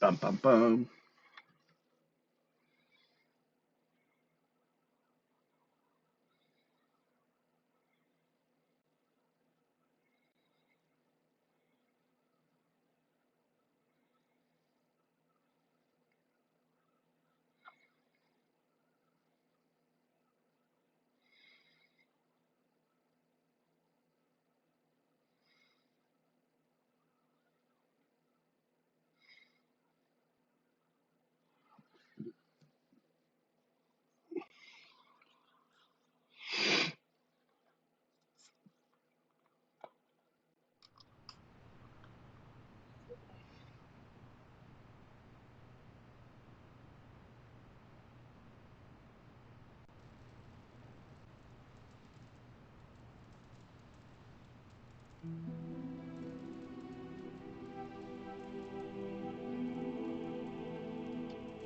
Bum bum bum.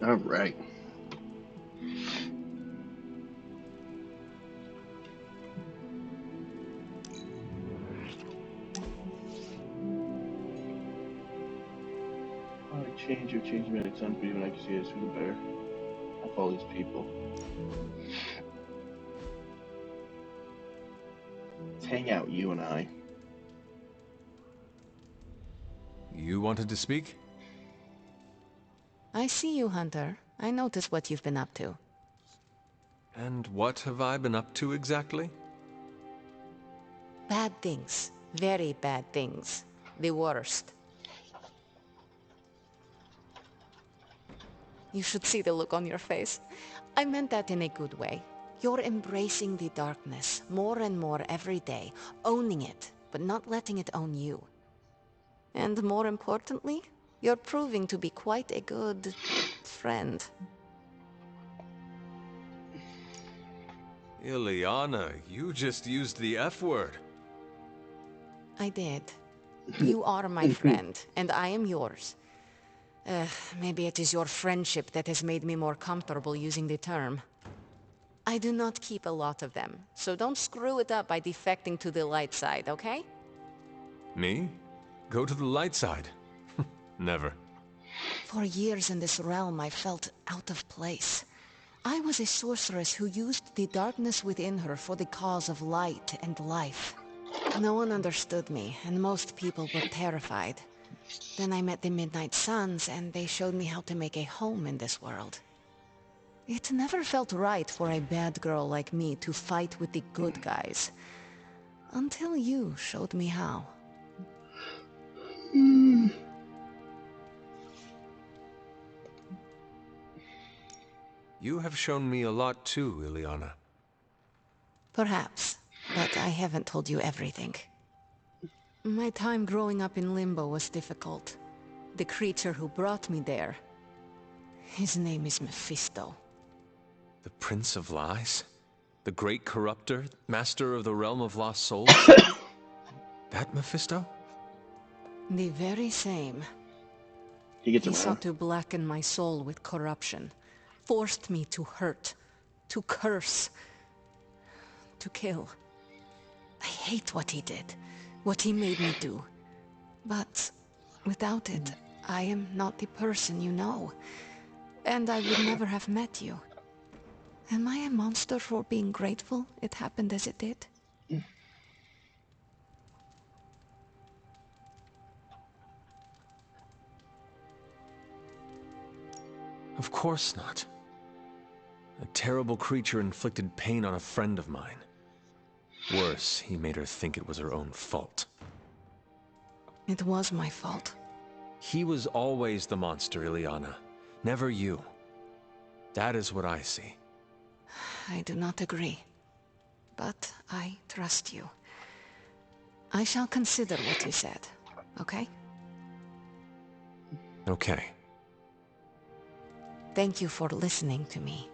All right. I change many times, but even I can see this for the better. Of all these people. Let's hang out, you and I. You wanted to speak? I see you, Hunter. I notice what you've been up to. And what have I been up to exactly? Bad things. Very bad things. The worst. You should see the look on your face. I meant that in a good way. You're embracing the darkness more and more every day, owning it, but not letting it own you. And more importantly, you're proving to be quite a good friend. Ileana, you just used the F word. I did. You are my friend, and I am yours. Maybe it is your friendship that has made me more comfortable using the term. I do not keep a lot of them, so don't screw it up by defecting to the light side, okay? Me? Go to the light side? Never. For years in this realm, I felt out of place. I was a sorceress who used the darkness within her for the cause of light and life. No one understood me, and most people were terrified. Then I met the Midnight Suns, and they showed me how to make a home in this world. It never felt right for a bad girl like me to fight with the good guys. Until you showed me how. You have shown me a lot too, Ileana. Perhaps, but I haven't told you everything. My time growing up in Limbo was difficult. The creature who brought me there, his name is Mephisto. The Prince of Lies? The Great Corruptor? Master of the Realm of Lost Souls? That Mephisto? The very same. He gets He around. sought to blacken my soul with corruption, forced me to hurt, to curse, to kill. I hate what he did, what he made me do. But without it, I am not the person you know, and I would never have met you. Am I a monster for being grateful it happened as it did? Of course not. A terrible creature inflicted pain on a friend of mine. Worse, he made her think it was her own fault. It was my fault. He was always the monster, Ileana. Never you. That is what I see. I do not agree. But I trust you. I shall consider what you said, okay? Okay. Thank you for listening to me.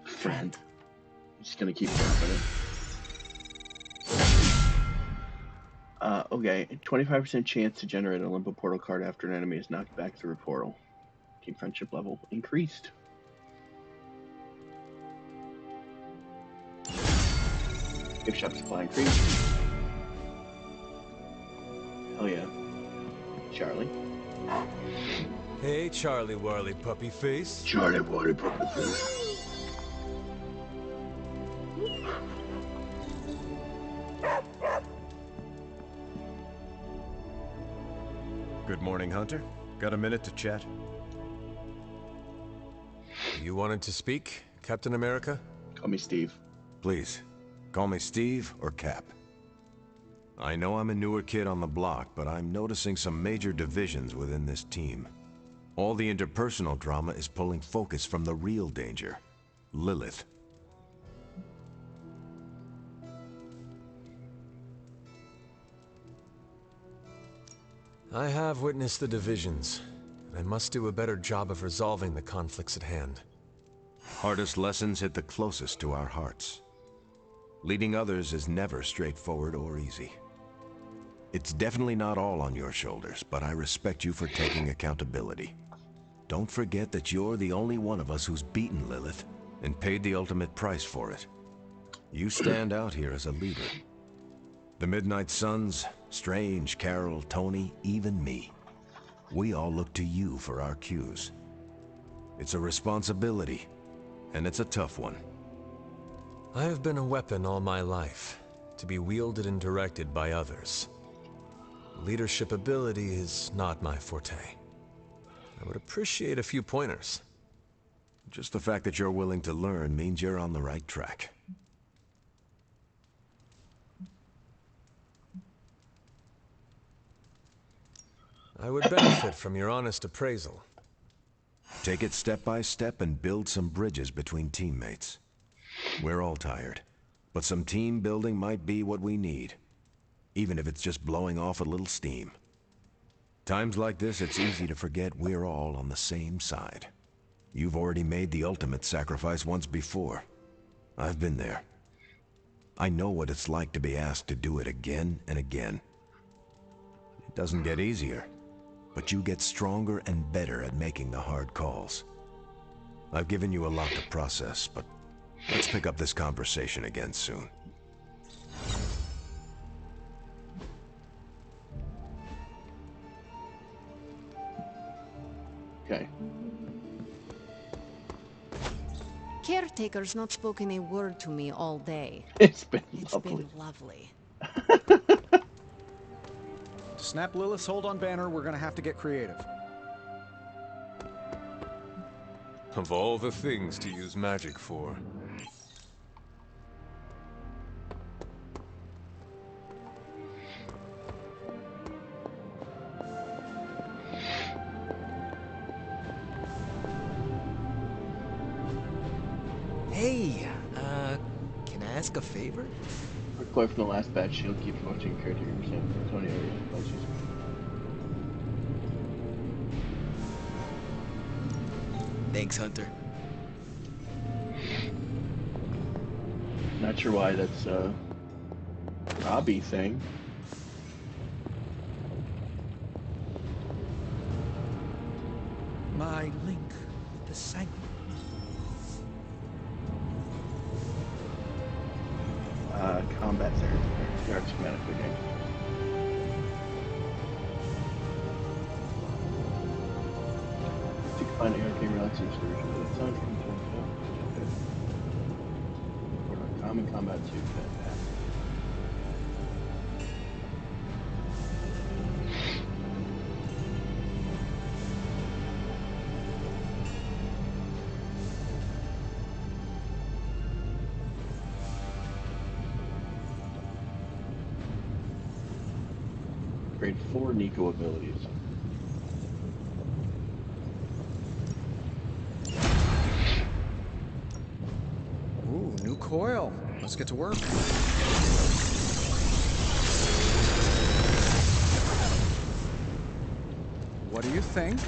Friend. I'm just gonna keep dropping it. Okay. 25% chance to generate a Limbo Portal card after an enemy is knocked back through a portal. Team friendship level increased. Gift shop supply increased. Hell yeah. Charlie. Hey, Charlie Warley Puppy Face. Charlie Warley Puppy Face. Good morning, Hunter. Got a minute to chat? You wanted to speak, Captain America? Call me Steve. Please, call me Steve or Cap. I know I'm a newer kid on the block, but I'm noticing some major divisions within this team. All the interpersonal drama is pulling focus from the real danger, Lilith. I have witnessed the divisions, and I must do a better job of resolving the conflicts at hand. Hardest lessons hit the closest to our hearts. Leading others is never straightforward or easy. It's definitely not all on your shoulders, but I respect you for taking accountability. Don't forget that you're the only one of us who's beaten Lilith and paid the ultimate price for it. You stand out here as a leader. The Midnight Suns, Strange, Carol, Tony, even me. We all look to you for our cues. It's a responsibility, and it's a tough one. I have been a weapon all my life, to be wielded and directed by others. Leadership ability is not my forte. I would appreciate a few pointers. Just the fact that you're willing to learn means you're on the right track. I would benefit from your honest appraisal. Take it step by step and build some bridges between teammates. We're all tired, but some team building might be what we need, even if it's just blowing off a little steam. Times like this, it's easy to forget we're all on the same side. You've already made the ultimate sacrifice once before. I've been there. I know what it's like to be asked to do it again and again. It doesn't get easier, but you get stronger and better at making the hard calls. I've given you a lot to process, but let's pick up this conversation again soon. Okay. Caretaker's not spoken a word to me all day. It's been It's lovely. been lovely. To snap Lilith's hold on Banner, we're gonna have to get creative. Of all the things to use magic for. Hey, can I ask a favor? Required from the last batch, shield keeps watching caretaker percent. Antonio advises. Thanks, Hunter. Not sure why that's a Robbie thing. My link with the sanctum. Combat there. Start schematic again. To find air king relaxing solution to the sun from common combat 2 pass. Grade 4 Nico abilities. Ooh, new coil. Let's get to work. What do you think?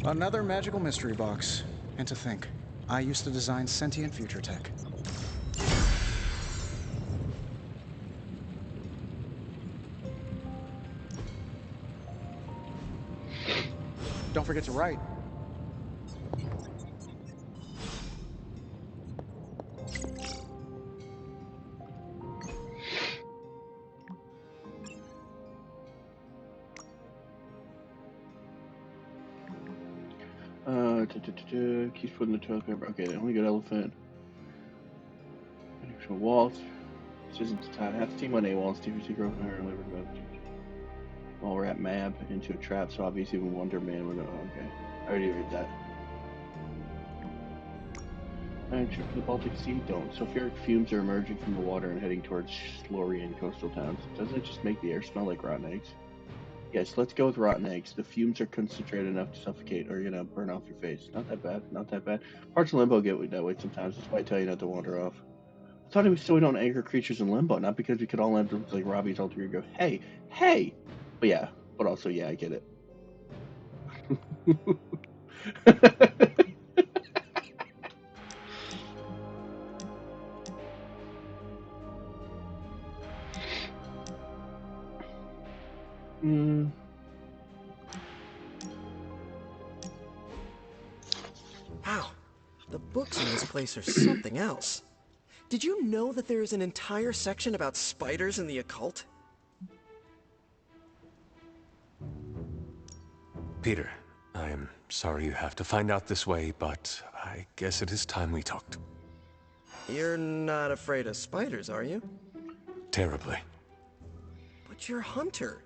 Another magical mystery box. And to think, I used to design sentient future tech. Don't forget to write. Keeps putting the toilet paper. Okay, they only got elephant. From Walt. This isn't the time. Half the team on AWOL and Stevie T growth and liver about. Well, we're at Mab into a trap, so obviously when Wonder Man would. Oh, okay. I already read that. Trip to the Baltic Sea? Don't. Sulfuric fumes are emerging from the water and heading towards Slorian coastal towns. Doesn't it just make the air smell like rotten eggs? Yes, let's go with rotten eggs. The fumes are concentrated enough to suffocate or, burn off your face. Not that bad. Not that bad. Parts of Limbo get that way sometimes. That's why I tell you not to wander off. I thought it was so we don't anger creatures in Limbo, not because we could all end up like Robbie's alter ego. Hey, hey! But yeah, but also, yeah, I get it. Wow, the books in this place are something else. Did you know that there is an entire section about spiders and the occult? Peter, I am sorry you have to find out this way, but I guess it is time we talked. You're not afraid of spiders, are you? Terribly. But you're Hunter.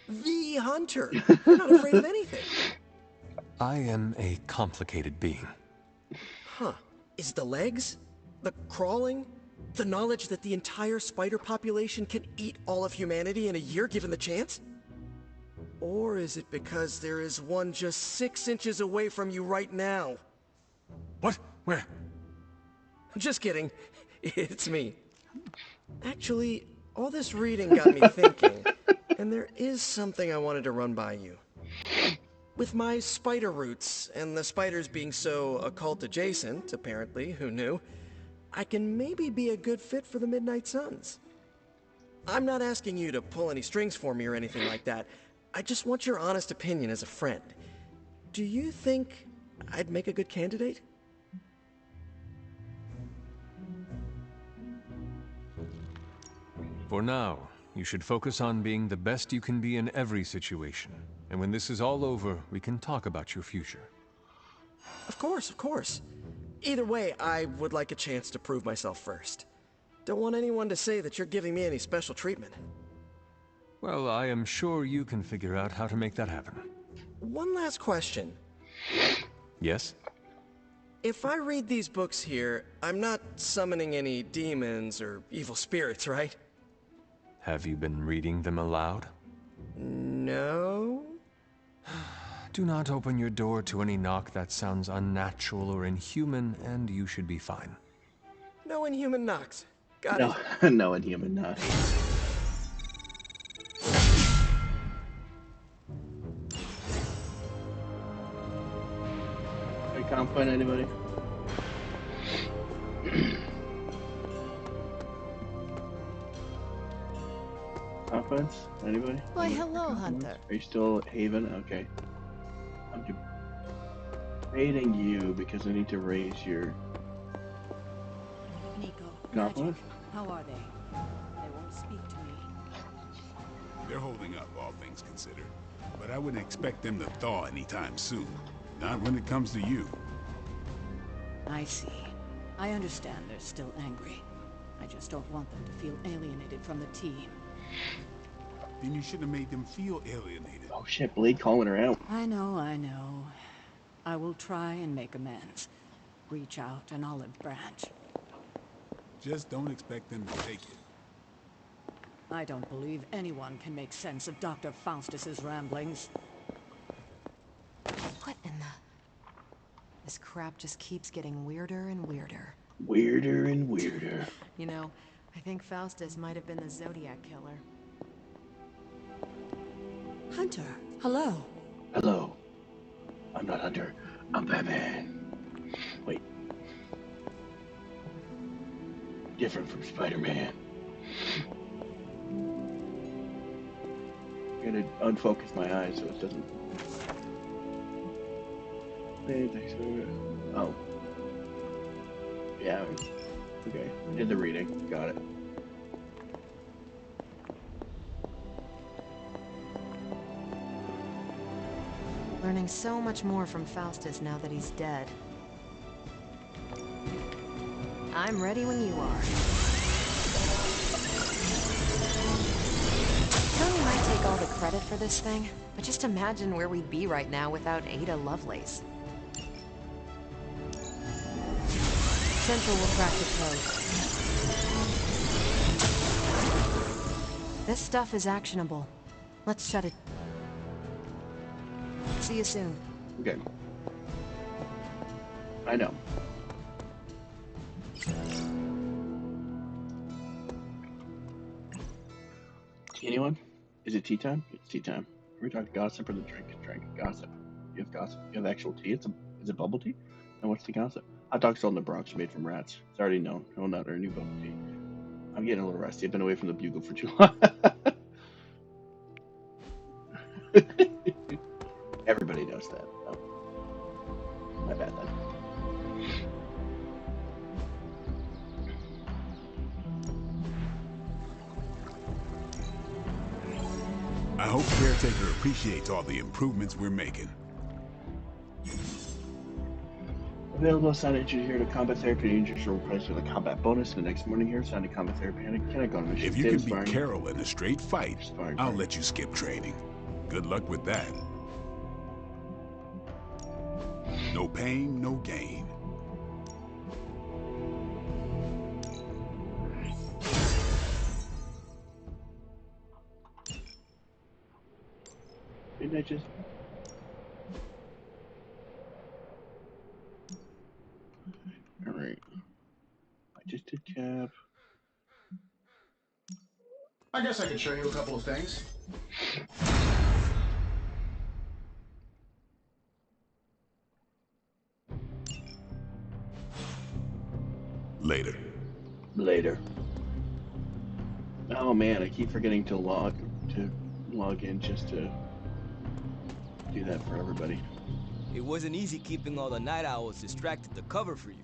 The Hunter. You're not afraid of anything. I am a complicated being. Huh. Is the legs? The crawling? The knowledge that the entire spider population can eat all of humanity in a year given the chance? Or is it because there is one just 6 inches away from you right now? What? Where? Just kidding. It's me. Actually, all this reading got me thinking, and there is something I wanted to run by you. With my spider roots, and the spiders being so occult adjacent, apparently, who knew, I can maybe be a good fit for the Midnight Suns. I'm not asking you to pull any strings for me or anything like that. I just want your honest opinion as a friend. Do you think I'd make a good candidate? For now, you should focus on being the best you can be in every situation. And when this is all over, we can talk about your future. Of course, of course. Either way, I would like a chance to prove myself first. Don't want anyone to say that you're giving me any special treatment. Well, I am sure you can figure out how to make that happen. One last question. Yes? If I read these books here, I'm not summoning any demons or evil spirits, right? Have you been reading them aloud? No? Do not open your door to any knock that sounds unnatural or inhuman, and you should be fine. No inhuman knocks. Got No, it. no inhuman knocks. I can't find anybody. Offense? Anybody? Why, Anybody? hello, Hunter. Are you still at Haven? Okay. I'm debating you because I need to raise your Nico, confidence. how are they? They won't speak to me. They're holding up, all things considered. But I wouldn't expect them to thaw anytime soon. Not when it comes to you. I see. I understand they're still angry. I just don't want them to feel alienated from the team. Then you should have made them feel alienated. Oh shit, Blade calling her out. I know, I know. I will try and make amends. Reach out an olive branch. Just don't expect them to take it. I don't believe anyone can make sense of Dr. Faustus's ramblings. What in the... This crap just keeps getting weirder and weirder. Weirder and weirder. You know, I think Faustus might have been the Zodiac killer. Hunter, hello. Hello. I'm not Hunter. I'm Batman. Wait. Different from Spider-Man. I'm gonna unfocus my eyes so it doesn't... Oh. Yeah. Okay. Did the reading. Got it. Learning so much more from Faustus now that he's dead. I'm ready when you are. Tony might take all the credit for this thing, but just imagine where we'd be right now without Ada Lovelace. Central will crack the code. This stuff is actionable. Let's shut it. See you soon. Okay. I know. Anyone? Is it tea time? It's tea time. Are we talking gossip or the drink? Drink. Gossip. You have gossip. You have actual tea. Is it bubble tea? And what's the gossip? Hot dogs sold in the Bronx are made from rats. It's already known. No, not our new bubble tea. I'm getting a little rusty. I've been away from the bugle for too long. Everybody knows that. Oh. My bad then. I hope Caretaker appreciates all the improvements we're making. Available assigned you here to combat therapy injuries will replace with a combat bonus the next morning here. Assigned to combat therapy. Can I go on a mission? If you can beat Carol in a straight fight, I'll let you skip training. Good luck with that. No pain, no gain. Didn't I just... Alright. I just did cap. I guess I can show you a couple of things. Later. Later. Oh man, I keep forgetting to log in just to do that for everybody. It wasn't easy keeping all the night owls distracted to cover for you.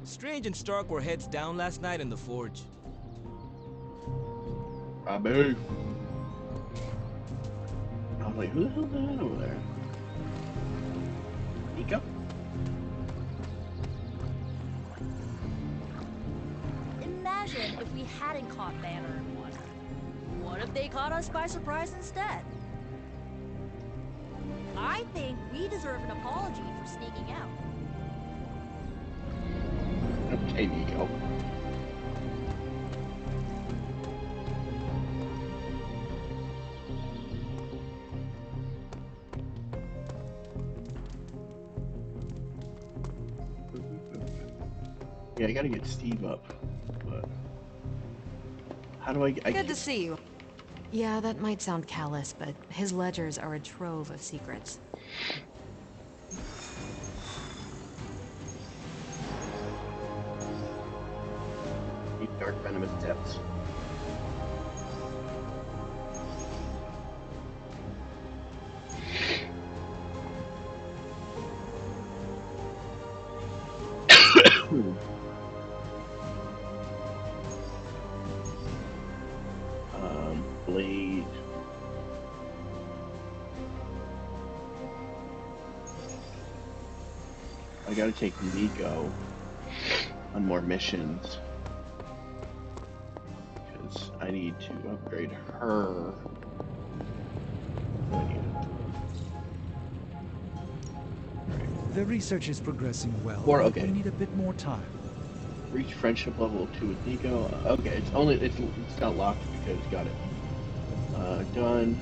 Strange and Stark were heads down last night in the forge. Robbie. I was like, who the hell's that over there? Nico? Imagine if we hadn't caught Banner and Water. What if they caught us by surprise instead? I think we deserve an apology for sneaking out. Okay, Nico. Yeah, I gotta get Steve up, but how do I Good to see you. Yeah, that might sound callous, but his ledgers are a trove of secrets. Deep dark venomous depths. Blade. I gotta take Nico on more missions because I need to upgrade her. The research is progressing well. Okay. We need a bit more time. Reach friendship level 2 with Nico. Okay, it's not locked because got it. Done.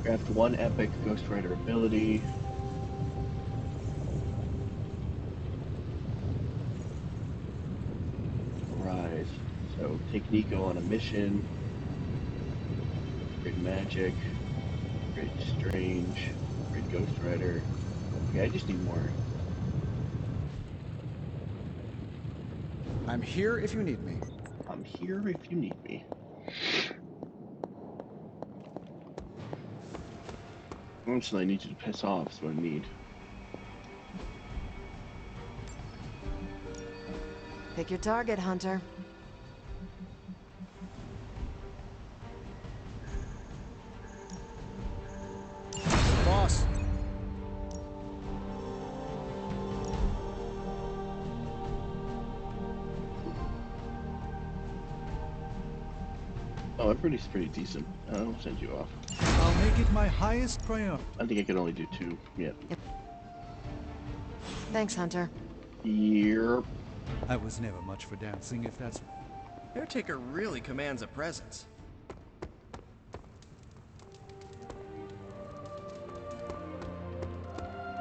Craft 1 epic Ghost Rider ability. Rise. So take Nico on a mission. Great magic. Great strange. Great Ghost Rider. Okay, I just need more. I'm here if you need me. I'm here if you need me. Honestly, I need you to piss off, so I need. Pick your target, Hunter. Oh, everybody's pretty decent. I'll send you off. I'll make it my highest priority. I think I can only do 2. Yep. Thanks, Hunter. Yep. I was never much for dancing, if that's... Caretaker really commands a presence.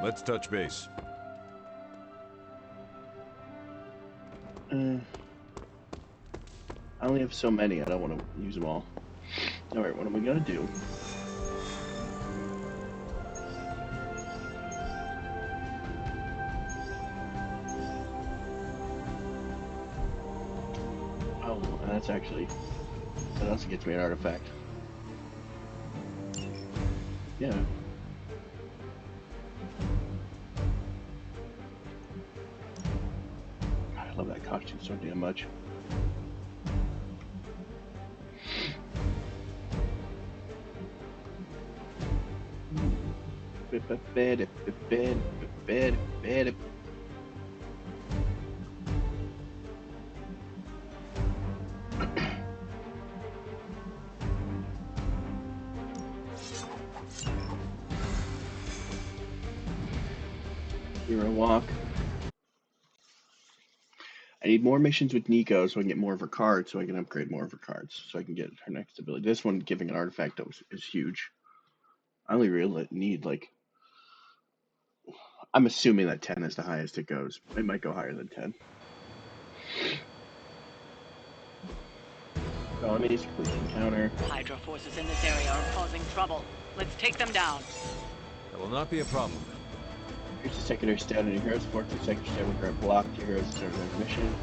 Let's touch base. I only have so many. I don't want to use them all. Alright, what am I gonna do? Oh, that's actually... That also gets me an artifact. Yeah. I love that costume so damn much. Hero walk. I need more missions with Nico so I can get more of her cards, so I can upgrade more of her cards, so I can get her next ability. This one, giving an artifact, is huge. I only really need, like... I'm assuming that 10 is the highest it goes. It might go higher than 10. Colonies, police encounter. Hydra forces in this area are causing trouble. Let's take them down. That will not be a problem. Here's the secondary stat on your heroes. 4 to secondary stat will grab blocked. Your heroes start their mission.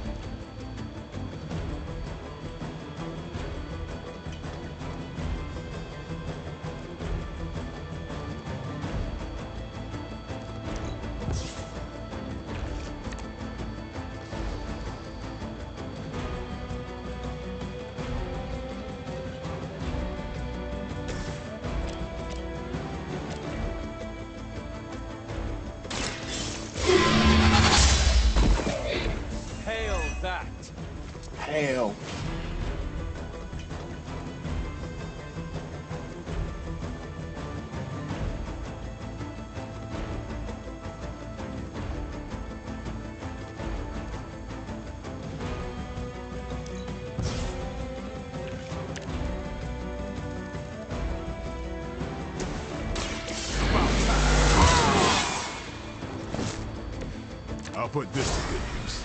Hail that! Hail! I'll put this to good use.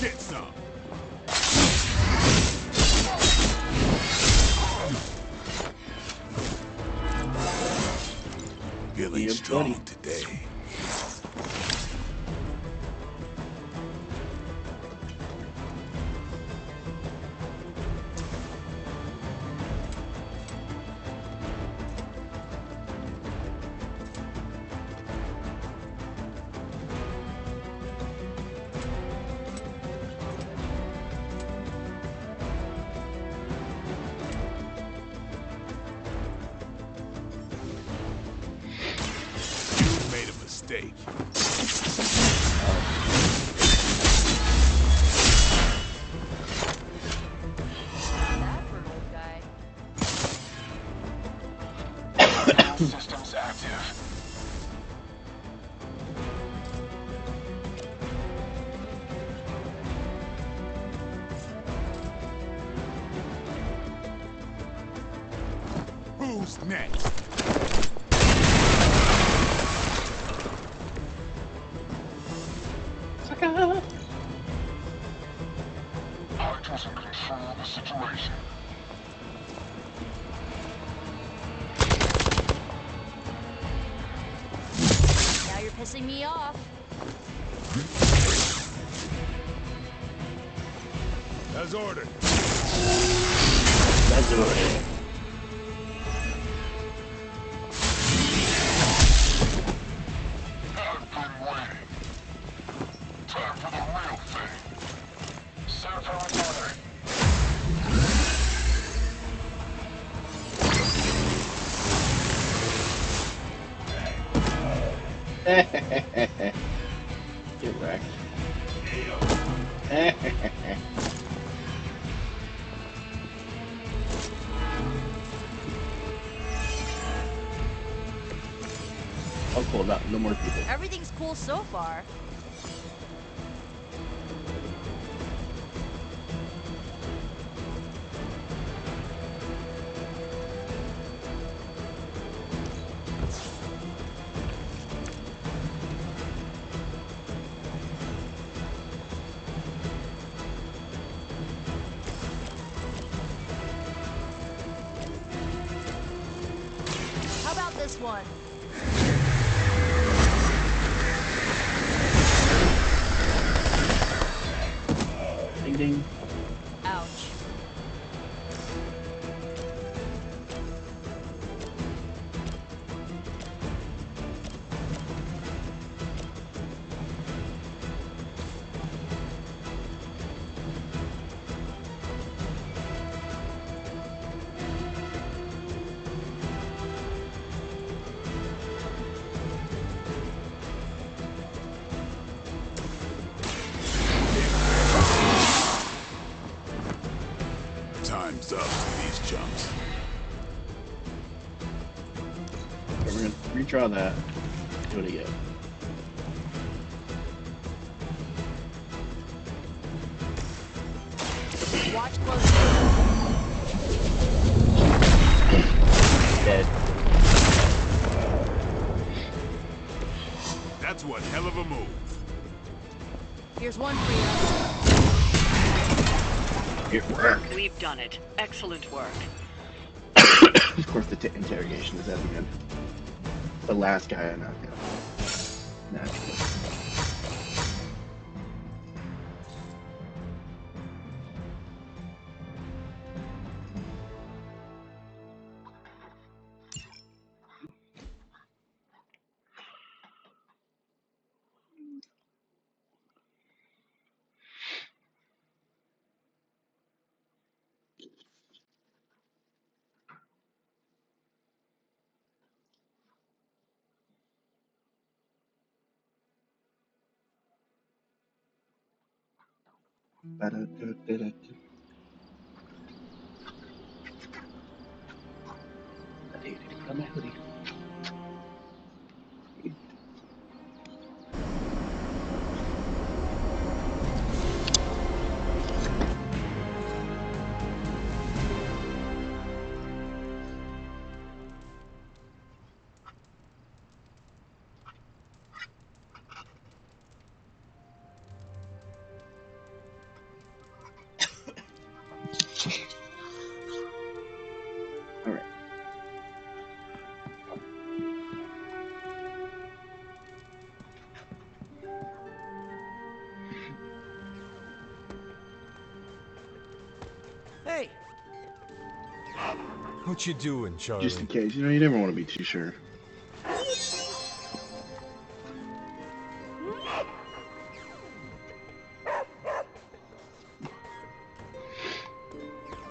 Get some. Feeling strong today. You made a mistake. Systems active. Who's next? Hydra's in control of the situation. Now you're pissing me off. As ordered. That's ordered. I've been waiting. Time for the real thing. Set for order. wrecked. Oh, cool. No more people. Everything's cool so far. How about this one? Ding ding. Ouch. Time's up for these chumps. We're gonna redraw that. Do it again. Watch closely. Dead. That's one hell of a move. Here's one for you. It worked. We've done it. Excellent work. Of course, the interrogation is at the end. The last guy I knocked out. Naturally. Ba-da-da-da-da. I need to put on my hoodie. All right. Hey, What you doing, Charlie? Just in case, you never want to be too sure.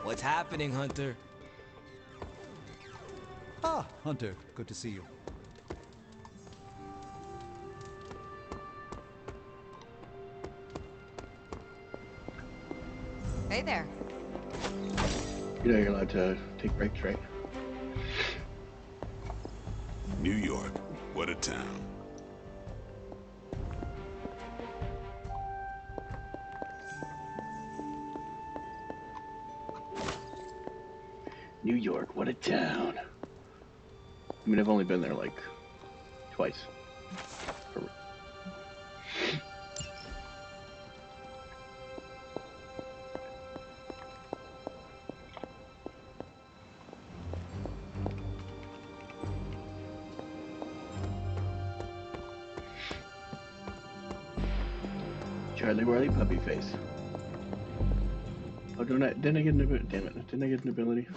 What's happening, Hunter? Ah, Hunter, good to see you. Hey there. You're allowed to take breaks, right? New York, what a town. New York, what a town. I mean, I've only been there like twice. Charlie Whirly puppy face. Oh, didn't I get an ability? Damn it, didn't I get an ability?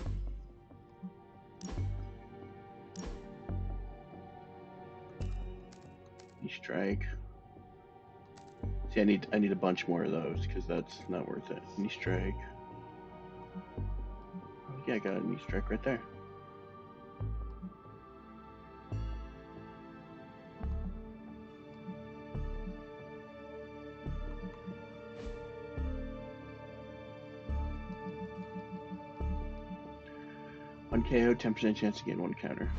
Strike. See, I need a bunch more of those because that's not worth it. Knee strike. Oh, yeah, I got a knee strike right there. 1 KO, 10% chance to gain 1 counter.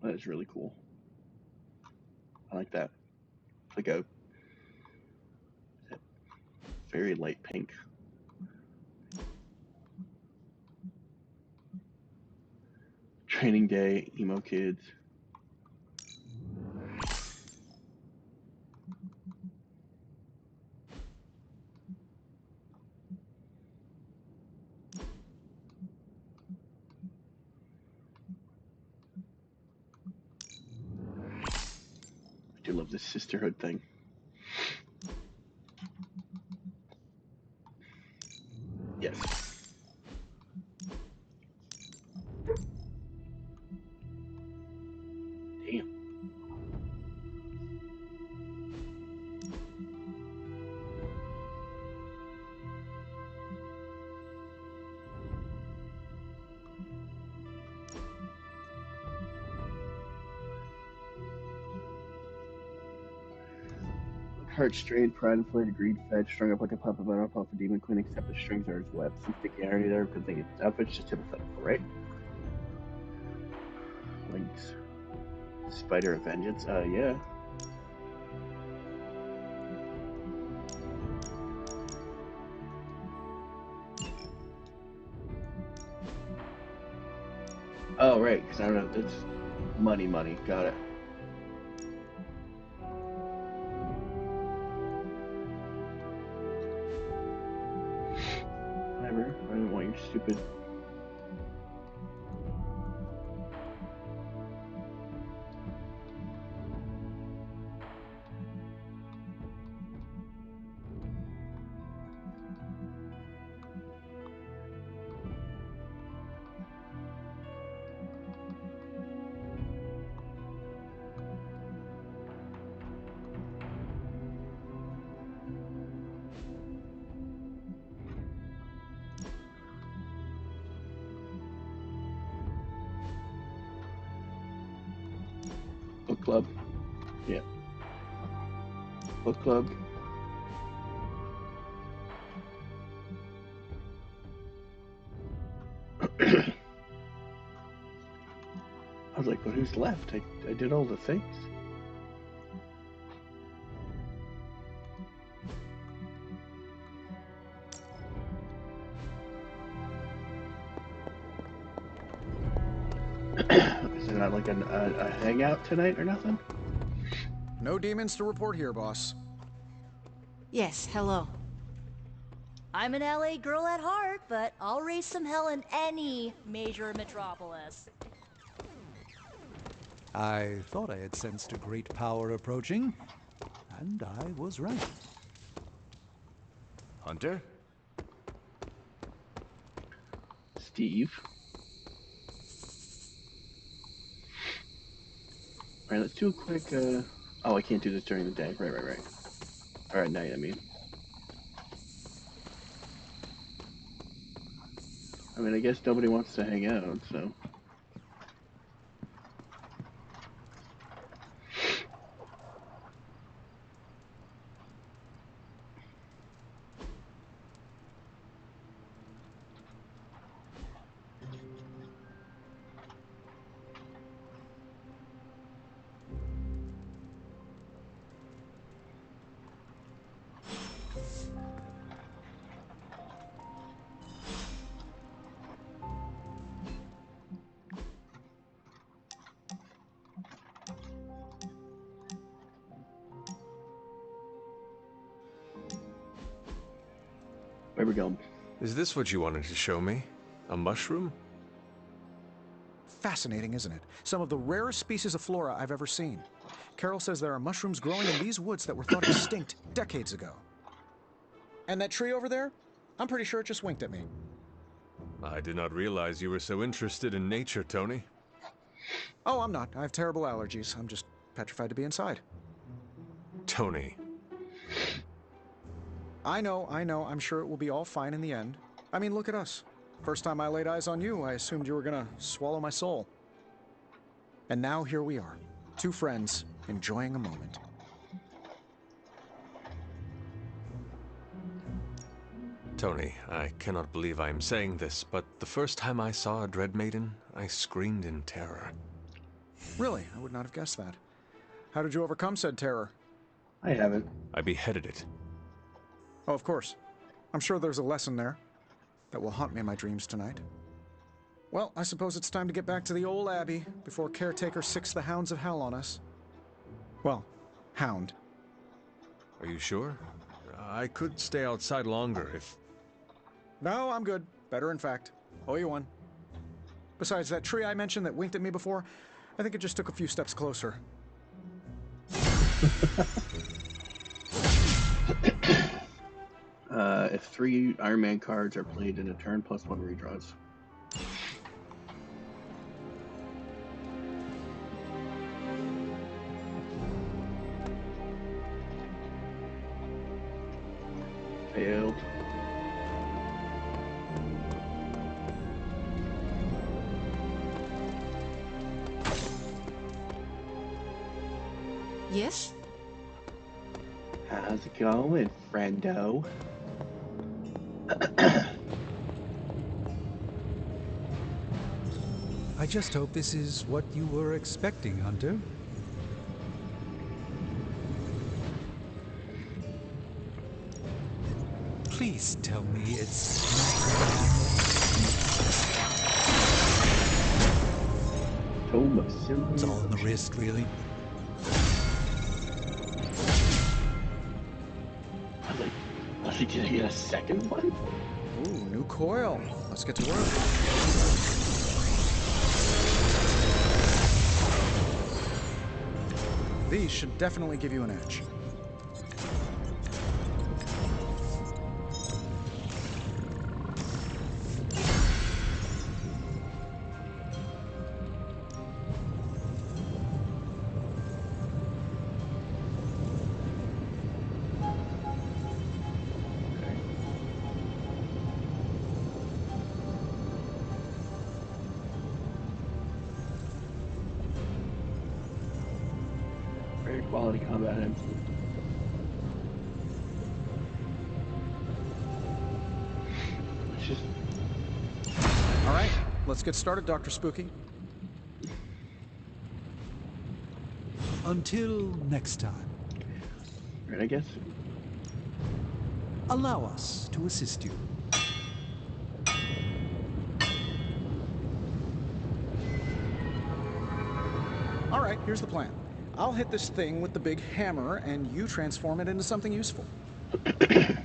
That is really cool. I like that. It's like a very light pink. Training day, emo kids. I do love this sisterhood thing. Yes. Damn. Heart strained, pride inflated, greed fed, strung up like a puppet, but up off a demon queen, except the strings are his web. Some sticky there because they get his outfit's just hypothetical, right? Links. Spider of Vengeance? Yeah. Oh, right, because I don't know, it's money. Got it. Whatever, I don't want your stupid... Book club. Yeah. Book club. I was like, but who's left? I did all the things. Is it not like a hangout tonight or nothing? No demons to report here, boss. Yes, hello. I'm an LA girl at heart, but I'll raise some hell in any major metropolis. I thought I had sensed a great power approaching, and I was right. Hunter? Steve. Alright, let's do a quick, oh, I can't do this during the day. Right. Or at night, I mean. I guess nobody wants to hang out, so... Where we going? Is this what you wanted to show me? A mushroom? Fascinating, isn't it? Some of the rarest species of flora I've ever seen. Carol says there are mushrooms growing in these woods that were thought extinct decades ago. And that tree over there? I'm pretty sure it just winked at me. I did not realize you were so interested in nature, Tony. Oh, I'm not. I have terrible allergies. I'm just petrified to be inside. Tony. I know. I'm sure it will be all fine in the end. I mean, look at us. First time I laid eyes on you, I assumed you were gonna swallow my soul. And now here we are, two friends enjoying a moment. Tony, I cannot believe I am saying this, but the first time I saw a Dread Maiden, I screamed in terror. Really? I would not have guessed that. How did you overcome said terror? I haven't. I beheaded it. Oh, of course. I'm sure there's a lesson there that will haunt me in my dreams tonight. Well, I suppose it's time to get back to the old Abbey before Caretaker sicks the hounds of hell on us. Well, hound. Are you sure? I could stay outside longer if... No, I'm good. Better, in fact. Owe you one. Besides, that tree I mentioned that winked at me before, I think it just took a few steps closer. If 3 Iron Man cards are played in a turn, +1 redraws. Failed. Yes? How's it going, friendo? I just hope this is what you were expecting, Hunter. Please tell me it's It's all in the wrist, really. Did you get a second one? Ooh, new coil. Let's get to work. These should definitely give you an edge. Very quality combat him. All right, let's get started, Dr. Spooky. Until next time. Right, I guess. Allow us to assist you. All right, here's the plan. I'll hit this thing with the big hammer, and you transform it into something useful.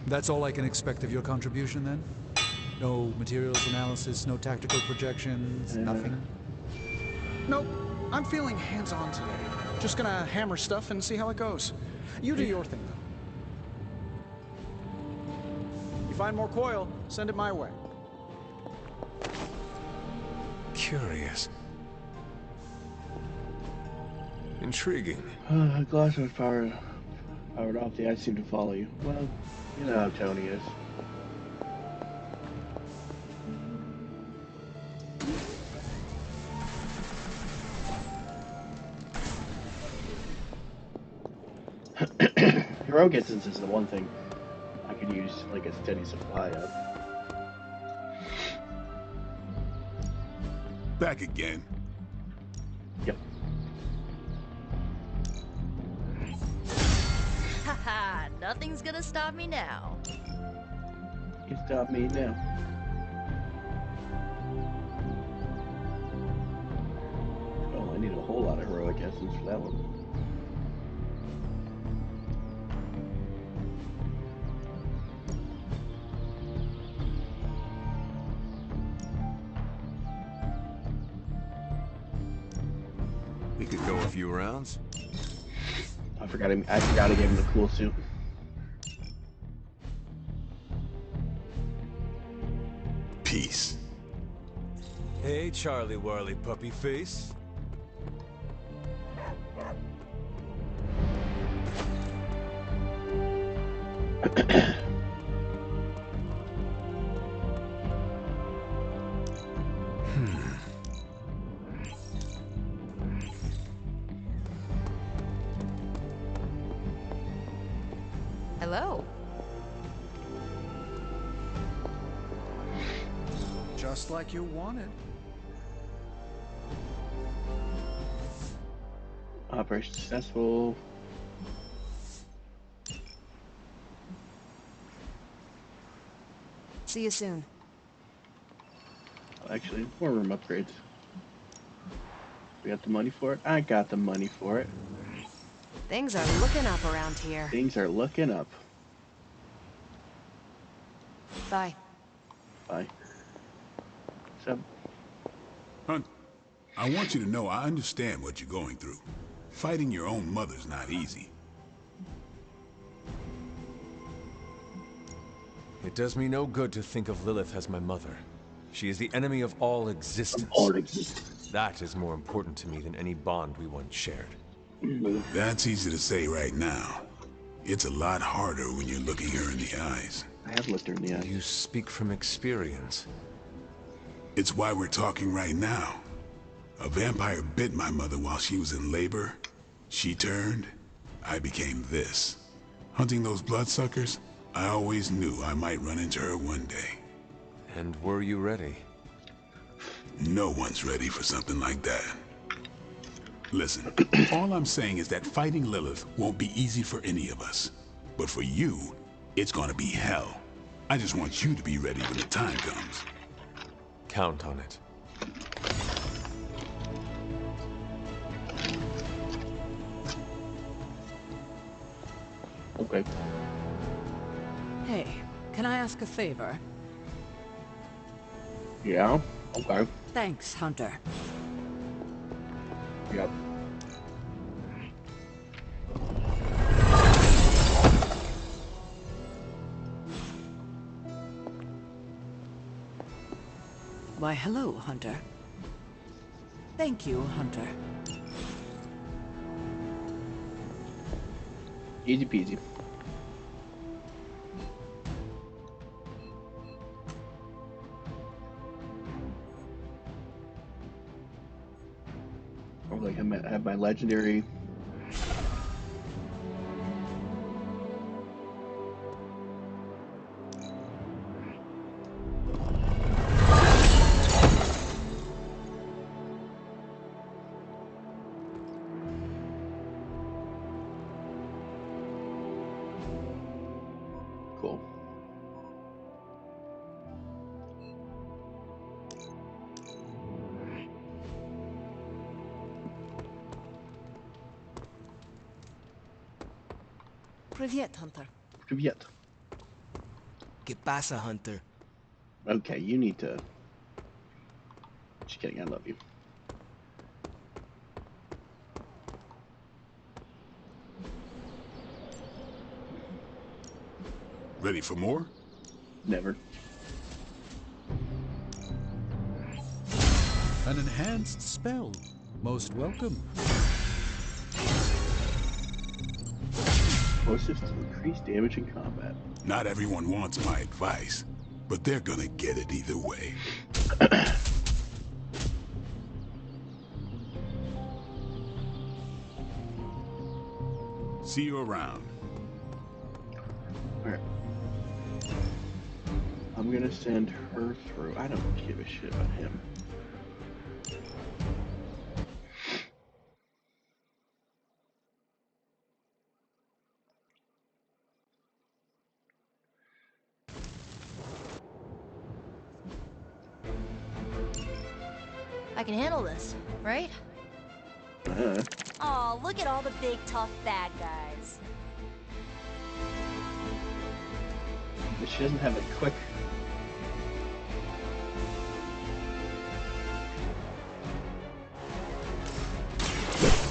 That's all I can expect of your contribution, then? No materials analysis, no tactical projections, nothing? Nope. I'm feeling hands-on today. Just gonna hammer stuff and see how it goes. You do your thing, though. You find more coil, send it my way. Curious. Intriguing. The glass was powered off. The eyes seem to follow you. Well, you know how Tony is. Heroic Essence is the one thing I could use like a steady supply of. Back again. Yep. Haha, nothing's gonna stop me now. You stop me now. Oh, I need a whole lot of Heroic Essence for that one. We could go a few rounds. I forgot to give him the cool suit. Peace. Hey, Charlie Warley puppy face. Hello. Just like you wanted. Operation successful. See you soon. Actually, more room upgrades. We got the money for it? I got the money for it. Things are looking up around here. Things are looking up. Bye. Bye. So, Hunt, I want you to know I understand what you're going through. Fighting your own mother's not easy. It does me no good to think of Lilith as my mother. She is the enemy of all existence. That is more important to me than any bond we once shared. That's easy to say right now. It's a lot harder when you're looking her in the eyes. I have looked her in the eyes. You speak from experience. It's why we're talking right now. A vampire bit my mother while she was in labor. She turned. I became this. Hunting those bloodsuckers, I always knew I might run into her one day. And were you ready? No one's ready for something like that. Listen, all I'm saying is that fighting Lilith won't be easy for any of us. But for you, it's gonna be hell. I just want you to be ready when the time comes. Count on it. Okay. Hey, can I ask a favor? Yeah. Okay. Thanks, Hunter. Yep. Why, hello, Hunter. Thank you, Hunter. Easy peasy. Or like I have my legendary. Cool. Привет, Hunter. Привет. ¿Qué pasa, Hunter? Okay, you need to. Just kidding, I love you. Ready for more? Never. An enhanced spell. Most welcome. Explosives to increase damage in combat. Not everyone wants my advice, but they're gonna get it either way. See you around. Alright. I'm gonna send her through. I don't give a shit about him. I can handle this, right? Aw, look at all the big tough bad guys. But she doesn't have a quick.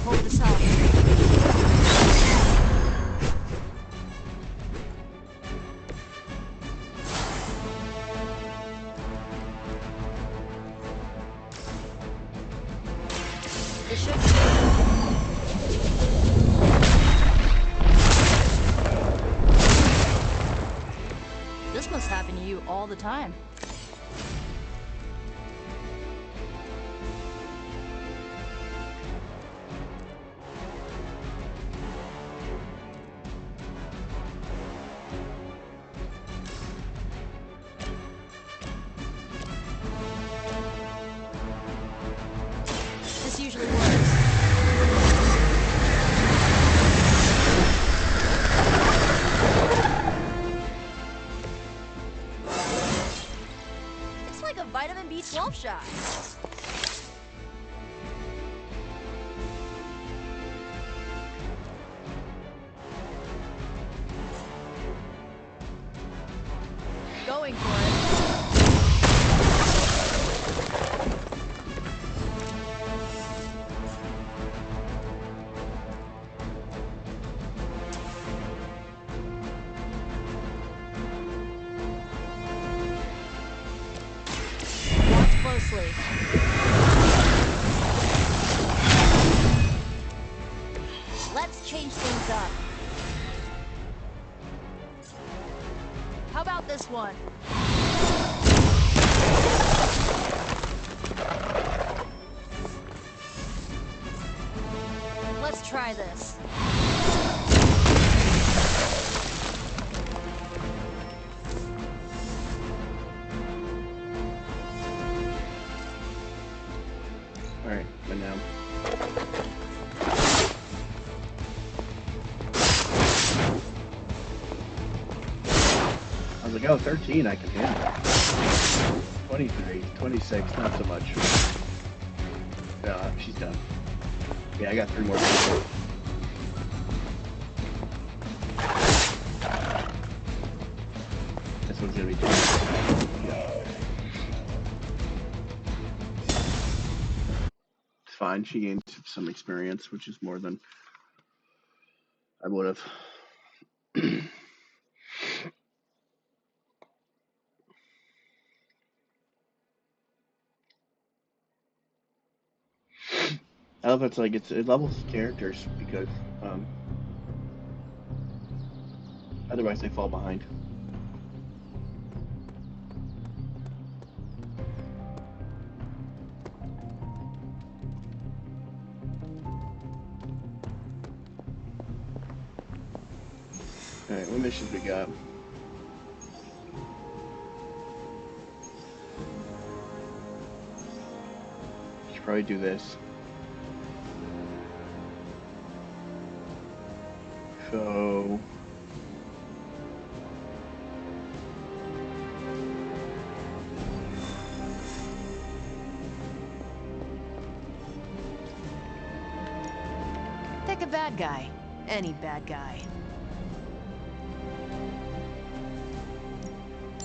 Hold this up. This should... to you all the time. This usually works. It's like a vitamin B12 shot. Going for it. Watch closely. Let's change things up. How about this one? Let's try this. Alright, but now. I was like, oh, 13 I can handle. 23, 26, not so much. She's done. Yeah, I got 3 more people. This one's gonna be It's fine, she gained some experience, which is more than I would have. I love it's like it levels characters because otherwise they fall behind. Alright, what missions we got? Should probably do this. So Pick a bad guy. Any bad guy.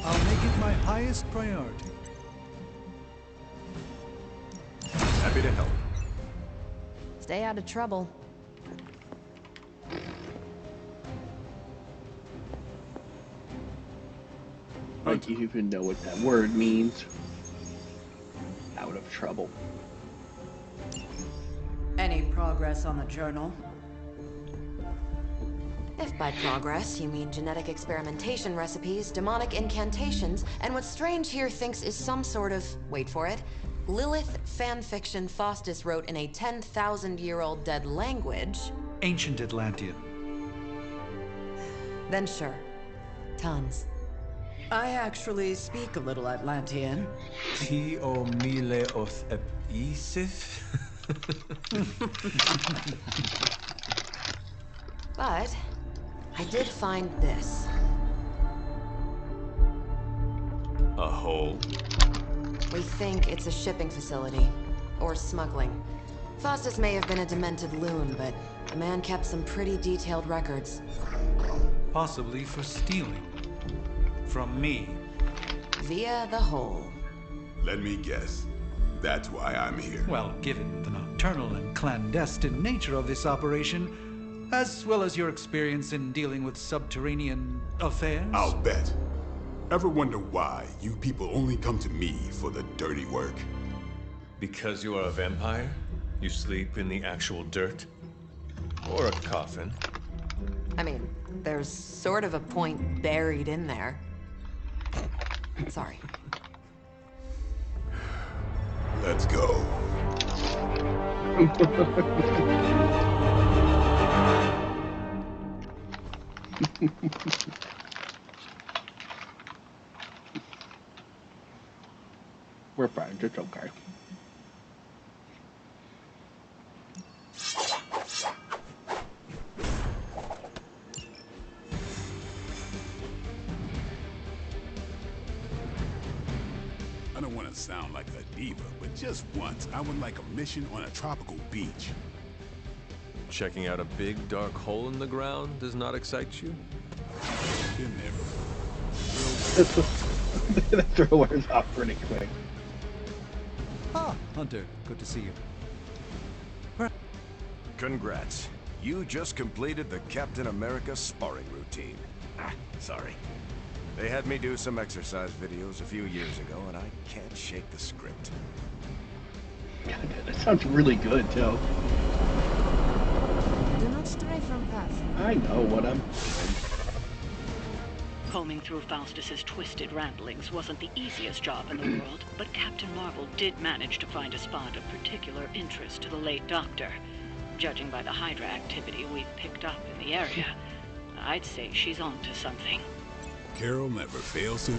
I'll make it my highest priority. Happy to help. Stay out of trouble. like you even know what that word means. Out of trouble. Any progress on the journal? If by progress you mean genetic experimentation recipes, demonic incantations, and what Strange here thinks is some sort of, wait for it, Lilith fanfiction Faustus wrote in a 10,000-year-old dead language... Ancient Atlantean. Then sure. Tons. I actually speak a little Atlantean. Ti o mile oth episif? But I did find this. A hole? We think it's a shipping facility. Or smuggling. Faustus may have been a demented loon, but the man kept some pretty detailed records. Possibly for stealing. From me. Via the hole. Let me guess. That's why I'm here. Well, given the nocturnal and clandestine nature of this operation, as well as your experience in dealing with subterranean affairs... I'll bet. Ever wonder why you people only come to me for the dirty work? Because you are a vampire? You sleep in the actual dirt? Or a coffin? I mean, there's sort of a point buried in there. Sorry. Let's go. We're fine, it's okay. I don't want to sound like a diva, but just once, I would like a mission on a tropical beach. Checking out a big dark hole in the ground does not excite you? Been there before. The throw words off pretty quick. Ah, Hunter, good to see you. Congrats. You just completed the Captain America sparring routine. Sorry. They had me do some exercise videos a few years ago, and I can't shake the script. God, that sounds really good, too. Do not stray from path. I know what I'm doing. Combing through Faustus's twisted ramblings wasn't the easiest job in the world, but Captain Marvel did manage to find a spot of particular interest to the late Doctor. Judging by the Hydra activity we've picked up in the area, I'd say she's onto something. Carol never fails to...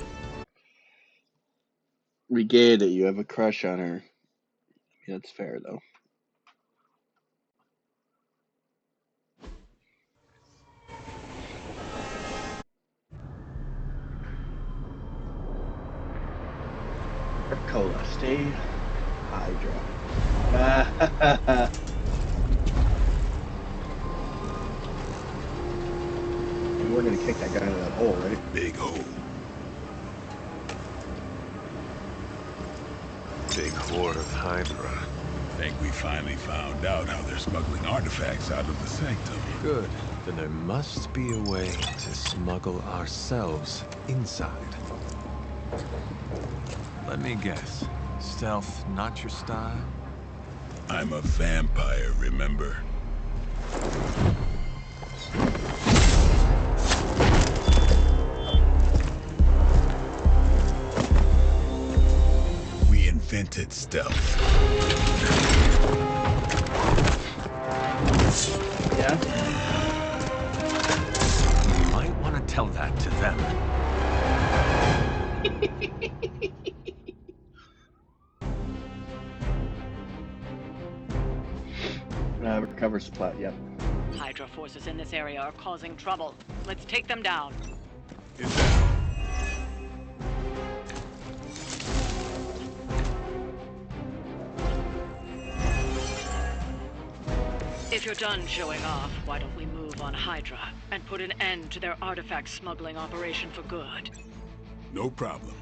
We get it, you have a crush on her. Yeah, that's fair, though. Cola, stay Hydra. And we're gonna kick that guy into that hole, right? Big hole. Big horde of Hydra. Think we finally found out how they're smuggling artifacts out of the sanctum. Good. Then there must be a way to smuggle ourselves inside. Let me guess. Stealth, not your style? I'm a vampire, remember? We invented stealth. Yeah? You might want to tell that to them. Recover supply, yep. Hydra forces in this area are causing trouble. Let's take them down. If you're done showing off, why don't we move on Hydra and put an end to their artifact smuggling operation for good? No problem.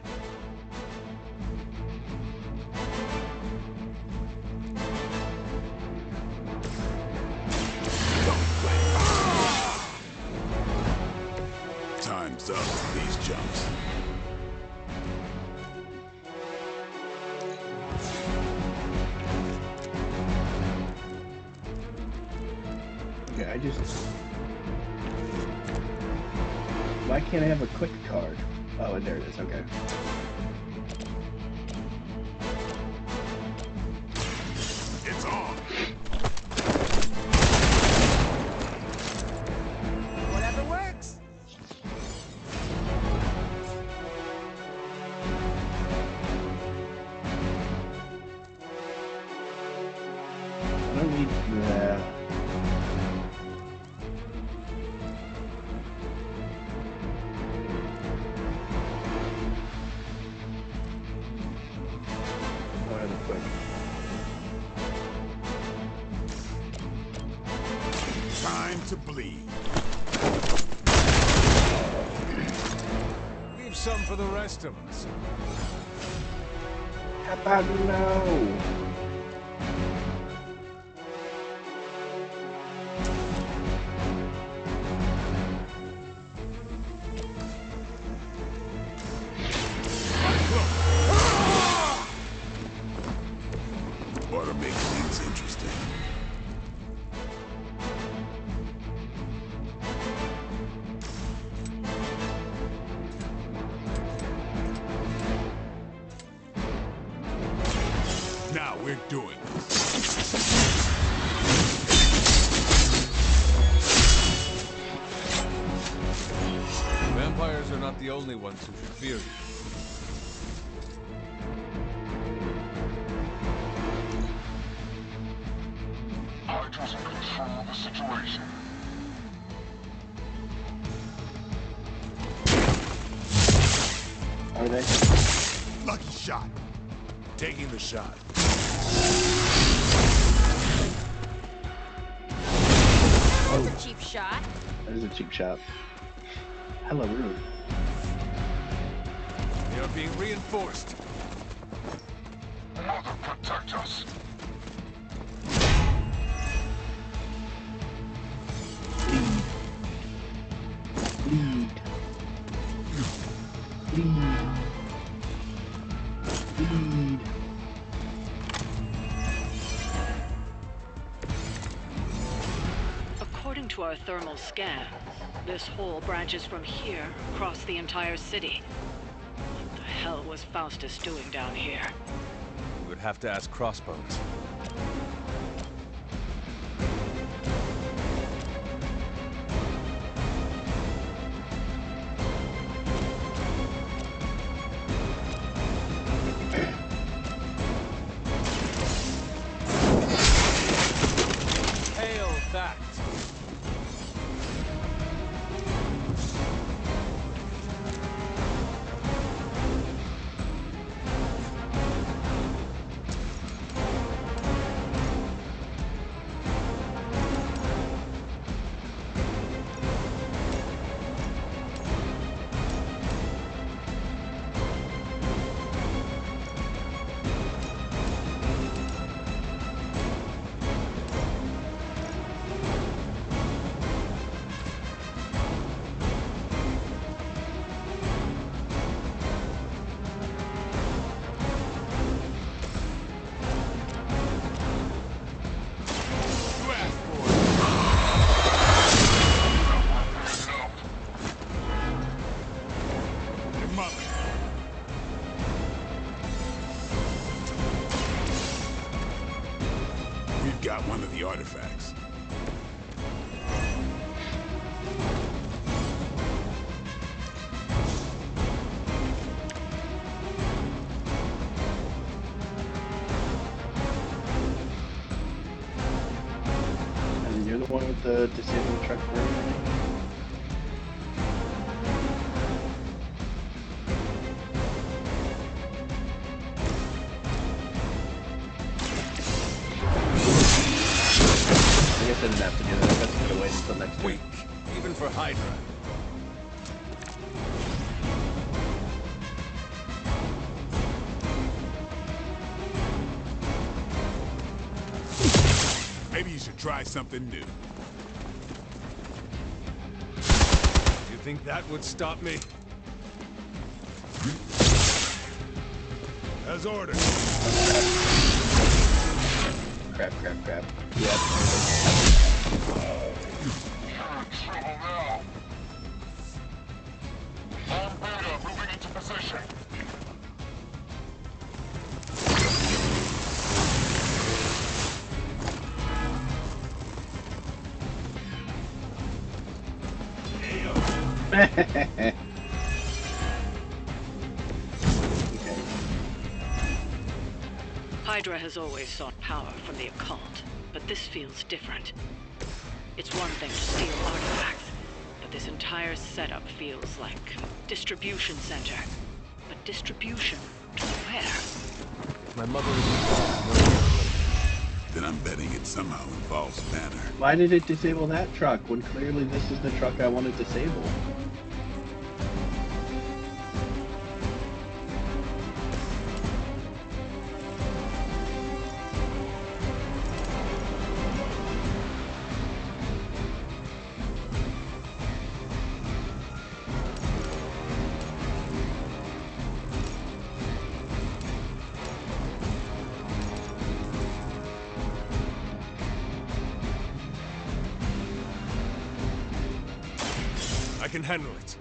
Time's up for these jumps. Okay, why can't I have a quick card? Oh, there it is, okay. It's on! Whatever works. I don't need that. Time to bleed. Leave some for the rest of us. How about no? Ought to make things interesting. We're doing this. Vampires are not the only ones who should fear you. Hydra's in control of the situation. Are they? Lucky shot. Taking the shot. That was a cheap shot. That is a cheap shot. Hella rude. They are being reinforced. Mother, protect us. Bleed. Bleed. Bleed. According to our thermal scans, this hole branches from here across the entire city. What the hell was Faustus doing down here? We would have to ask Crossbones. Hail that! We've got one of the artifacts. And you're the one with the disabled truck burning? I guess I didn't have to do that. I guess I could have waited until next week. Even for Hydra. Maybe you should try something new. You think that would stop me? As ordered. Crap. Yep. You're in trouble now. On Beta, moving into position. Okay. Hydra has always sought power from the occult, but this feels different. It's one thing to steal artifacts, but this entire setup feels like distribution center. But distribution to where? My mother is involved. Then I'm betting it somehow involves Banner. Why did it disable that truck when clearly this is the truck I wanted disabled? I can handle it.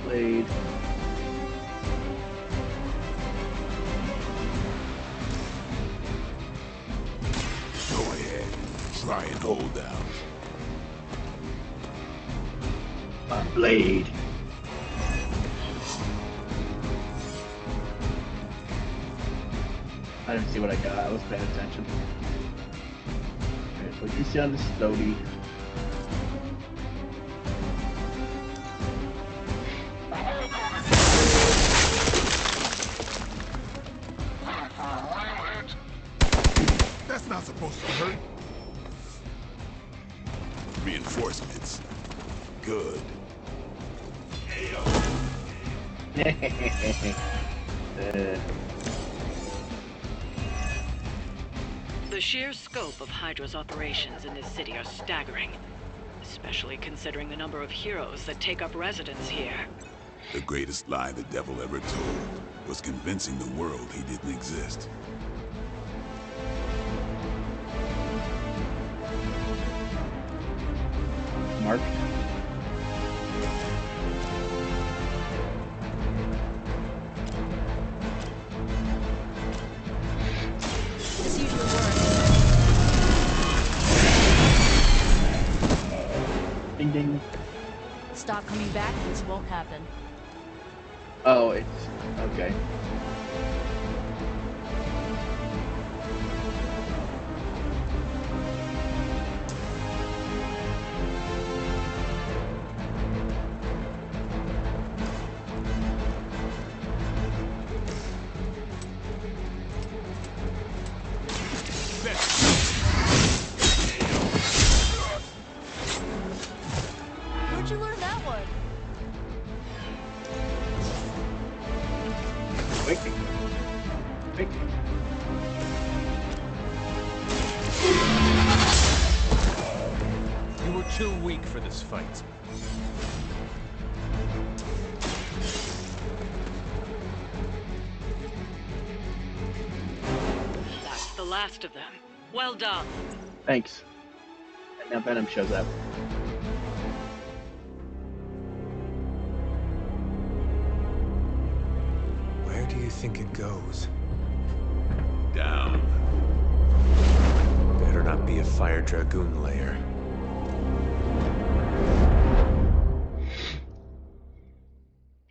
Blade. Go ahead. Try and hold down. Blade. I didn't see what I got. I was paying attention. Okay, what do you see on this Stody? That's not supposed to hurt. Reinforcements. Good. The sheer scope of Hydra's operations in this city are staggering, especially considering the number of heroes that take up residence here. The greatest lie the devil ever told was convincing the world he didn't exist. Mark. This usually works. Ding ding. Stop coming back, this won't happen. Oh, it's okay. Where'd you learn that one? Quick. Quick. You were too weak for this fight. That's the last of them. Well done. Thanks. And now Venom shows up. Where do you think it goes? Down. Better not be a Fire Dragoon lair.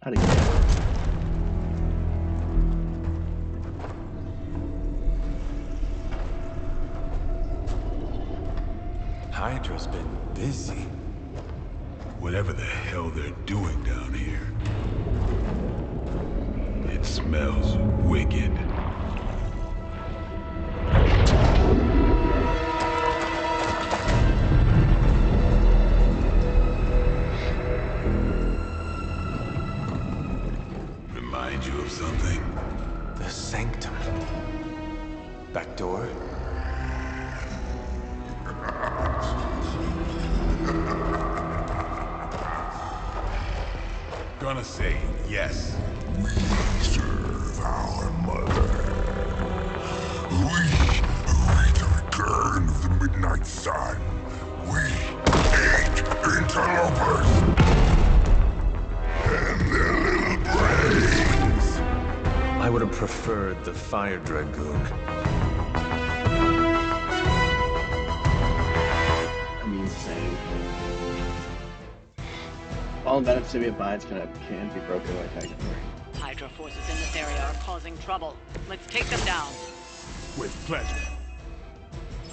Not again. Hydra's been busy. Whatever the hell they're doing down here. It smells wicked. Remind you of something? The Sanctum. Back door? Gonna say yes. We serve our mother. We await the return of the Midnight Sun. We hate interlopers and their little brains. I would have preferred the Fire Dragoon. I mean, same. All Venom Symbiote binds can be broken by attacking. Hydra forces in this area are causing trouble. Let's take them down. With pleasure.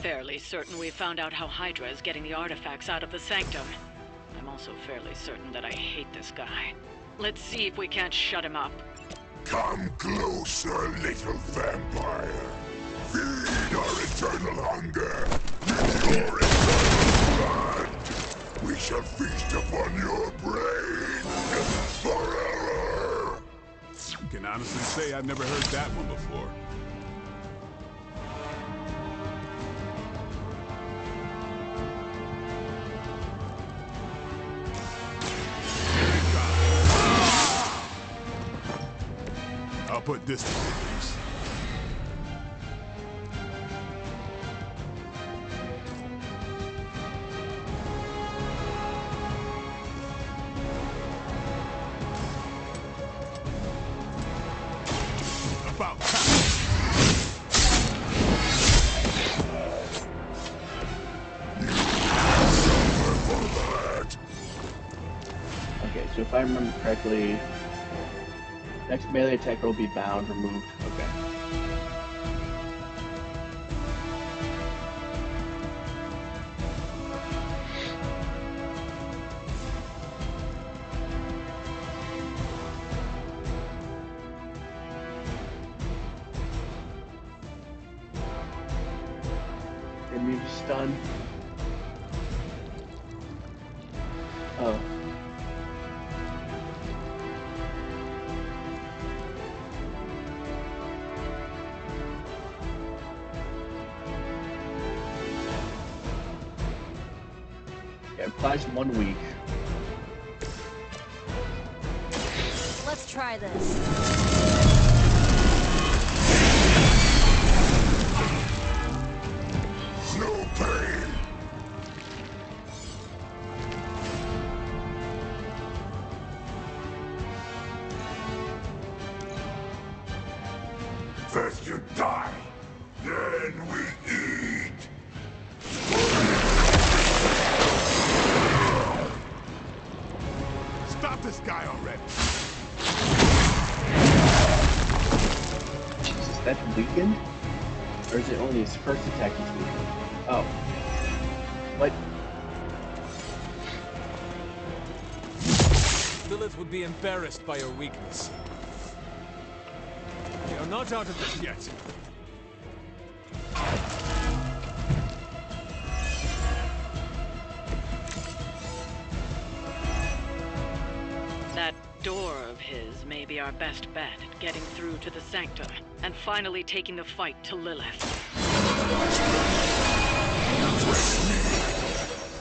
Fairly certain we found out how Hydra is getting the artifacts out of the Sanctum. I'm also fairly certain that I hate this guy. Let's see if we can't shut him up. Come closer, little vampire. Feed our eternal hunger with your eternal blood. We shall feast upon your brain forever. Can honestly say I've never heard that one before. I'll put this to good use. so if I remember correctly, next melee attack will be bound, removed. Okay. Immune to stun. Oh. Yeah, applies 1 week. Let's try this. No pain. First you die, then we eat. Stop this guy already. Jesus, that's weakened? Or is it only his first attack is weakened? Oh. What? Lilith would be embarrassed by your weakness. We are not out of this yet. That door of his may be our best bet at getting through to the Sanctum, and finally taking the fight to Lilith.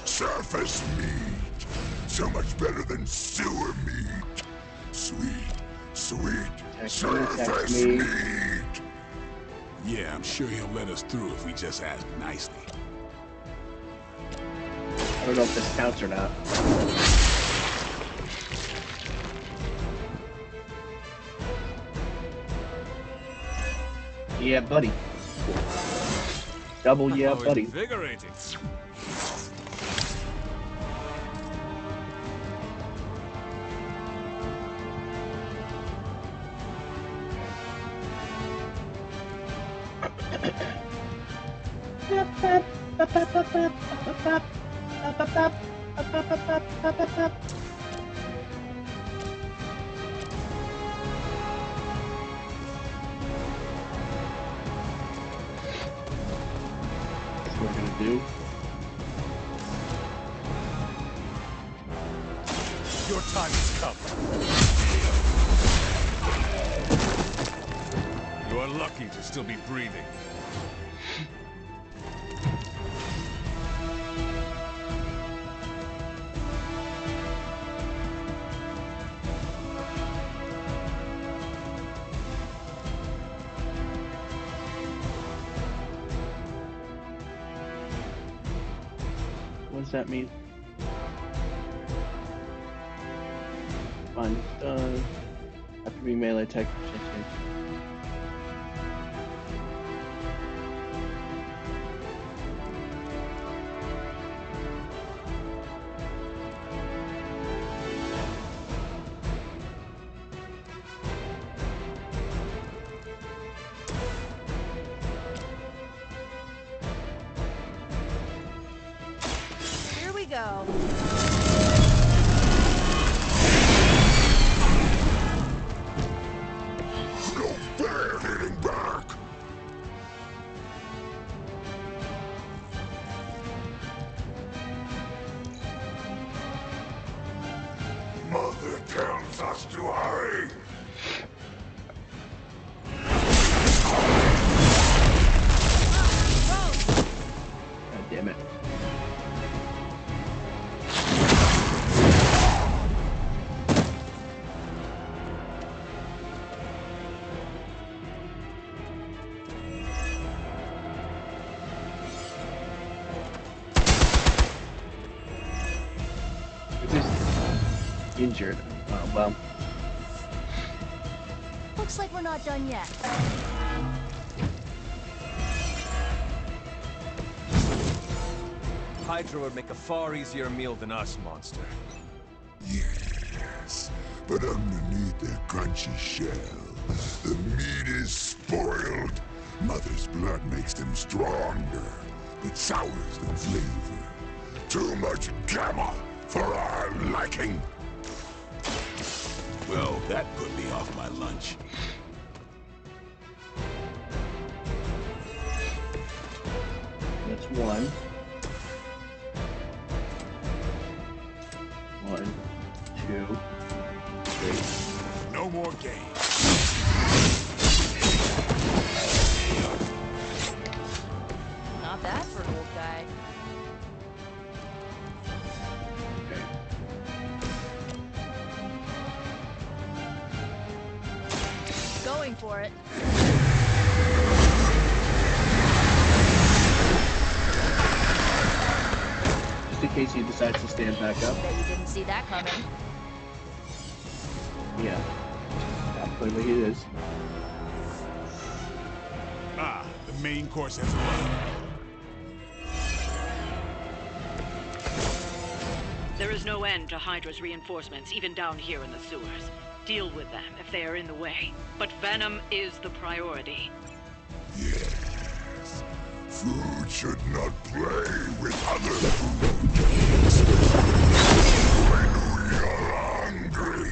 Surface meat. So much better than sewer meat. Sweet, sweet surface meat. Yeah, I'm sure he'll let us through if we just ask nicely. I don't know if this counts or not. Yeah, buddy. Double yeah, buddy. Invigorating. That's what we're gonna do. Your time has come. You are lucky to still be breathing. What does that mean? Fine, done. After being melee attack for 6 seconds. Here we go. No fair hitting back. Mother tells us to hurry. God damn it. Injured. Well. Looks like we're not done yet. Hydra would make a far easier meal than us, monster. Yeah. Yes, but underneath their crunchy shell, the meat is spoiled. Mother's blood makes them stronger, but sours the flavor. Too much gamma for our liking. Well, that put me off my lunch. That's one. 1, 2, 3. No more games. Not bad for an old guy. Going for it. Just in case he decides to stand back up. Bet you didn't see that coming. Yeah. Clearly it is. Ah, the main course has arrived. There is no end to Hydra's reinforcements, even down here in the sewers. Deal with them if they are in the way. But Venom is the priority. Yes. Food should not play with other food. When we are hungry.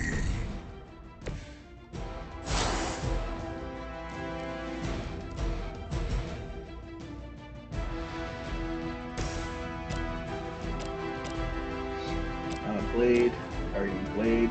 Blade. Already Blade.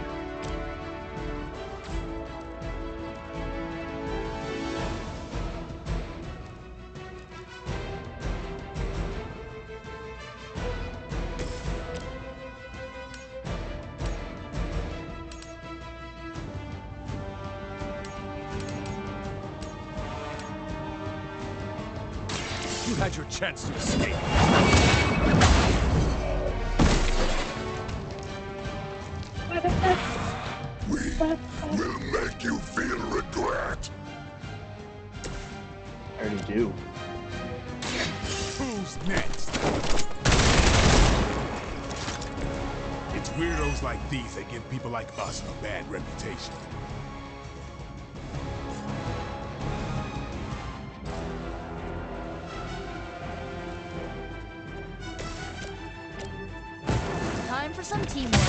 You had your chance to escape. We will make you feel regret. I already do. Who's next? It's weirdos like these that give people like us a bad reputation. Time for some teamwork.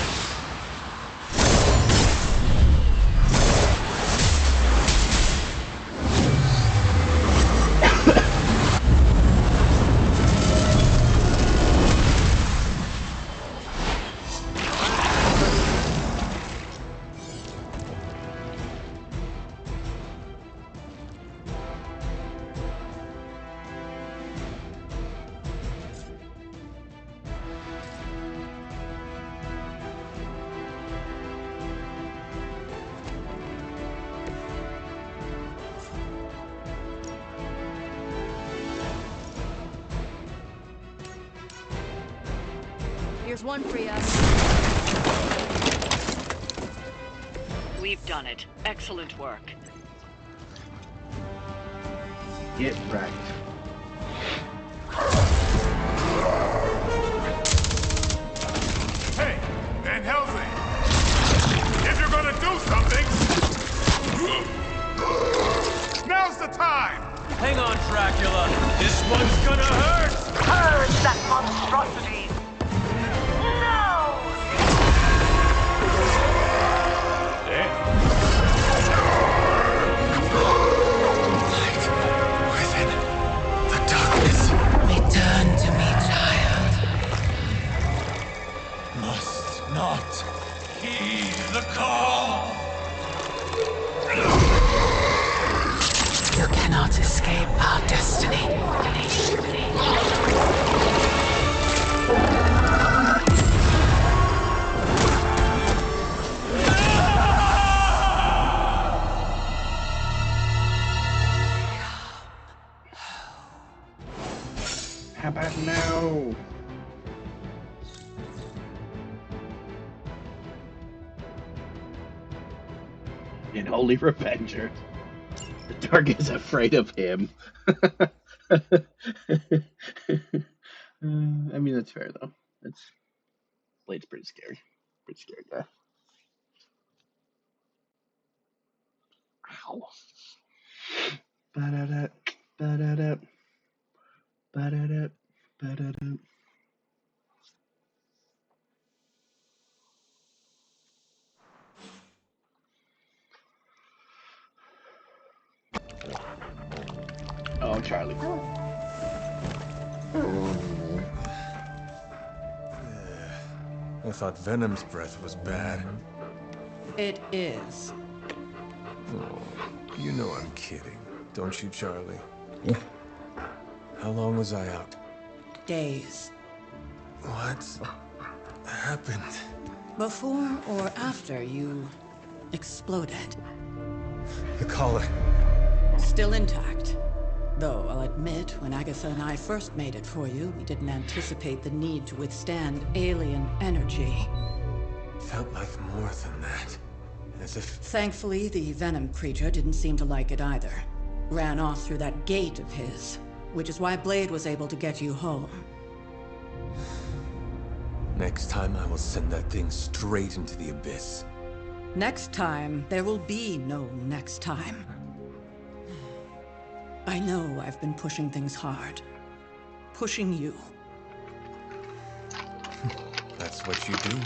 Here's one for you. We've done it. Excellent work. Get wrecked. Hey, Van Helsing! If you're gonna do something, now's the time! Hang on, Dracula. This one's gonna hurt! Purge that monstrosity! Return to me, child. Must not heed the call! You cannot escape our destiny. How about now? An holy revenger. The dark is afraid of him. I mean, that's fair though. Blade's pretty scary. Pretty scary guy. Ow. Ba-da-da, ba-da-da, ba-da-da, ba-da-da. Oh, Charlie. I thought Venom's breath was bad. It is. Oh, you know I'm kidding, don't you, Charlie? How long was I out? Days. What happened? Before or after you exploded. The collar. Still intact. Though, I'll admit, when Agatha and I first made it for you, we didn't anticipate the need to withstand alien energy. Felt like more than that. As if... Thankfully, the Venom creature didn't seem to like it either. Ran off through that gate of his, which is why Blade was able to get you home. Next time, I will send that thing straight into the abyss. Next time, there will be no next time. I know I've been pushing things hard. Pushing you. That's what you do?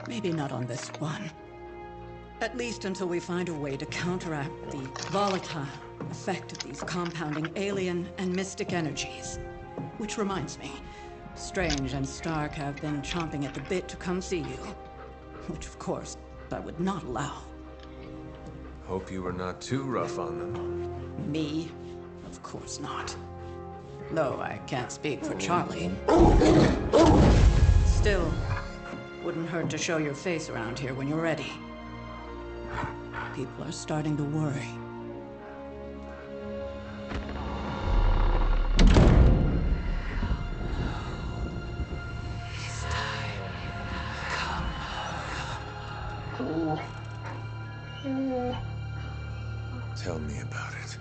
Maybe not on this one. At least until we find a way to counteract the volatile effect of these compounding alien and mystic energies. Which reminds me, Strange and Stark have been chomping at the bit to come see you. Which, of course, I would not allow. Hope you were not too rough on them. Me? Of course not. Though I can't speak for Charlie. Still, wouldn't hurt to show your face around here when you're ready. People are starting to worry. It's time. Come home. Tell me about it.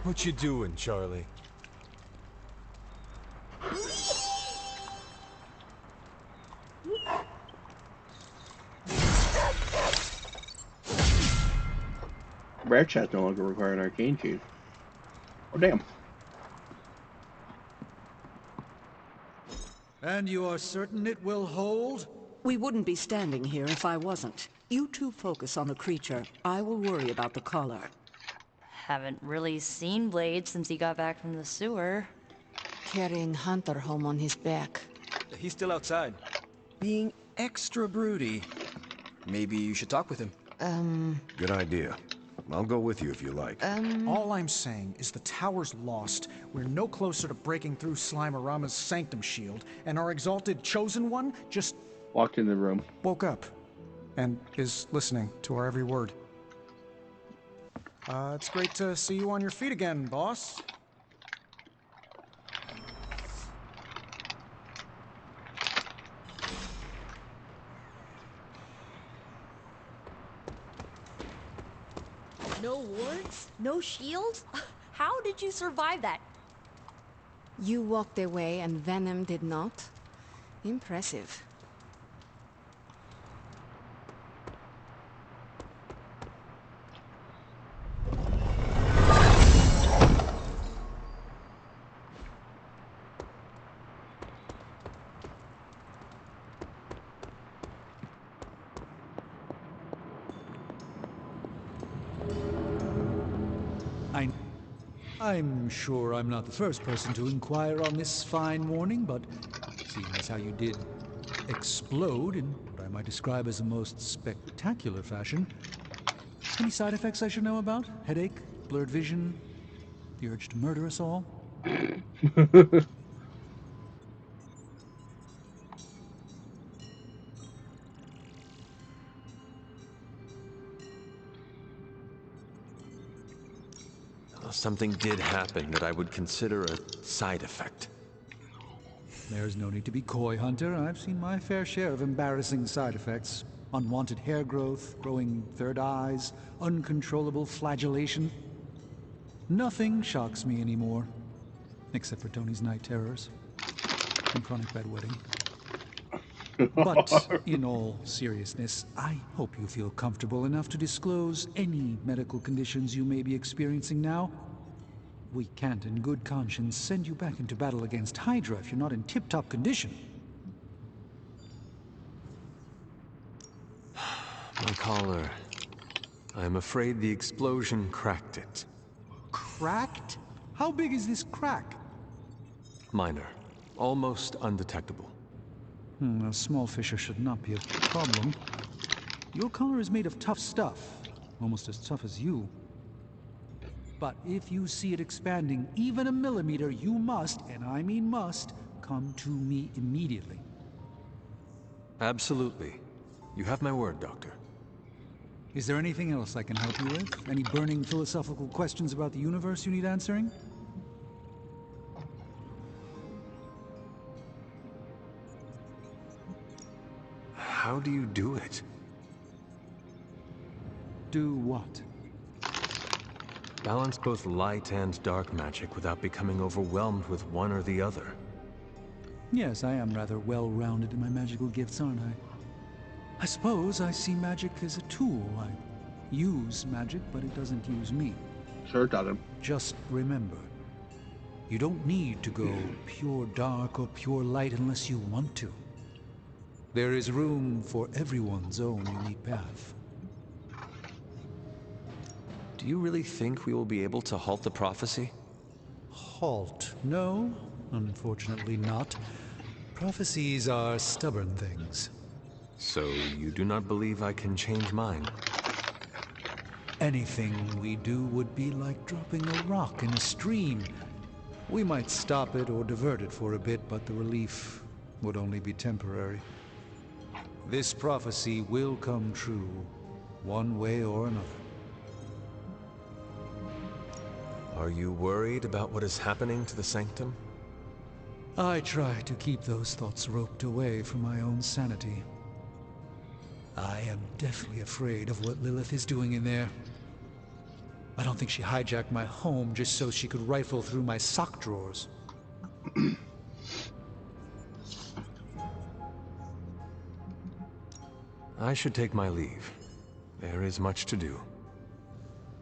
What you doing, Charlie? Rare chat no longer require an arcane key. Oh, damn. And you are certain it will hold? We wouldn't be standing here if I wasn't. You two focus on the creature. I will worry about the collar. Haven't really seen Blade since he got back from the sewer. Carrying Hunter home on his back. He's still outside. Being extra broody. Maybe you should talk with him. Good idea. I'll go with you if you like. All I'm saying is the tower's lost. We're no closer to breaking through Slimerama's sanctum shield, and our exalted chosen one just... walked in the room. Woke up. And is listening to our every word. It's great to see you on your feet again, boss. No wards? No shields? How did you survive that? You walked away and Venom did not? Impressive. I'm sure I'm not the first person to inquire on this fine morning, but seeing as how you did explode in what I might describe as a most spectacular fashion, any side effects I should know about? Headache, blurred vision, the urge to murder us all? Something did happen that I would consider a side effect. There's no need to be coy, Hunter. I've seen my fair share of embarrassing side effects. Unwanted hair growth, growing third eyes, uncontrollable flagellation. Nothing shocks me anymore. Except for Tony's night terrors and chronic bedwetting. But in all seriousness, I hope you feel comfortable enough to disclose any medical conditions you may be experiencing now. We can't in good conscience send you back into battle against Hydra if you're not in tip-top condition. My collar. I am afraid the explosion cracked it. Cracked? How big is this crack? Minor. Almost undetectable. A small fissure should not be a problem. Your collar is made of tough stuff. Almost as tough as you. But if you see it expanding even a millimeter, you must, and I mean must, come to me immediately. Absolutely. You have my word, Doctor. Is there anything else I can help you with? Any burning philosophical questions about the universe you need answering? How do you do it? Do what? Balance both light and dark magic without becoming overwhelmed with one or the other. Yes, I am rather well-rounded in my magical gifts, aren't I? I suppose I see magic as a tool. I use magic, but it doesn't use me. Sure doesn't. Just remember, you don't need to go pure dark or pure light unless you want to. There is room for everyone's own unique path. Do you really think we will be able to halt the prophecy? Halt? No, unfortunately not. Prophecies are stubborn things. So you do not believe I can change mine? Anything we do would be like dropping a rock in a stream. We might stop it or divert it for a bit, but the relief would only be temporary. This prophecy will come true, one way or another. Are you worried about what is happening to the Sanctum? I try to keep those thoughts roped away from my own sanity. I am deathly afraid of what Lilith is doing in there. I don't think she hijacked my home just so she could rifle through my sock drawers. I should take my leave. There is much to do.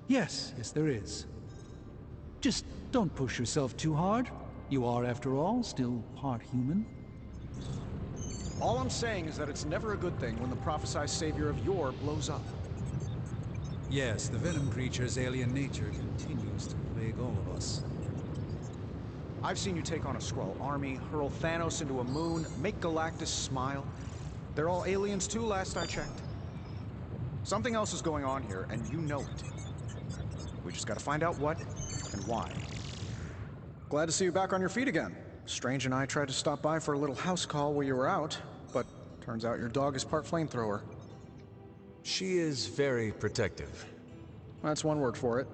Yes, there is. Just don't push yourself too hard. You are, after all, still part human. All I'm saying is that it's never a good thing when the prophesied savior of yore blows up. Yes, the Venom creature's alien nature continues to plague all of us. I've seen you take on a Skrull army, hurl Thanos into a moon, make Galactus smile. They're all aliens too, last I checked. Something else is going on here, and you know it. We just gotta find out what and why. Glad to see you back on your feet again. Strange and I tried to stop by for a little house call while you were out, but turns out your dog is part flamethrower. She is very protective. That's one word for it.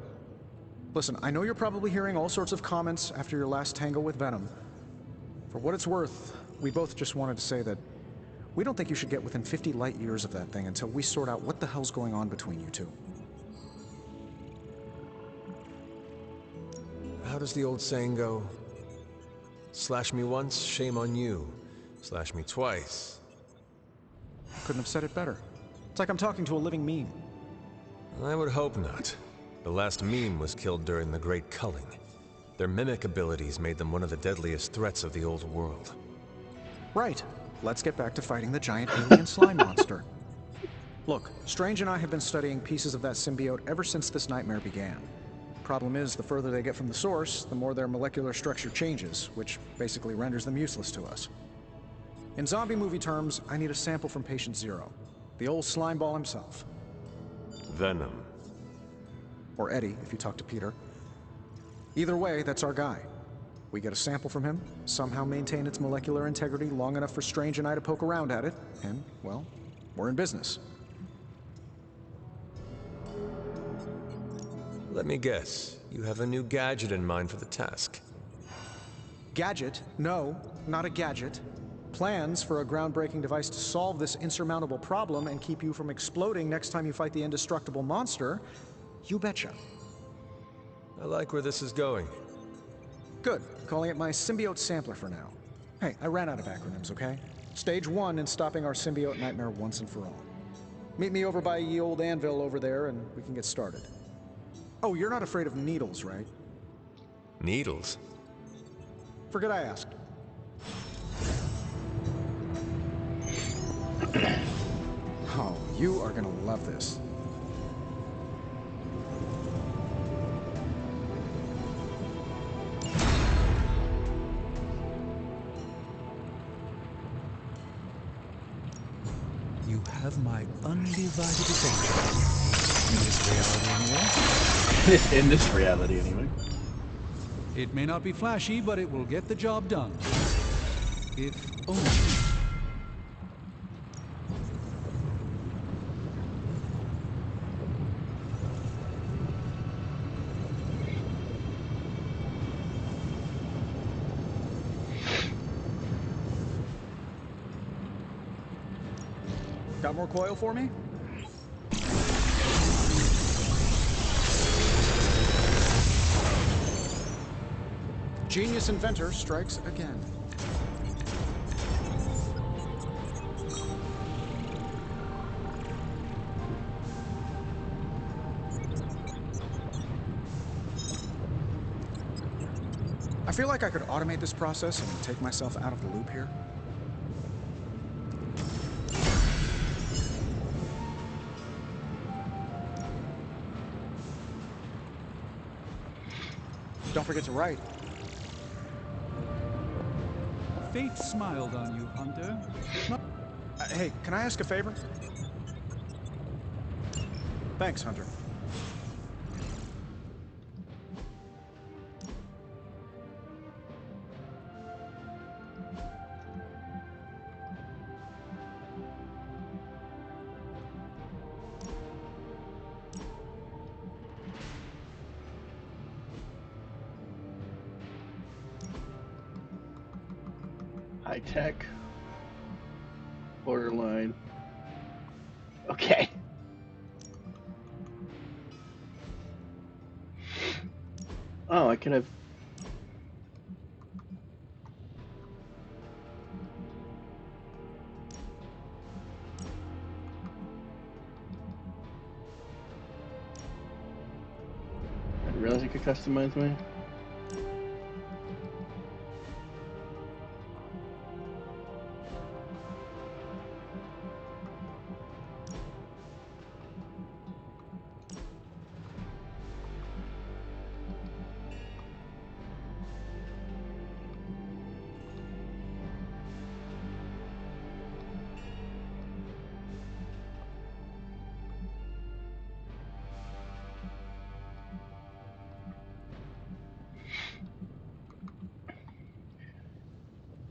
Listen, I know you're probably hearing all sorts of comments after your last tango with Venom. For what it's worth, we both just wanted to say that we don't think you should get within 50 light years of that thing until we sort out what the hell's going on between you two. How does the old saying go? Slash me once, shame on you. Slash me twice. Couldn't have said it better. It's like I'm talking to a living meme. I would hope not. The last meme was killed during the Great Culling. Their mimic abilities made them one of the deadliest threats of the old world. Right. Let's get back to fighting the giant alien slime monster. Look, Strange and I have been studying pieces of that symbiote ever since this nightmare began. Problem is, the further they get from the source, the more their molecular structure changes, which basically renders them useless to us. In zombie movie terms, I need a sample from Patient Zero, the old slime ball himself. Venom. Or Eddie, if you talk to Peter. Either way, that's our guy. We get a sample from him, somehow maintain its molecular integrity long enough for Strange and I to poke around at it, and, well, we're in business. Let me guess. You have a new gadget in mind for the task. Gadget? No, not a gadget. Plans for a groundbreaking device to solve this insurmountable problem and keep you from exploding next time you fight the indestructible monster? You betcha. I like where this is going. Good. Calling it my symbiote sampler for now. Hey, I ran out of acronyms, okay? Stage 1 in stopping our symbiote nightmare once and for all. Meet me over by ye old anvil over there and we can get started. Oh, you're not afraid of needles, right? Needles? Forget I asked. Oh, you are gonna love this. You have my undivided attention. In this reality, anyway. In this reality, anyway. It may not be flashy, but it will get the job done. If only. Got more coil for me? Genius inventor strikes again. I feel like I could automate this process and take myself out of the loop here. Don't forget to write. Fate smiled on you, Hunter. Hey, can I ask a favor? Thanks, Hunter. High tech. Borderline. Okay. Oh, I could have. I didn't realize I could customize my.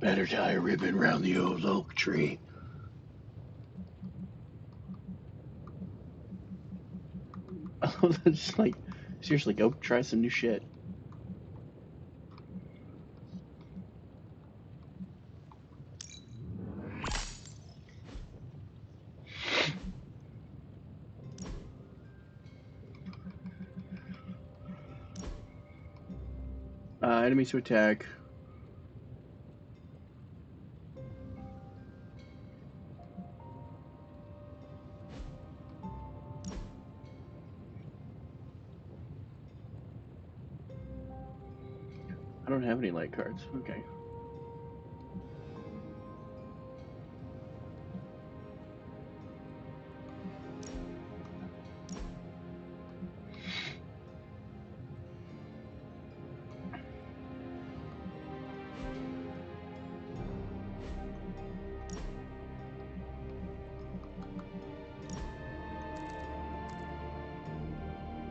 Better tie a ribbon around the old oak tree. It's like, seriously, go try some new shit. Enemies to attack. I don't have any light cards. Okay.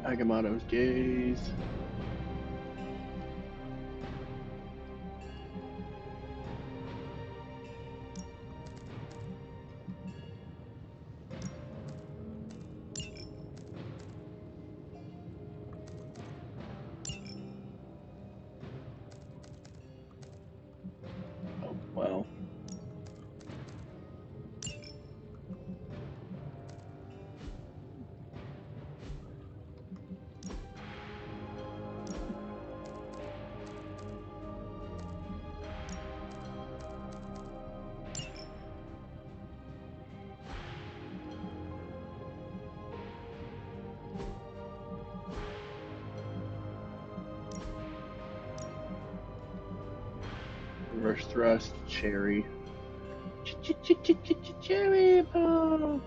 Agamotto's gaze. Oh, wow. Reverse thrust, cherry. Cherry bomb.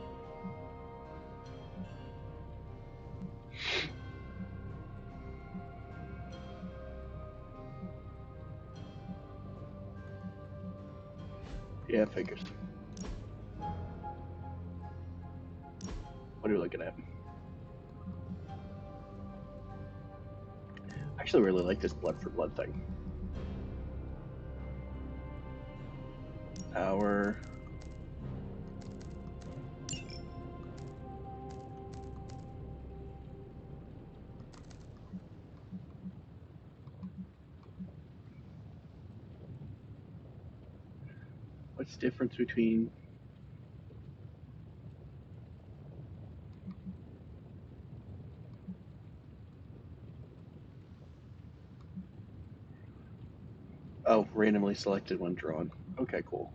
Yeah, figures. What are you looking at? I actually really like this blood for blood thing. Power. What's the difference between randomly selected when drawn. Okay, cool.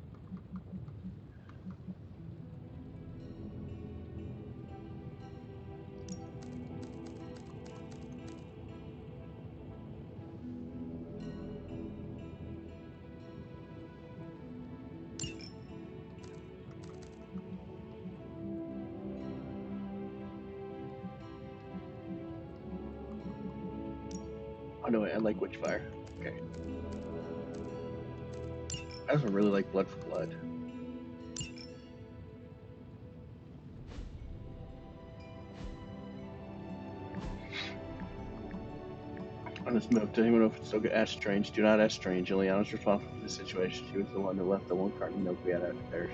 Oh no, I like Witchfire. Okay. I also really like Blood for Blood. On this move, does anyone know if it's still good? Ask Strange. Do not ask Strange. Ileana's responsible for the situation. She was the one who left the one carton of milk we had upstairs.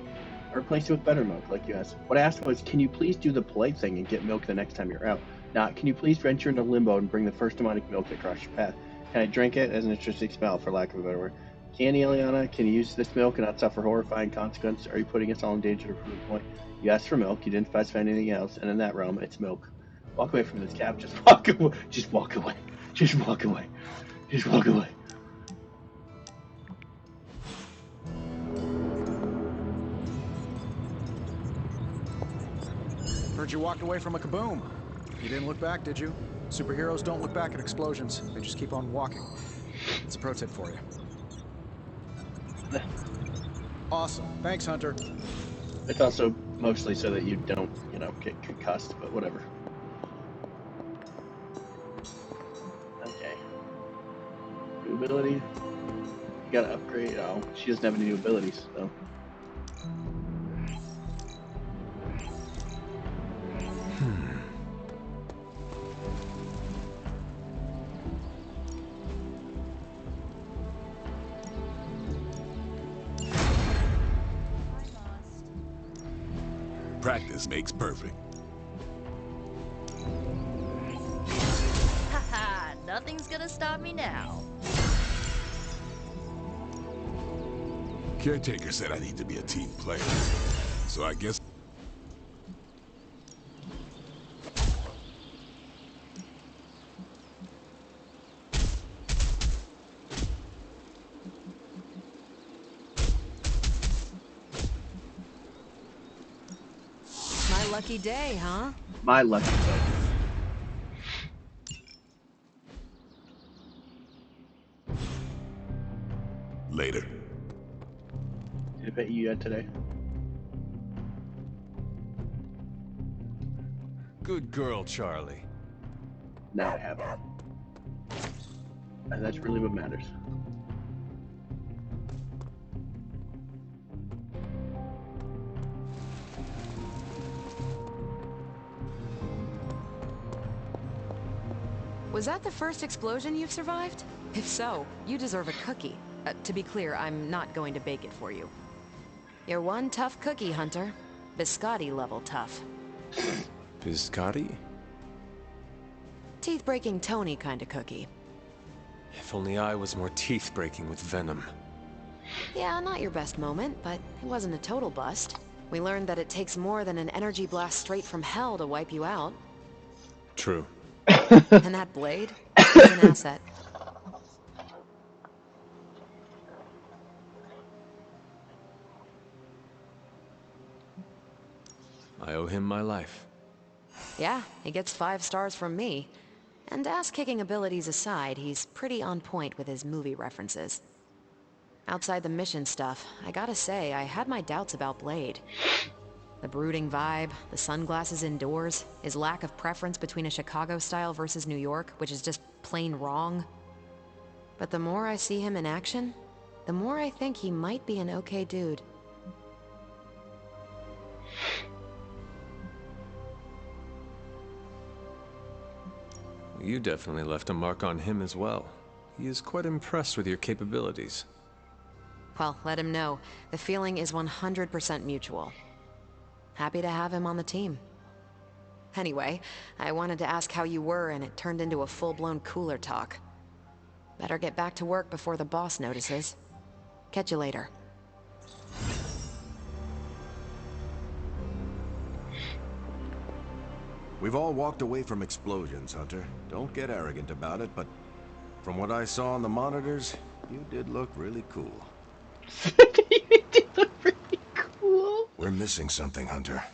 I replaced it with better milk, like you asked. What I asked was, can you please do the polite thing and get milk the next time you're out? Not, can you please venture into limbo and bring the first demonic milk across your path? Can I drink it as an interesting smell, for lack of a better word? Can you, Ileana? Can you use this milk and not suffer horrifying consequences? Are you putting us all in danger to prove a point? You asked for milk, you didn't specify anything else, and in that realm, it's milk. Walk away from this, Cap. Just walk away. Just walk away. Just walk away. Just walk away. Heard you walked away from a kaboom. You didn't look back, did you? Superheroes don't look back at explosions. They just keep on walking. It's a pro tip for you. Awesome. Thanks, Hunter. It's also mostly so that you don't, get concussed, but whatever. Okay. New ability. You gotta upgrade. Oh, she doesn't have any new abilities, though. Practice makes perfect. Haha, nothing's gonna stop me now. Caretaker said I need to be a team player, so I guess... Lucky day, huh? My lucky day. Later. Did I bet you yet today? Good girl, Charlie. Now I have it. And that's really what matters. Was that the first explosion you've survived? If so, you deserve a cookie. To be clear, I'm not going to bake it for you. You're one tough cookie, Hunter. Biscotti level tough. Biscotti? Teeth-breaking Tony kind of cookie. If only I was more teeth-breaking with venom. Yeah, not your best moment, but it wasn't a total bust. We learned that it takes more than an energy blast straight from hell to wipe you out. True. And that blade is an asset. I owe him my life. Yeah, he gets 5 stars from me. And ass-kicking abilities aside, he's pretty on point with his movie references. Outside the mission stuff, I gotta say, I had my doubts about Blade. The brooding vibe, the sunglasses indoors, his lack of preference between a Chicago style versus New York, which is just plain wrong. But the more I see him in action, the more I think he might be an okay dude. You definitely left a mark on him as well. He is quite impressed with your capabilities. Well, let him know. The feeling is 100% mutual. Happy to have him on the team. Anyway, I wanted to ask how you were, and it turned into a full-blown cooler talk. Better get back to work before the boss notices. Catch you later. We've all walked away from explosions, Hunter. Don't get arrogant about it, but from what I saw on the monitors, you did look really cool. Cool. We're missing something, Hunter.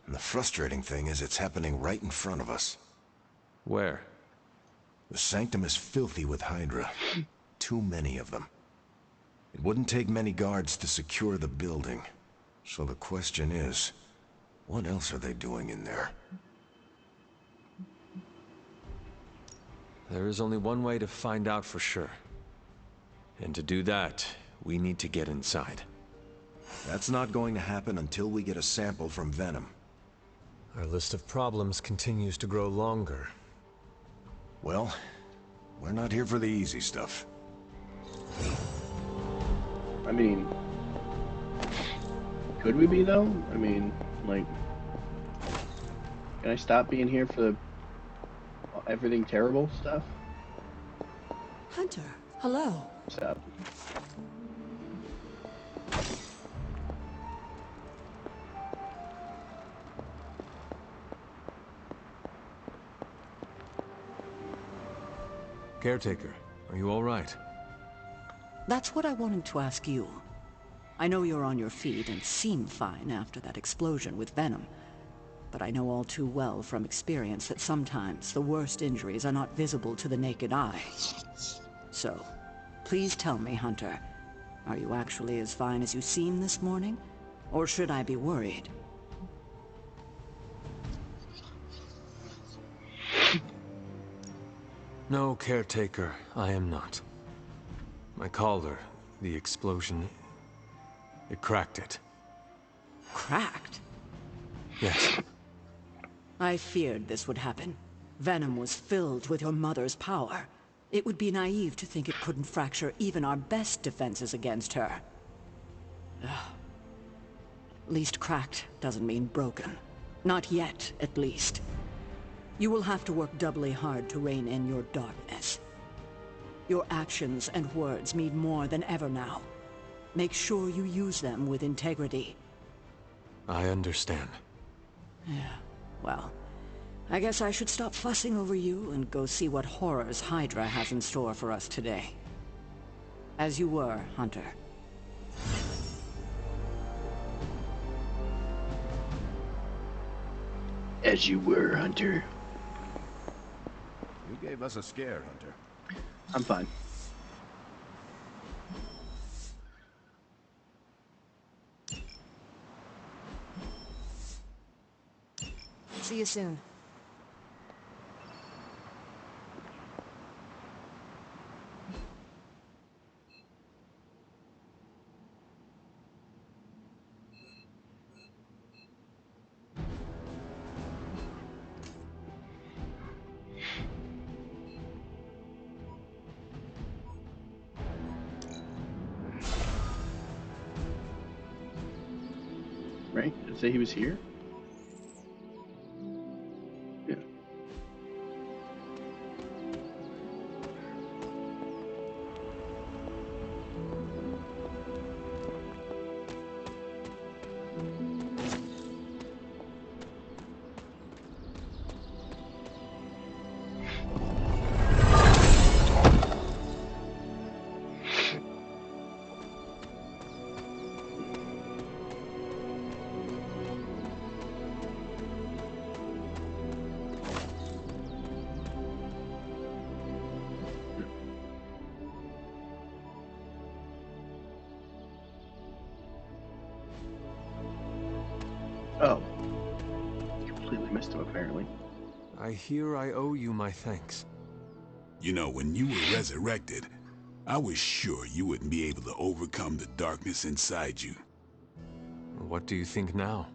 And the frustrating thing is it's happening right in front of us. Where? The Sanctum is filthy with Hydra. Too many of them. It wouldn't take many guards to secure the building. So the question is, what else are they doing in there? There is only one way to find out for sure. And to do that, we need to get inside. That's not going to happen until we get a sample from Venom. Our list of problems continues to grow longer. Well, we're not here for the easy stuff. I mean, could we be though? I mean, like, can I stop being here for the everything terrible stuff? Hunter, hello. Stop. Caretaker, are you all right? That's what I wanted to ask you. I know you're on your feet and seem fine after that explosion with Venom. But I know all too well from experience that sometimes the worst injuries are not visible to the naked eye. So, please tell me, Hunter, are you actually as fine as you seem this morning? Or should I be worried? No, Caretaker, I am not. My collar, the explosion, it cracked it. Cracked? Yes. I feared this would happen. Venom was filled with your mother's power. It would be naive to think it couldn't fracture even our best defenses against her. Ugh. At least cracked doesn't mean broken. Not yet, at least. You will have to work doubly hard to rein in your darkness. Your actions and words mean more than ever now. Make sure you use them with integrity. I understand. Yeah, well, I guess I should stop fussing over you and go see what horrors Hydra has in store for us today. As you were, Hunter. As you were, Hunter. You gave us a scare, Hunter. I'm fine. See you soon. Right? Did it say he was here? Yeah. Oh. Completely missed him, apparently. I hear I owe you my thanks. You know, when you were resurrected, I was sure you wouldn't be able to overcome the darkness inside you. What do you think now?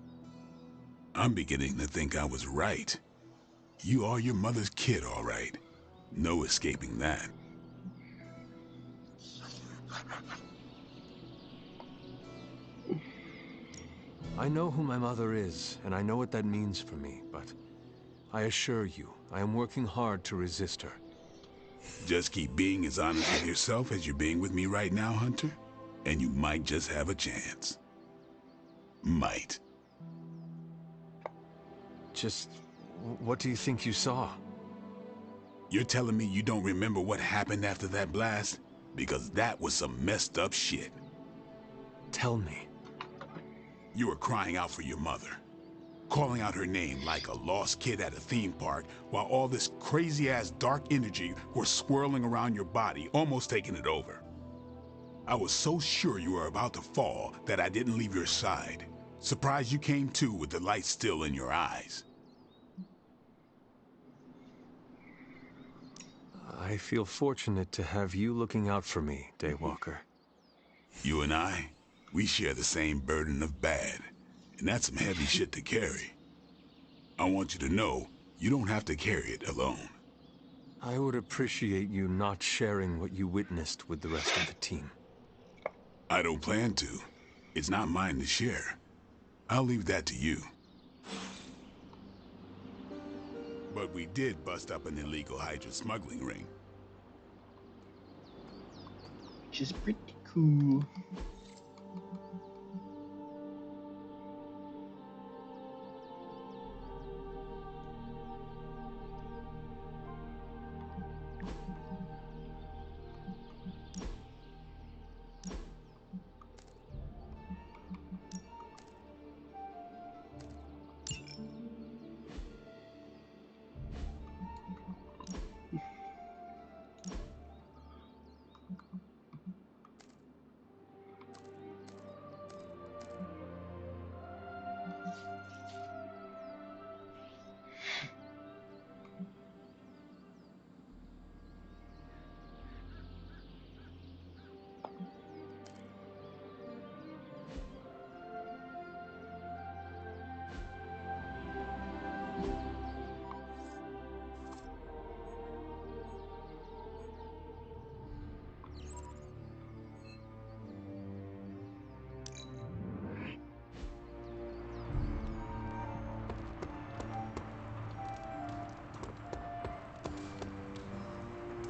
I'm beginning to think I was right. You are your mother's kid, all right. No escaping that. I know who my mother is, and I know what that means for me, but I assure you, I am working hard to resist her. Just keep being as honest with yourself as you're being with me right now, Hunter, and you might just have a chance. Might. Just, what do you think you saw? You're telling me you don't remember what happened after that blast? Because that was some messed up shit. Tell me. You were crying out for your mother, calling out her name like a lost kid at a theme park, while all this crazy-ass dark energy was swirling around your body, almost taking it over. I was so sure you were about to fall that I didn't leave your side. Surprised you came to with the light still in your eyes. I feel fortunate to have you looking out for me, Daywalker. You and I, we share the same burden of bad, and that's some heavy shit to carry. I want you to know, you don't have to carry it alone. I would appreciate you not sharing what you witnessed with the rest of the team. I don't plan to. It's not mine to share. I'll leave that to you. But we did bust up an illegal Hydra smuggling ring. Which is pretty cool.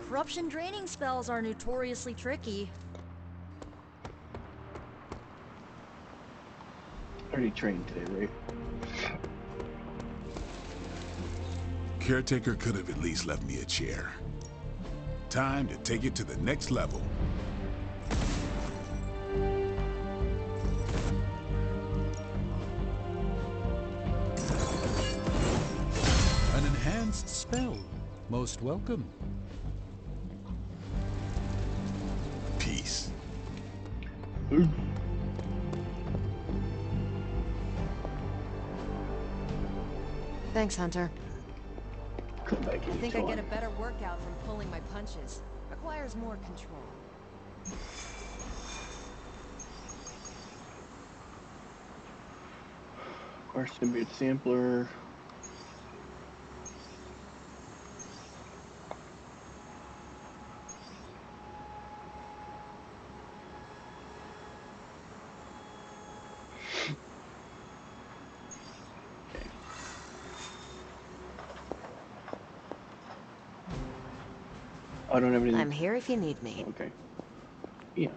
Corruption draining spells are notoriously tricky. Already trained today, right? Caretaker could have at least left me a chair. Time to take it to the next level. An enhanced spell. Most welcome. Peace. Thanks, Hunter. Come back I think I anytime. get a better workout from pulling my punches. Requires more control. Of course, symbiote sampler. I don't have anything. I'm here if you need me. Okay. Yeah.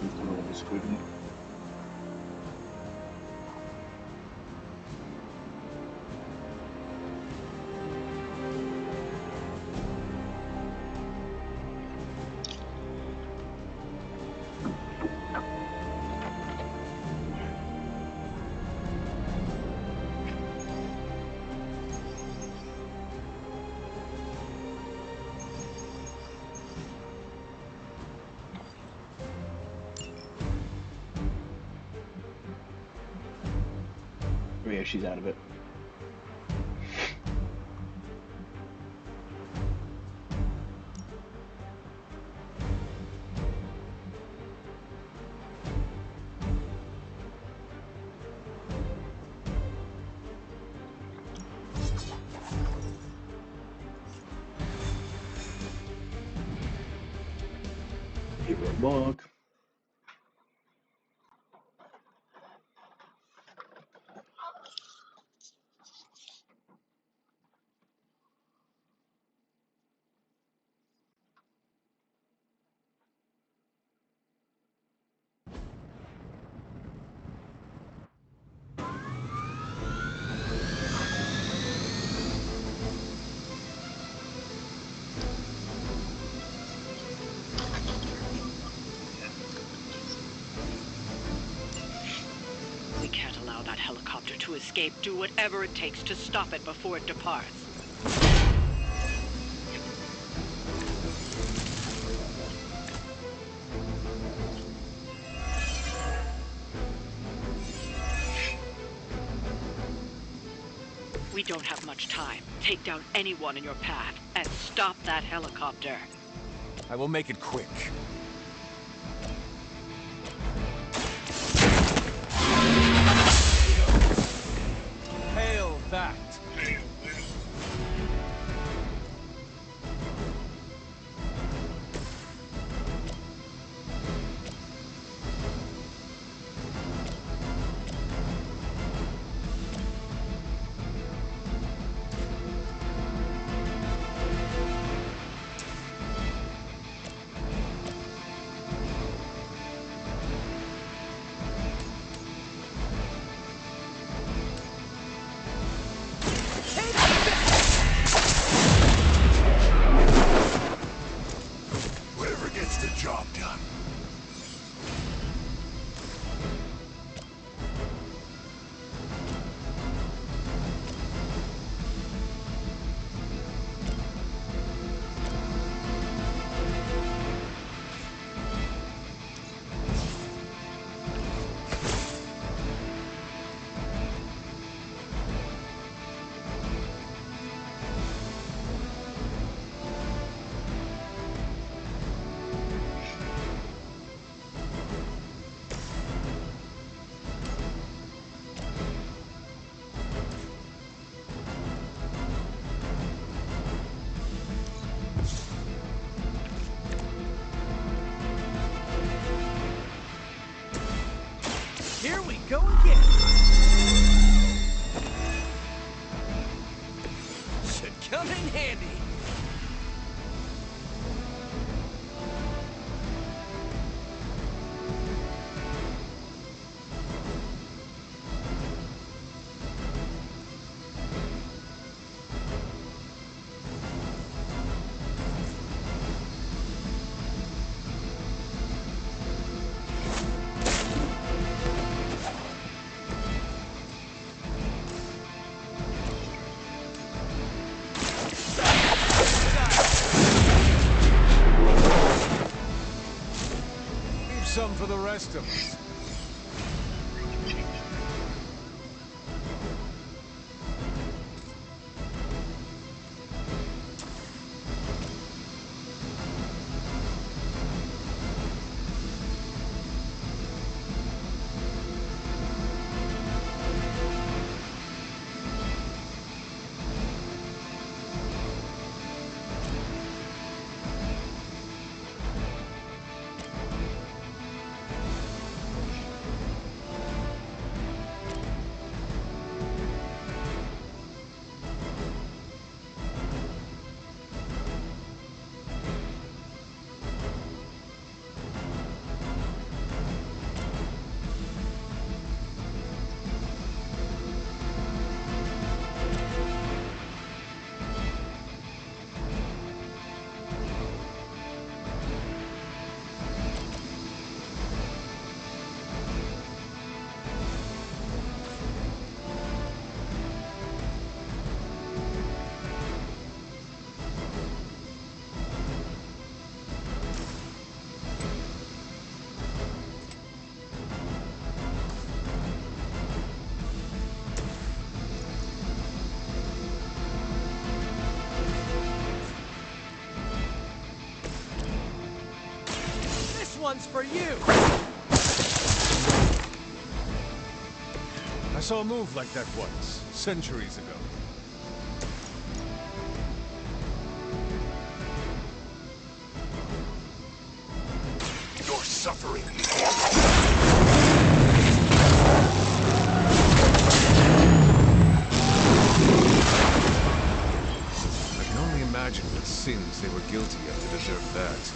It's a little bit squiggly. yeah, she's out of it. Favorite book. We can't allow that helicopter to escape. Do whatever it takes to stop it before it departs. We don't have much time. Take down anyone in your path and stop that helicopter. I will make it quick. Hail that! Whoever gets the job done. Here we go again. Should come in handy. Some for the rest of us. one's for you! I saw a move like that once, centuries ago. You're suffering. I can only imagine what sins they were guilty of to deserve that.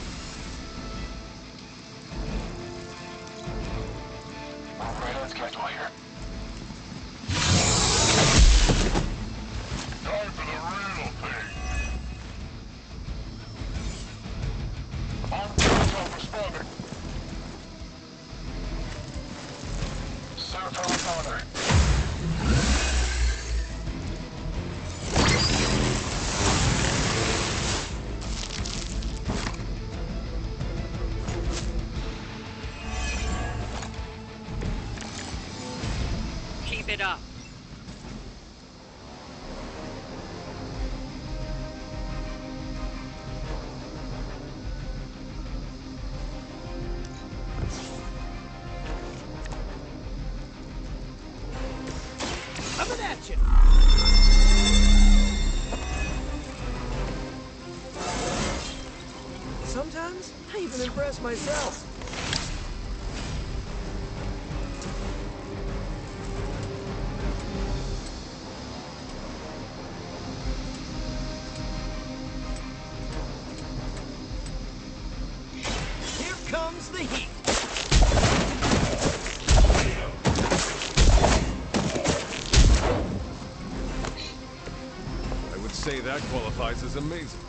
Alright, let's get to here. Time for the real thing. On responding. Center responder. Keep it up. Coming at you! Sometimes, I even impress myself. Here comes the heat! I would say that qualifies as amazing.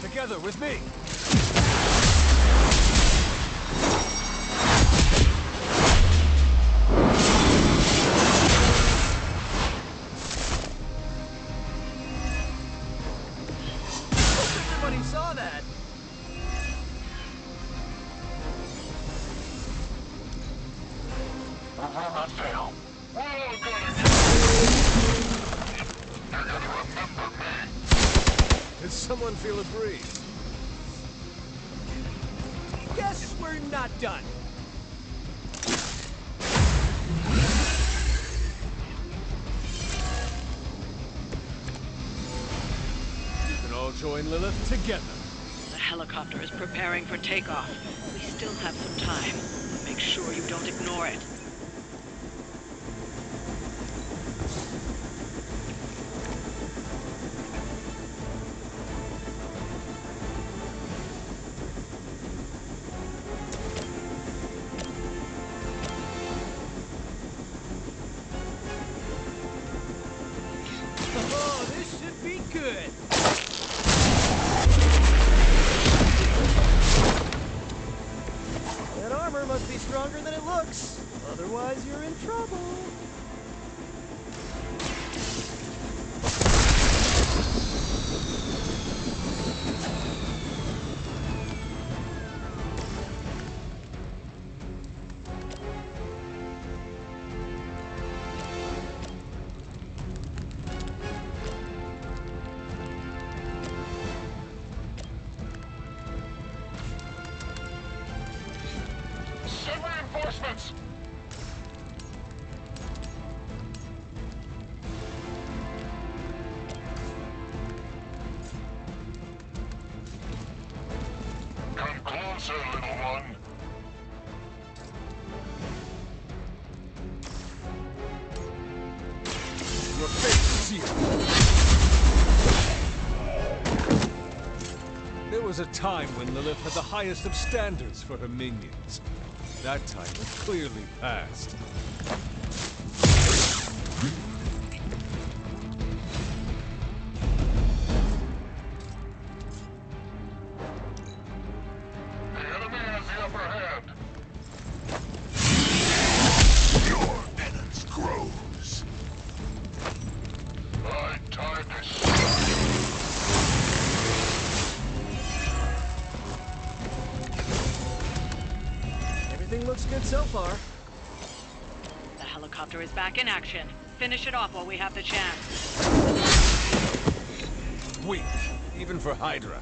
Together with me! Hope everybody saw that. We will not fail. We're all gonna You're gonna remember me. Did someone feel a breeze? Guess we're not done. You can all join Lilith together. The helicopter is preparing for takeoff. We still have some time. Make sure you don't ignore it. Oh, this should be good. That armor must be stronger than it looks. answer, little one. Your fate is sealed. There was a time when Lilith had the highest of standards for her minions. That time has clearly passed. The enemy has the upper hand. Your penance grows. My time is short. Everything looks good so far. The helicopter is back in action. Finish it off while we have the chance. Weak, even for Hydra.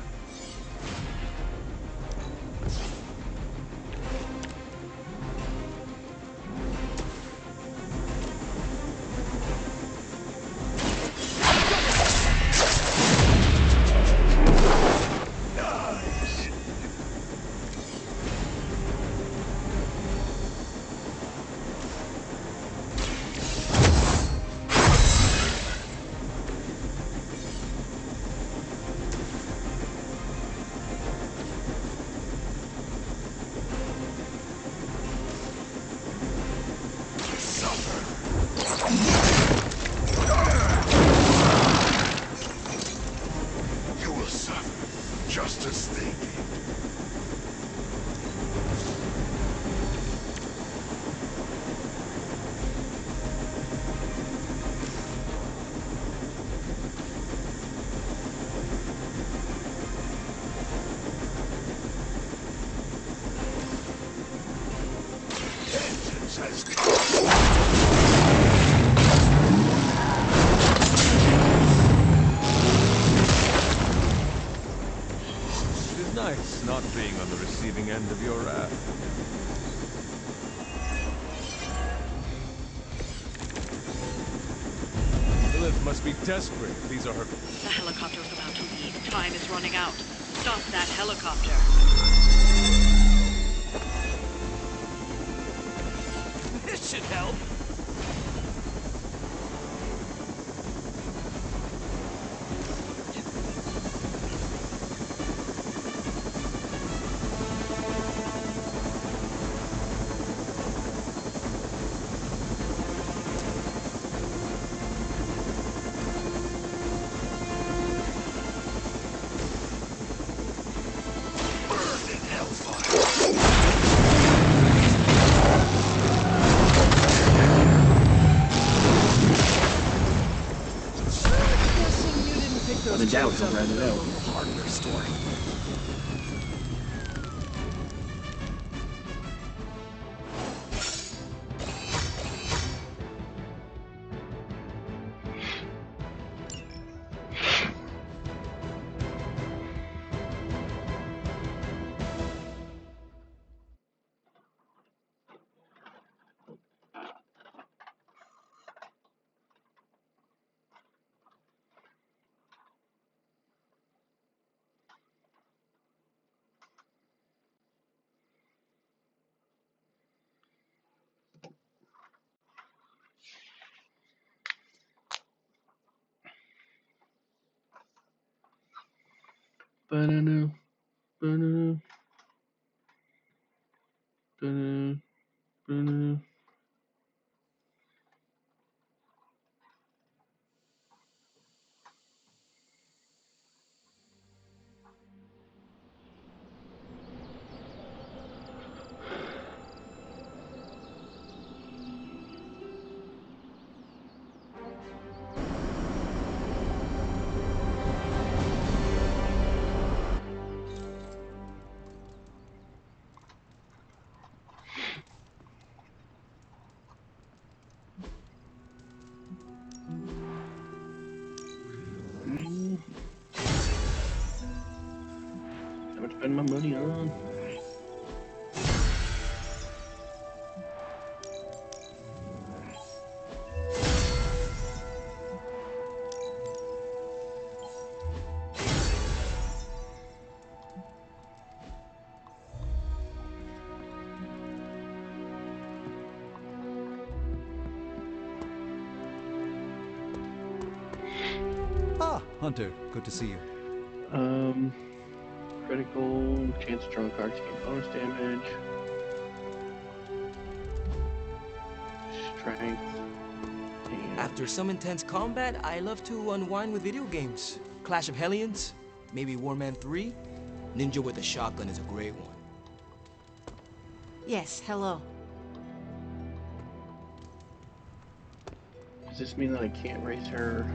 You will suffer, just as they did. Vengeance has come. It is nice not being on the receiving end of your wrath. Lilith must be desperate if these are her... The helicopter is about to leave. Time is running out. Stop that helicopter. This should help. Burn in hellfire. When in doubt, he'll rat it out. Hardware store. Ba-da-da, ba-da-da, ba-da-da, ba-da-da. How much spend my money on? Ah, Hunter, good to see you. Critical chance to draw cards gain bonus damage. Strength. After some intense combat, I love to unwind with video games. Clash of Hellions, maybe Warman 3. Ninja with a shotgun is a great one. Yes, hello. Does this mean that I can't raise her?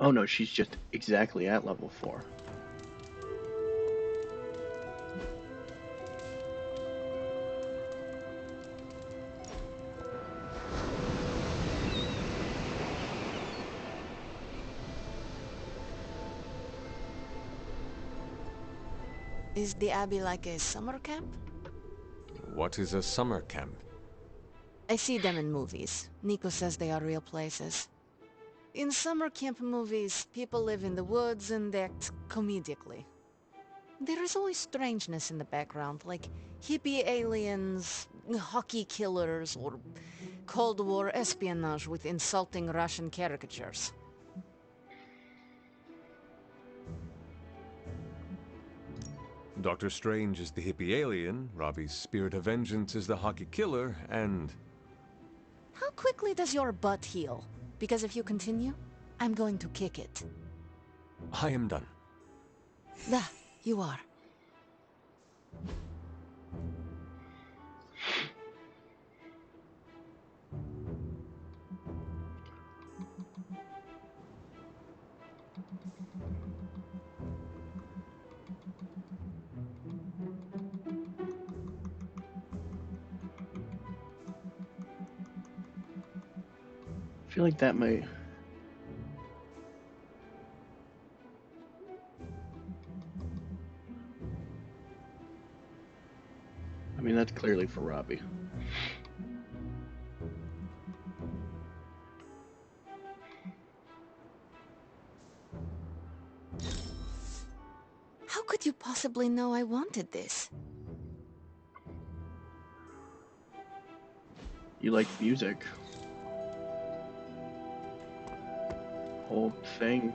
Oh no, she's just exactly at level 4. Is the Abbey like a summer camp? What is a summer camp? I see them in movies. Nico says they are real places. In summer camp movies, people live in the woods and act comedically. There is always strangeness in the background, like hippie aliens, hockey killers, or Cold War espionage with insulting Russian caricatures. Doctor Strange is the hippie alien, Robbie's spirit of vengeance is the hockey killer, and... How quickly does your butt heal? Because if you continue, I'm going to kick it. I am done. You are. I feel like that might... I mean, that's clearly for Robbie. How could you possibly know I wanted this? You like music. Whole thing.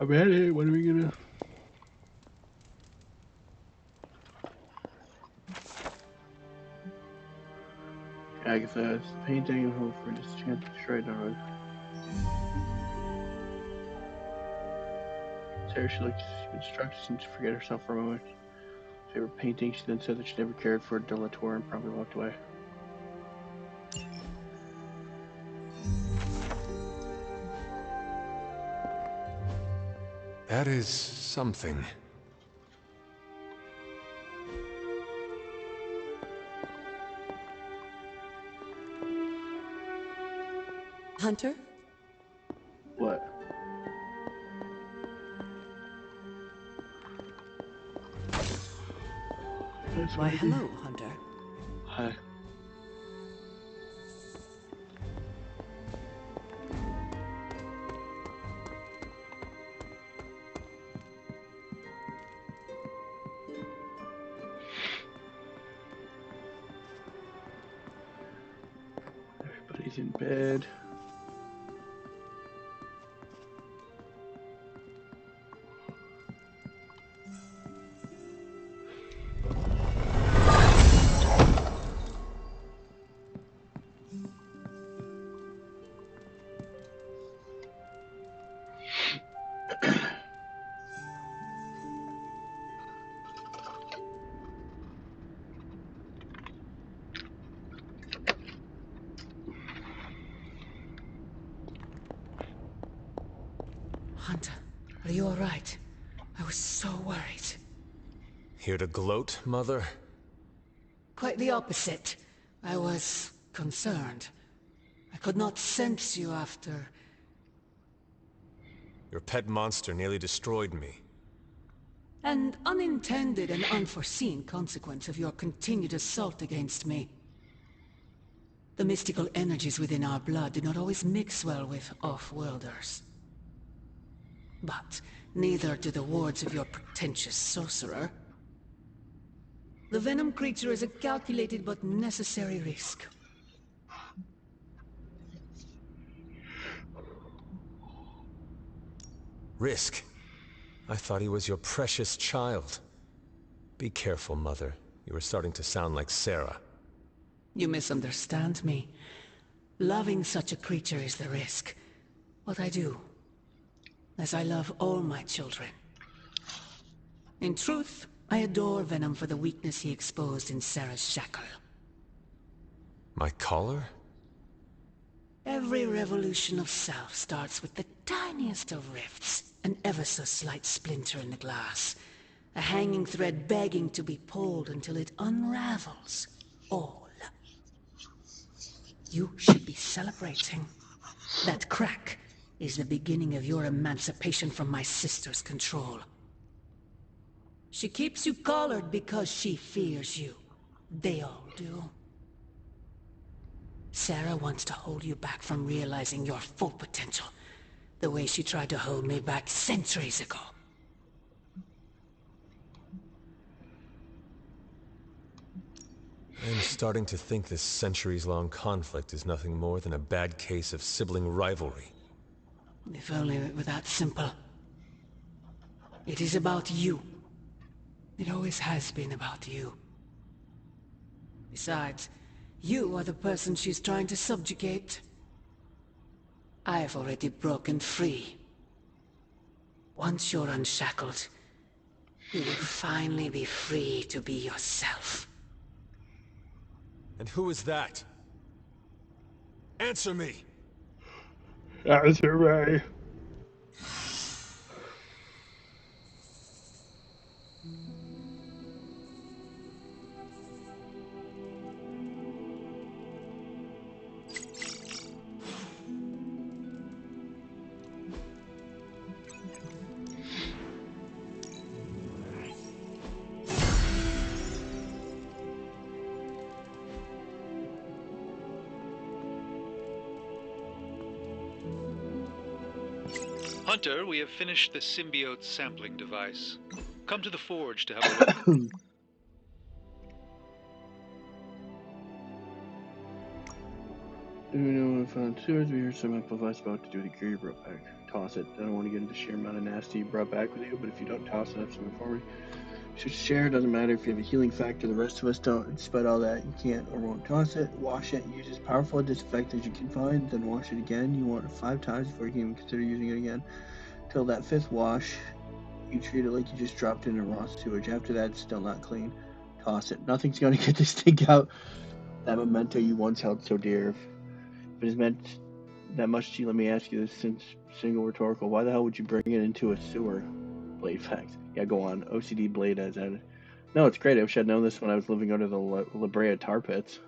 I'm at it. What are we gonna... Agatha, painting and hope for dischance destroyed on. Sarah, she looked distracted and to forget herself for a moment. Favorite painting, she then said that she never cared for De La Tour and probably walked away. That is something. Hunter? What? Why, hello, Hunter. Hi. Everybody's in bed. Are you alright? I was so worried. Here to gloat, Mother? Quite the opposite. I was concerned. I could not sense you after... Your pet monster nearly destroyed me. An unintended and unforeseen consequence of your continued assault against me. The mystical energies within our blood do not always mix well with off-worlders. But neither do the wards of your pretentious sorcerer. The venom creature is a calculated but necessary risk. Risk? I thought he was your precious child. Be careful, Mother. You are starting to sound like Sarah. You misunderstand me. Loving such a creature is the risk. But I do. As I love all my children. In truth, I adore Venom for the weakness he exposed in Sarah's shackle. My collar? Every revolution of self starts with the tiniest of rifts. An ever so slight splinter in the glass. A hanging thread begging to be pulled until it unravels. All. You should be celebrating. That crack is the beginning of your emancipation from my sister's control. She keeps you collared because she fears you. They all do. Sarah wants to hold you back from realizing your full potential. The way she tried to hold me back centuries ago. I'm starting to think this centuries-long conflict is nothing more than a bad case of sibling rivalry. If only it were that simple. It is about you. It always has been about you. Besides, you are the person she's trying to subjugate. I've already broken free. Once you're unshackled, you will finally be free to be yourself. And who is that? Answer me! Answer me! Hunter, we have finished the symbiote sampling device. Come to the forge to have a look. Do we know if on sewers we hear some advice about to do the gear you brought back? Toss it. I don't want to get into sheer amount of nasty you brought back with you, but if you don't toss it, have something for me. Should share, doesn't matter if you have a healing factor, the rest of us don't. Despite all that, you can't or won't toss it. Wash it, use as powerful a disinfectant as you can find, then wash it again. You want it 5 times before you can even consider using it again. Till that 5th wash, you treat it like you just dropped it in a raw sewage. After that, it's still not clean. Toss it. Nothing's going to get this thing out. That memento you once held so dear. If it has meant that much to you, let me ask you this single rhetorical. Why the hell would you bring it into a sewer? Blade facts. Yeah, go on. OCD Blade has added. No, it's great. I wish I'd known this when I was living under the La Brea tar pits.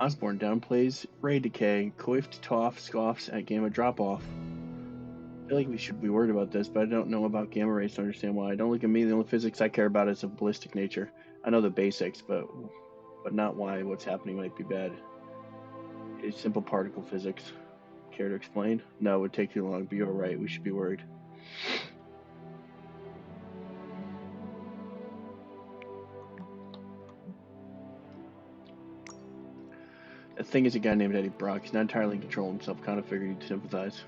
Osborne downplays Ray Decay. Coiffed Toff scoffs at Gamma Drop-Off. I feel like we should be worried about this, but I don't know about gamma rays to understand why. Don't look at me. The only physics I care about is of ballistic nature. I know the basics, but not why what's happening might be bad. It's simple particle physics. Care to explain? No, it would take too long, but you're right. We should be worried. The thing is a guy named Eddie Brock. He's not entirely in control himself. Kind of figured he'd sympathize.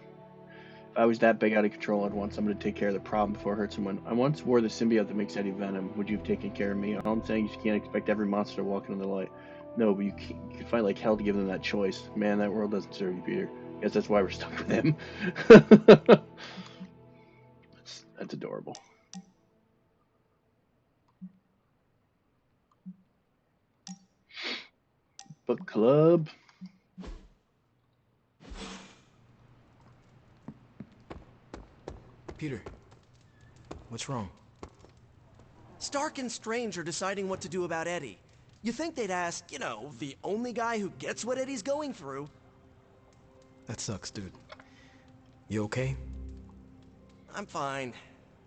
If I was that big out of control, I'd want someone to take care of the problem before I hurt someone. I once wore the symbiote that makes Eddie Venom. Would you have taken care of me? All I'm saying is you can't expect every monster to walk into the light. No, but you could fight like hell to give them that choice. Man, that world doesn't serve you, Peter. Guess that's why we're stuck with him. That's adorable. Book club. Peter, what's wrong? Stark and Strange are deciding what to do about Eddie. You think they'd ask, you know, the only guy who gets what Eddie's going through. That sucks, dude. You okay? I'm fine.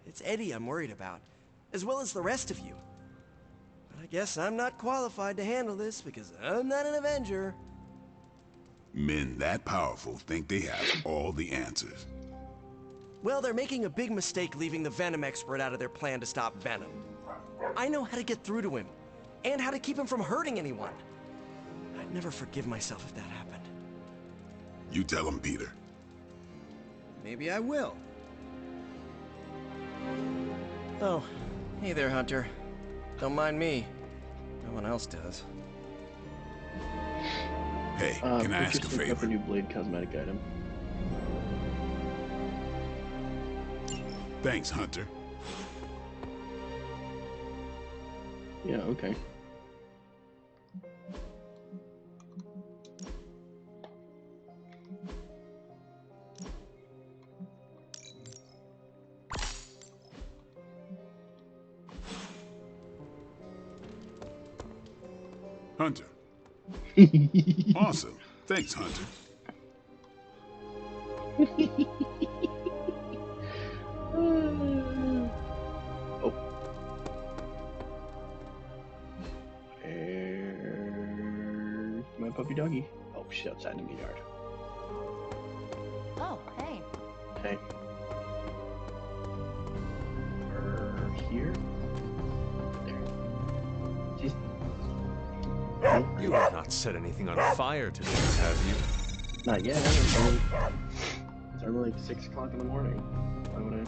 It's Eddie I'm worried about, as well as the rest of you. But I guess I'm not qualified to handle this because I'm not an Avenger. Men that powerful think they have all the answers. Well, they're making a big mistake leaving the Venom expert out of their plan to stop Venom. I know how to get through to him, and how to keep him from hurting anyone. I'd never forgive myself if that happened. You tell him, Peter. Maybe I will. Oh, hey there, Hunter. Don't mind me. No one else does. Hey, can I ask a favor? Up a new Blade cosmetic item. Thanks, Hunter. Yeah, okay. Hunter. Awesome. Thanks, Hunter. Oh. There's my puppy doggy. Oh, she's outside in the yard. Oh, hey. Hey. Here. There. She's... You have not set anything on fire today, have you? Not yet. It's only like 6 o'clock in the morning. Why would I?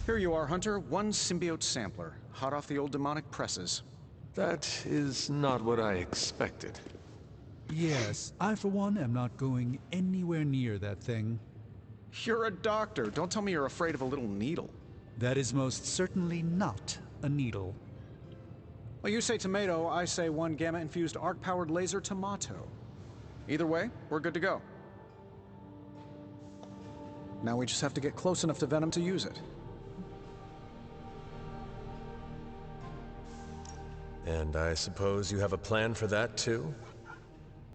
Here you are, Hunter. One symbiote sampler, hot off the old demonic presses. That is not what I expected. Yes, I for one am not going anywhere near that thing. You're a doctor. Don't tell me you're afraid of a little needle. That is most certainly not a needle. Well, you say tomato, I say one gamma-infused arc-powered laser tomato. Either way, we're good to go. Now we just have to get close enough to Venom to use it. And I suppose you have a plan for that, too?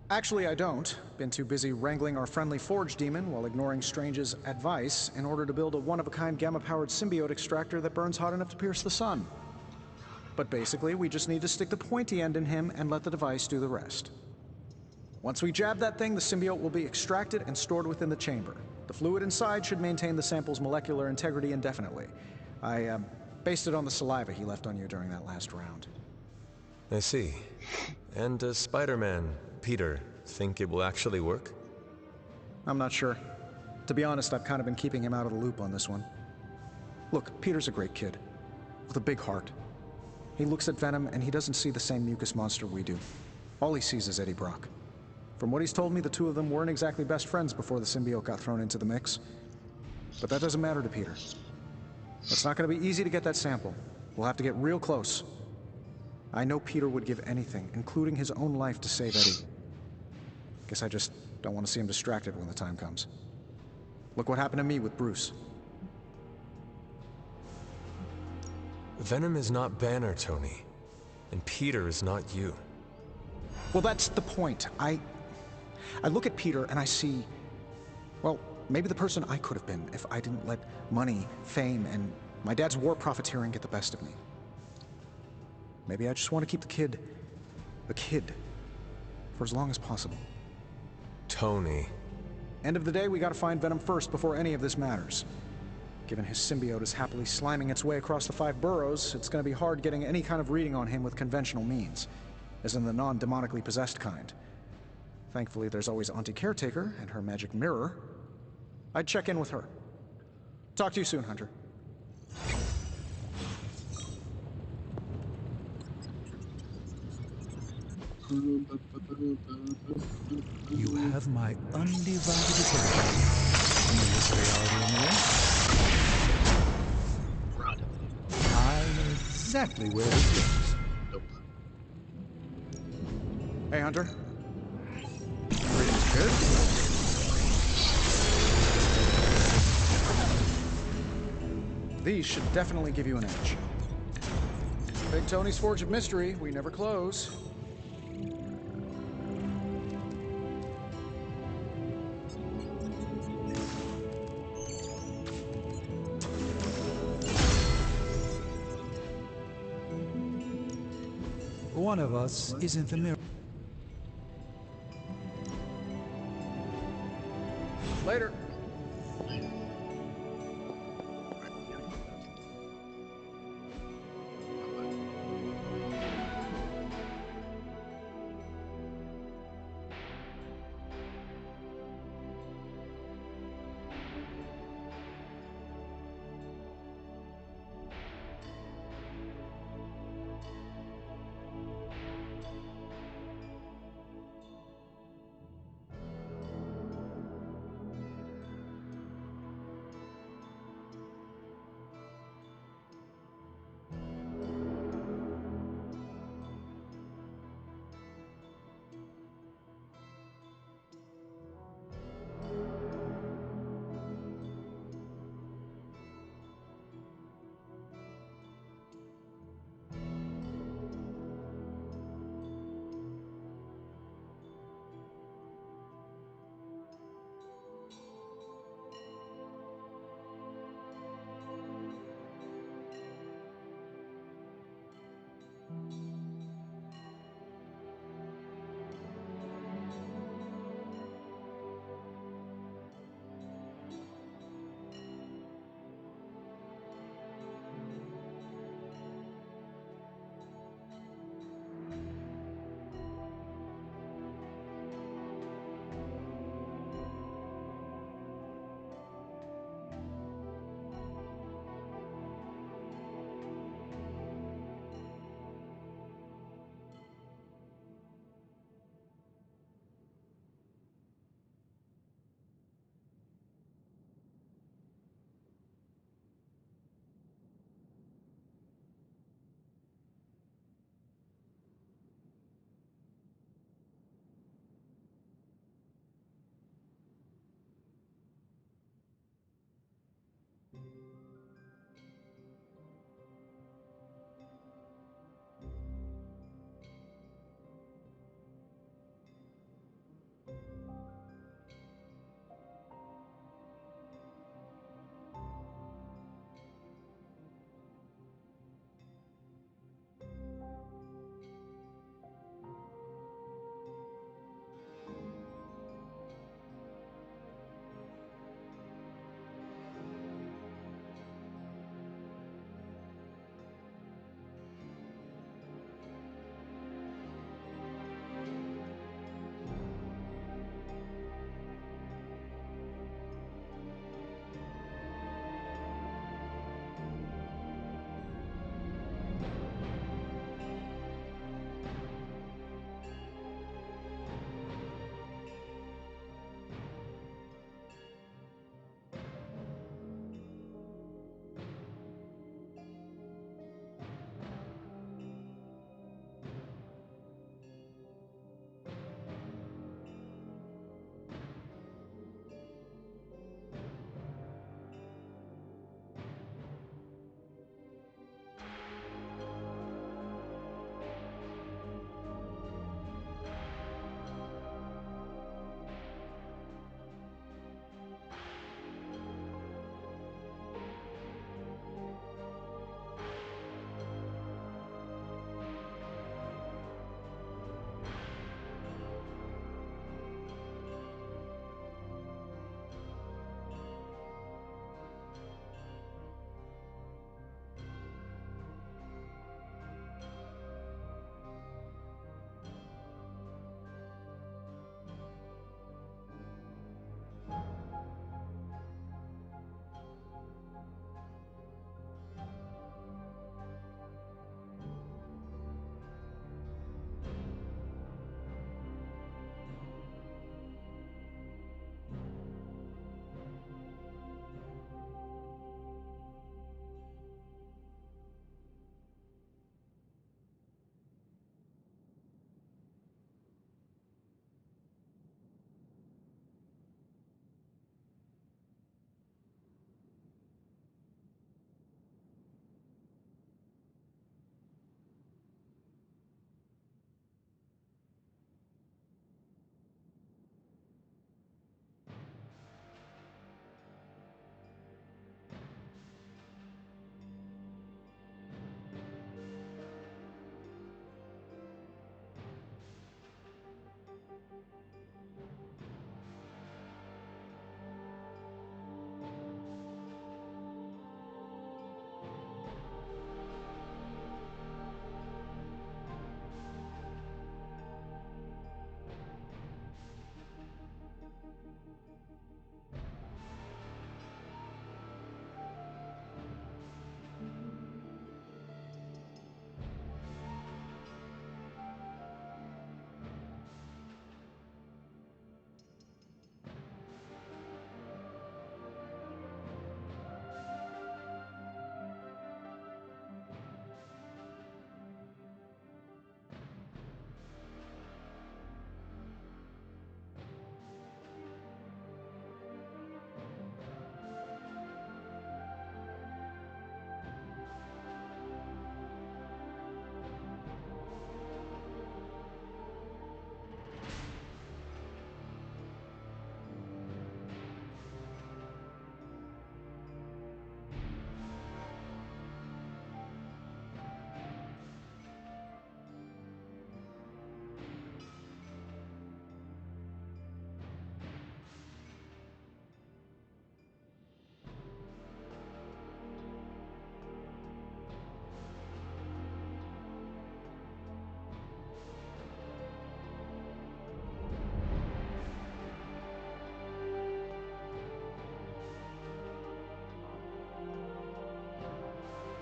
Actually, I don't. Been too busy wrangling our friendly Forge demon while ignoring Strange's advice in order to build a one-of-a-kind gamma-powered symbiote extractor that burns hot enough to pierce the sun. But basically, we just need to stick the pointy end in him and let the device do the rest. Once we jab that thing, the symbiote will be extracted and stored within the chamber. The fluid inside should maintain the sample's molecular integrity indefinitely. I based it on the saliva he left on you during that last round. I see. And does Spider-Man, Peter, think it will actually work? I'm not sure. To be honest, I've kind of been keeping him out of the loop on this one. Look, Peter's a great kid, with a big heart. He looks at Venom and he doesn't see the same mucus monster we do. All he sees is Eddie Brock. From what he's told me, the two of them weren't exactly best friends before the symbiote got thrown into the mix. But that doesn't matter to Peter. It's not going to be easy to get that sample. We'll have to get real close. I know Peter would give anything, including his own life, to save Eddie. Guess I just don't want to see him distracted when the time comes. Look what happened to me with Bruce. Venom is not Banner, Tony. And Peter is not you. Well, that's the point. I look at Peter and I see, well, maybe the person I could have been if I didn't let money, fame, and my dad's war profiteering get the best of me. Maybe I just want to keep the kid, for as long as possible. Tony. End of the day, we gotta find Venom first before any of this matters. Given his symbiote is happily sliming its way across the 5 boroughs, it's going to be hard getting any kind of reading on him with conventional means, as in the non-demonically possessed kind. Thankfully, there's always Auntie Caretaker and her magic mirror. I'd check in with her. Talk to you soon, Hunter. You have my undivided attention. In this reality, anyway. I know exactly where this is. Nope. Hey, Hunter. Everything's good? These should definitely give you an edge. Big Tony's Forge of Mystery. We never close. One of us isn't the mirror. Later.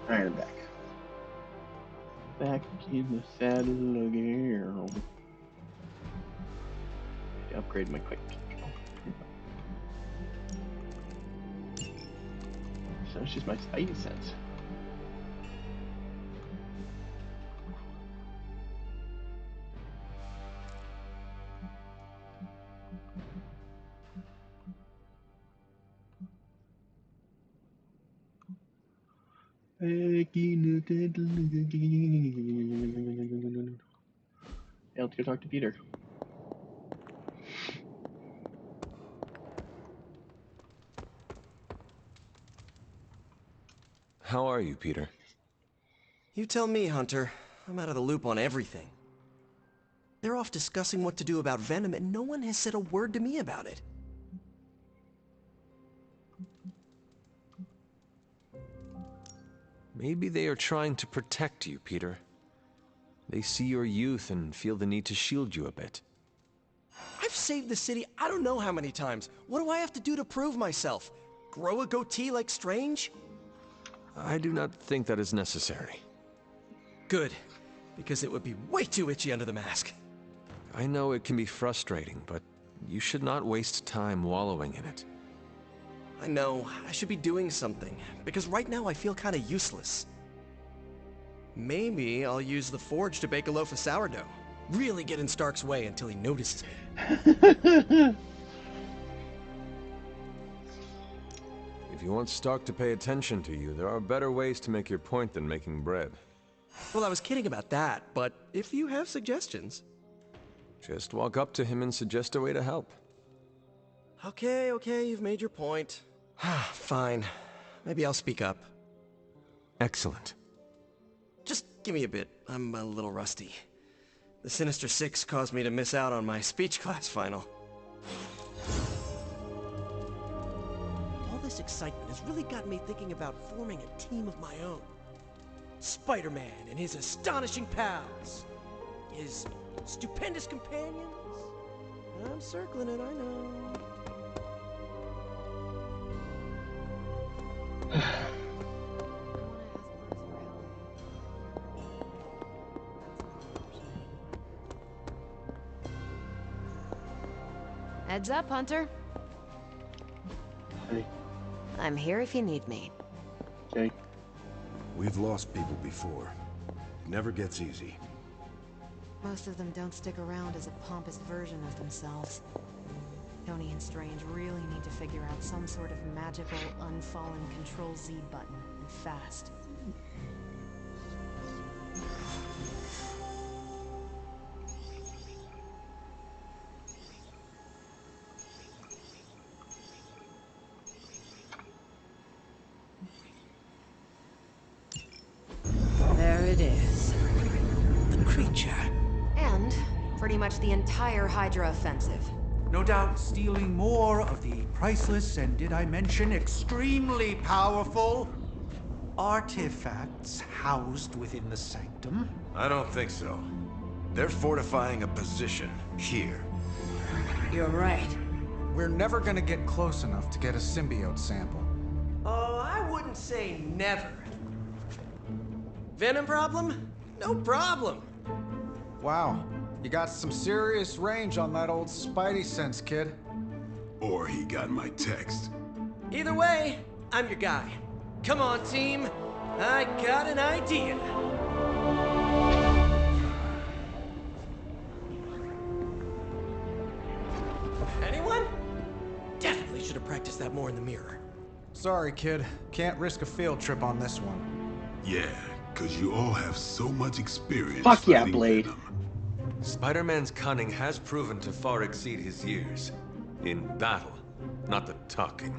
Alright, I'm back. Back in the saddle again. Upgrade my quick. So it's just my spidey sense. Yeah, let's go talk to Peter. How are you, Peter? You tell me, Hunter. I'm out of the loop on everything. They're off discussing what to do about Venom, and no one has said a word to me about it. Maybe they are trying to protect you, Peter. They see your youth and feel the need to shield you a bit. I've saved the city I don't know how many times. What do I have to do to prove myself? Grow a goatee like Strange? I do not think that is necessary. Good, because it would be way too itchy under the mask. I know it can be frustrating, but you should not waste time wallowing in it. I know, I should be doing something, because right now I feel kind of useless. Maybe I'll use the forge to bake a loaf of sourdough. Really get in Stark's way until he notices me. If you want Stark to pay attention to you, there are better ways to make your point than making bread. Well, I was kidding about that, but if you have suggestions... Just walk up to him and suggest a way to help. Okay, you've made your point. Fine. Maybe I'll speak up. Excellent. Just give me a bit. I'm a little rusty. The Sinister Six caused me to miss out on my speech class final. All this excitement has really got me thinking about forming a team of my own. Spider-Man and his astonishing pals. His stupendous companions. I'm circling it, I know. Heads up, Hunter. Hey. I'm here if you need me. Okay. We've lost people before. It never gets easy. Most of them don't stick around as a pompous version of themselves. Tony and Strange really need to figure out some sort of magical, unfallen Control-Z button, and fast. There it is. The creature. And pretty much the entire Hydra offensive. No doubt stealing more of the priceless and, did I mention, extremely powerful artifacts housed within the sanctum. I don't think so. They're fortifying a position here. You're right. We're never gonna get close enough to get a symbiote sample. Oh, I wouldn't say never. Venom problem? No problem. Wow, you got some serious range on that old Spidey sense, kid. Or he got my text. Either way, I'm your guy. Come on, team. I got an idea. Anyone? Definitely should have practiced that more in the mirror. Sorry, kid. Can't risk a field trip on this one. Yeah, because you all have so much experience. Fuck yeah, fighting Blade. Venom. Spider-Man's cunning has proven to far exceed his years. In battle, not the talking.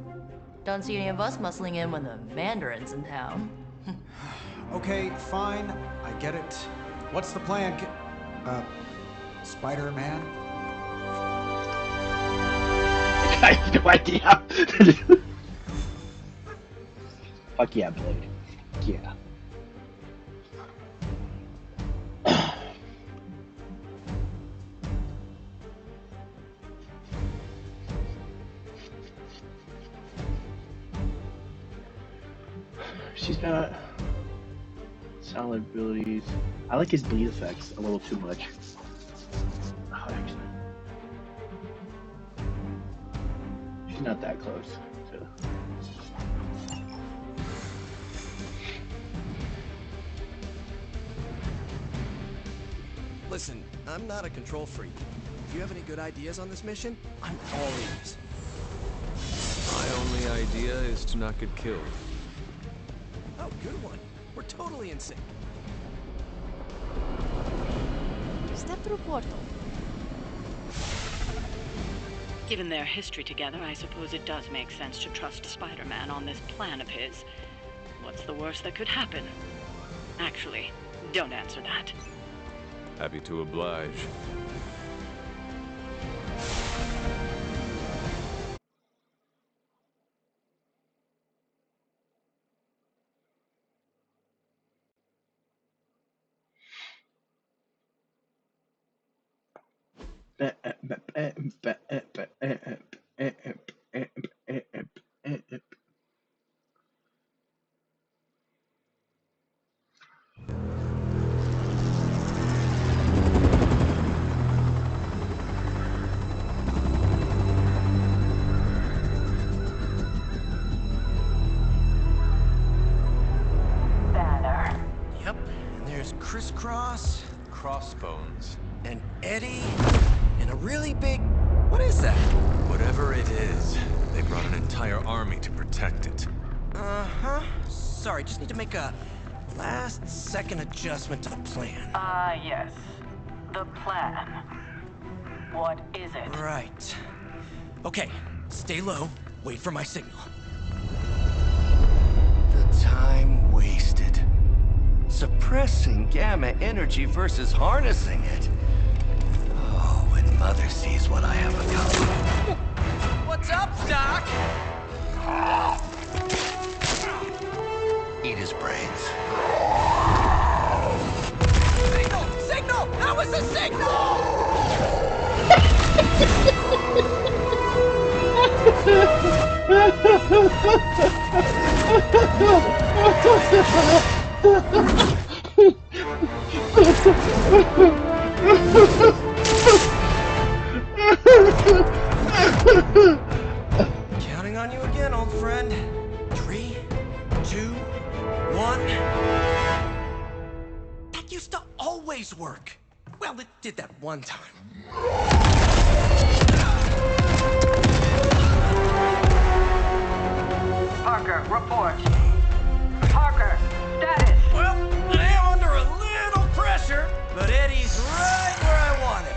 Don't see any of us muscling in when the Mandarin's in town. Okay, fine. I get it. What's the plan, Spider-Man? I have no idea. Fuck yeah, Blade. Yeah. She's not. Solid abilities. I like his bleed effects a little too much. Oh, actually. She's not that close. So. Listen, I'm not a control freak. If you have any good ideas on this mission, I'm all ears. My only idea is to not get killed. Oh, good one. We're totally in sync. Step through portal. Given their history together, I suppose it does make sense to trust Spider-Man on this plan of his. What's the worst that could happen? Actually, don't answer that. Happy to oblige. Yep, and there's Crisscross, Crossbones. and Eddie, and a really big... What is that? Whatever it is, they brought an entire army to protect it. Uh-huh. Sorry, just need to make a last-second adjustment to the plan. Yes. The plan. What is it? Right. Okay, stay low, wait for my signal. The time wasted. Suppressing gamma energy versus harnessing it. Oh, when Mother sees what I have accomplished. What's up, Doc? Eat his brains. Signal! Signal! That was the signal! Counting on you again, old friend. 3, 2, 1. That used to always work. Well, it did that one time. Parker, report. Parker, status. Well, I am under a little pressure, but Eddie's right where I want him.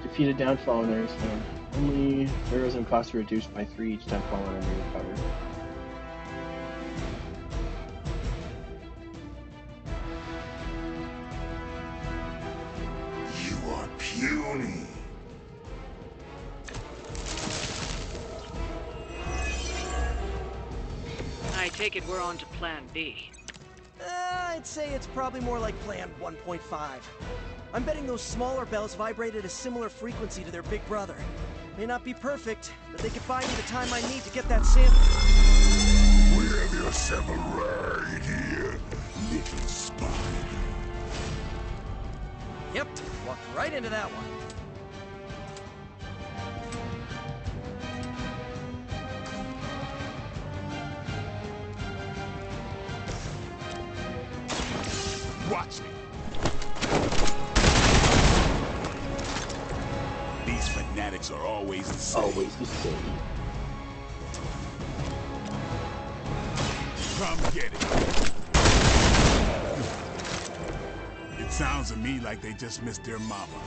Defeated downfall on their stand. Only heroes and costs are reduced by 3 each time fallen enemy recovered. You are puny. I take it we're on to plan B. I'd say it's probably more like Plan 1.5. I'm betting those smaller bells vibrate at a similar frequency to their big brother. May not be perfect, but they could buy me the time I need to get that sample. We have yourself a right here, little spider. Yep, walked right into that one. Watch me. These fanatics are always the same. Always the same. Come get it. It sounds to me like they just missed their mama.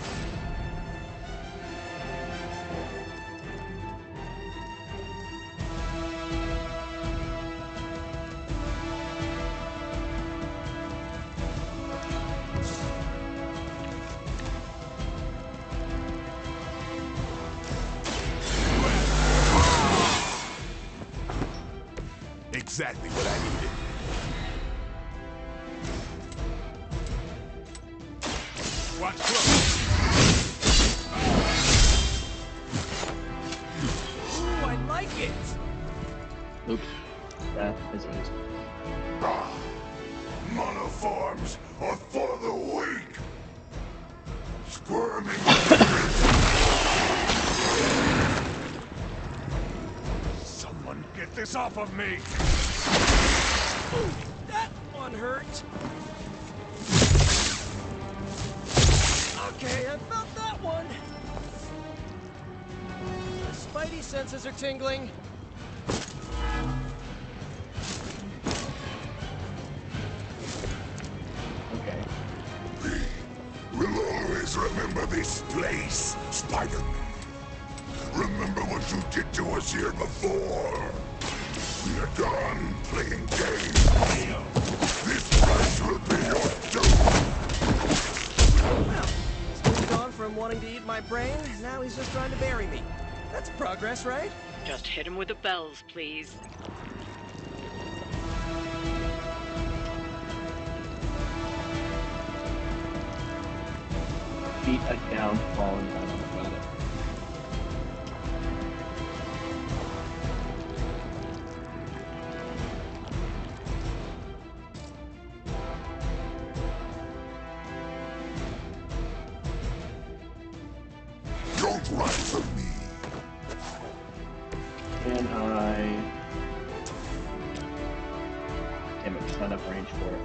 what I needed. Watch close. Ooh, I like it. Oops. That is easy. Monoforms are for the weak. Squirming. Someone get this off of me. Ooh, that one hurt. Okay, I felt that one. My spidey senses are tingling. Okay. We'll always remember this place, Spider-Man. Remember what you did to us here before. We are done playing games. This place will be your doom. Well, he's moved on from wanting to eat my brain, now he's just trying to bury me. That's progress, right? Just hit him with the bells, please. Beat a down, fallen down on the planet. Don't run from me. Can I... Damn it, just not enough range for it.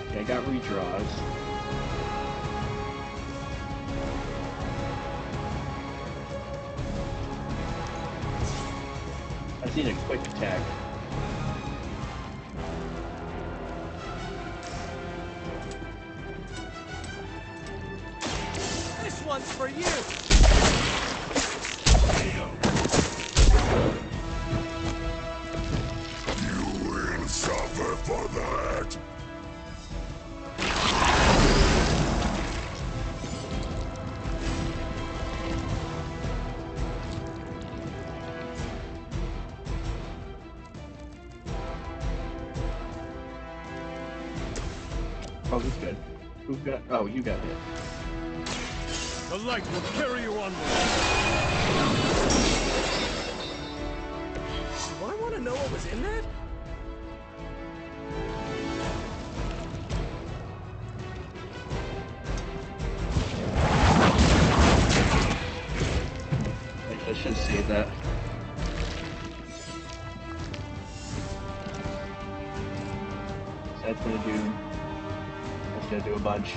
Okay, I got redraws. I just need a quick attack. This one's for you! You will suffer for that. Oh, he's good. Who got... Oh, you got hit. The light will carry you onward. Do I want to know what was in that? I should save that. So that's gonna do... That's gonna do a bunch.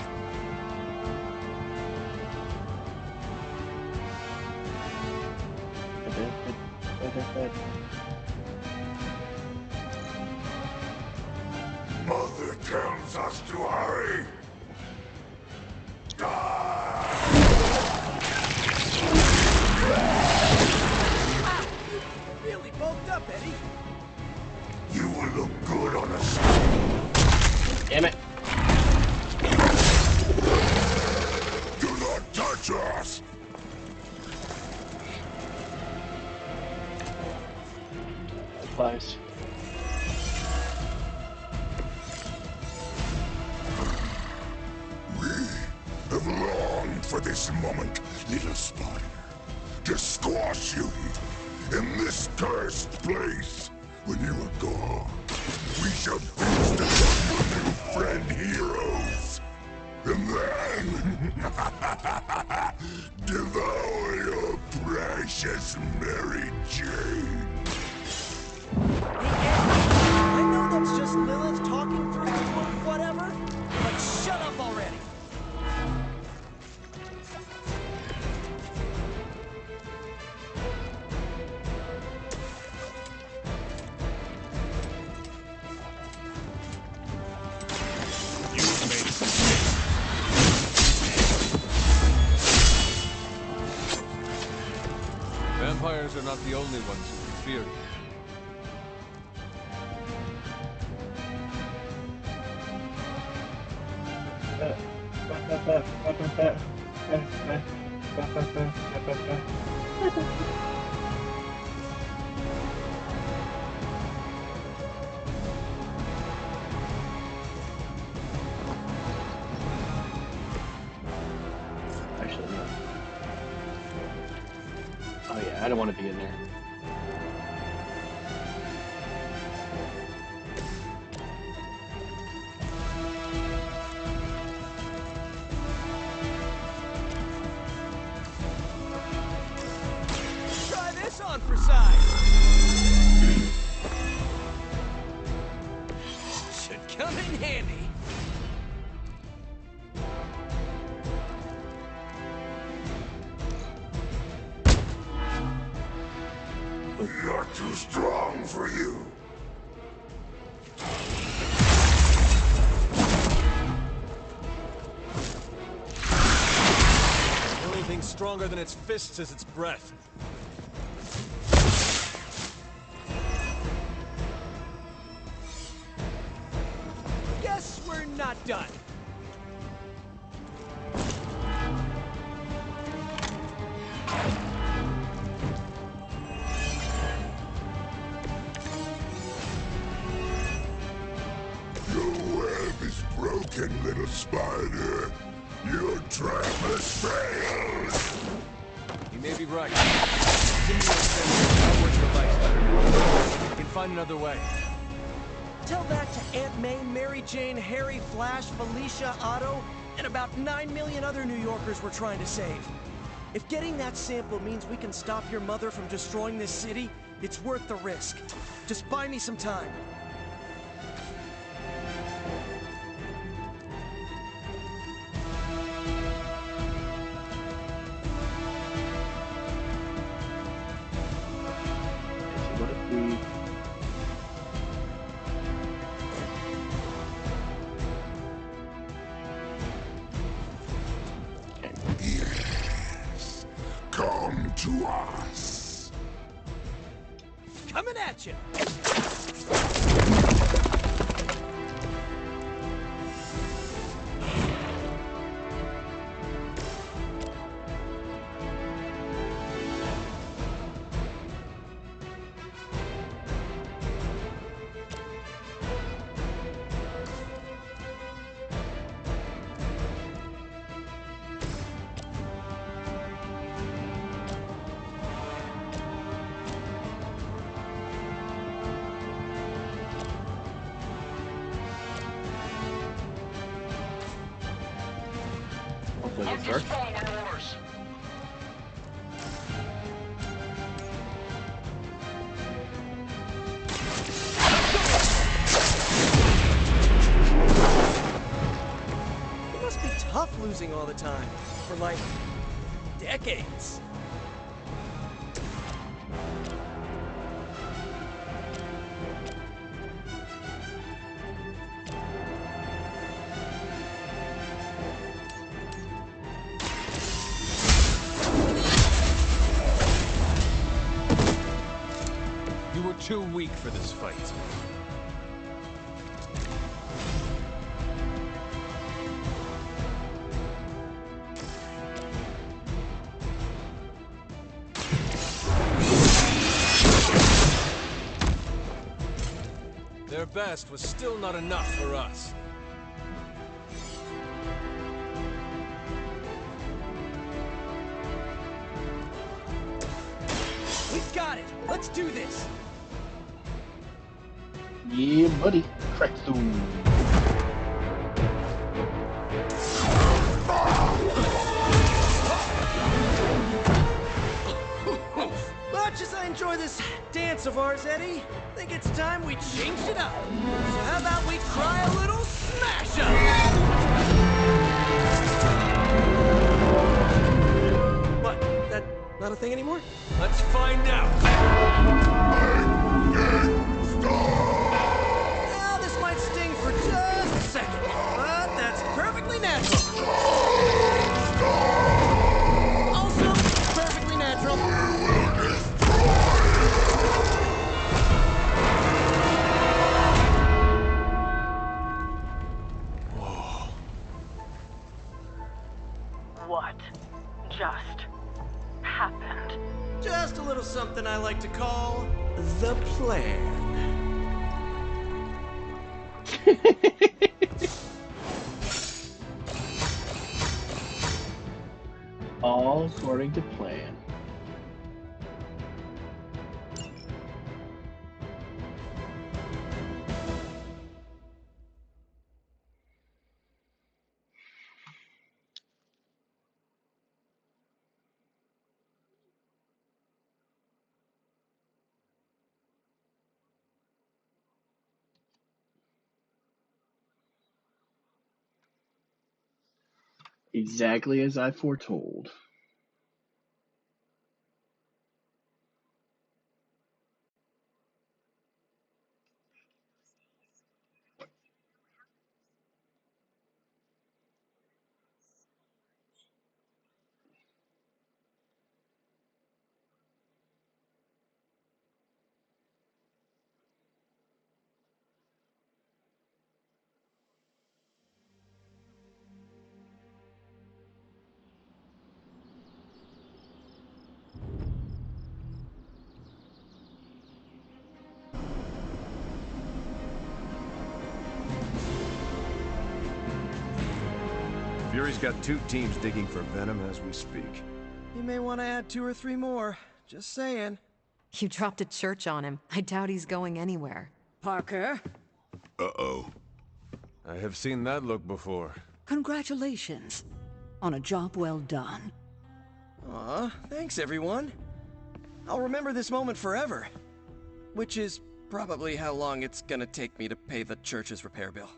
Mother tells us to hurry. Really bulked up, Eddie. You will look good on a screen. Damn it. Do not touch us. Supplies. We have longed for this moment, little Spider, to squash you here, in this cursed place. When you are gone, we shall feast upon your new friend heroes. And then, devour your precious Mary Jane. I know that's just Lilith talking through whatever, but shut up already. Vampires are not the only ones who can fear you. Actually, no. Oh yeah, I don't want to be in there. Try this on for size. Should come in handy. Not too strong for you. The only thing stronger than its fists is its breath. Guess we're not done. Your web is broken, little spider. Your trap has failed. You may be right. Symbiote sensors outward device better now. We can find another way. Tell that to Aunt May, Mary Jane, Harry, Flash, Felicia, Otto, and about 9 million other New Yorkers we're trying to save. If getting that sample means we can stop your mother from destroying this city, it's worth the risk. Just buy me some time. What if we... Yes. Come to us. Coming at you. Hopefully it works. It must be tough losing all the time. For like, decades. You were too weak for this fight. Their best was still not enough for us. We've got it. Let's do this. Yeah, buddy. Crack zoom. Much as I enjoy this dance of ours, Eddie, I think it's time we changed it up. So how about we try a little smash up? What? That not a thing anymore? Let's find out. Now, this might sting for just a second, but that's perfectly natural. Also, perfectly natural. Just a little something I like to call the plan. All according to plan. Exactly as I foretold. Fury's got 2 teams digging for Venom as we speak. You may want to add 2 or 3 more. Just saying. You dropped a church on him. I doubt he's going anywhere. Parker? Uh-oh. I have seen that look before. Congratulations on a job well done. Aw, thanks everyone. I'll remember this moment forever. Which is probably how long it's gonna take me to pay the church's repair bill.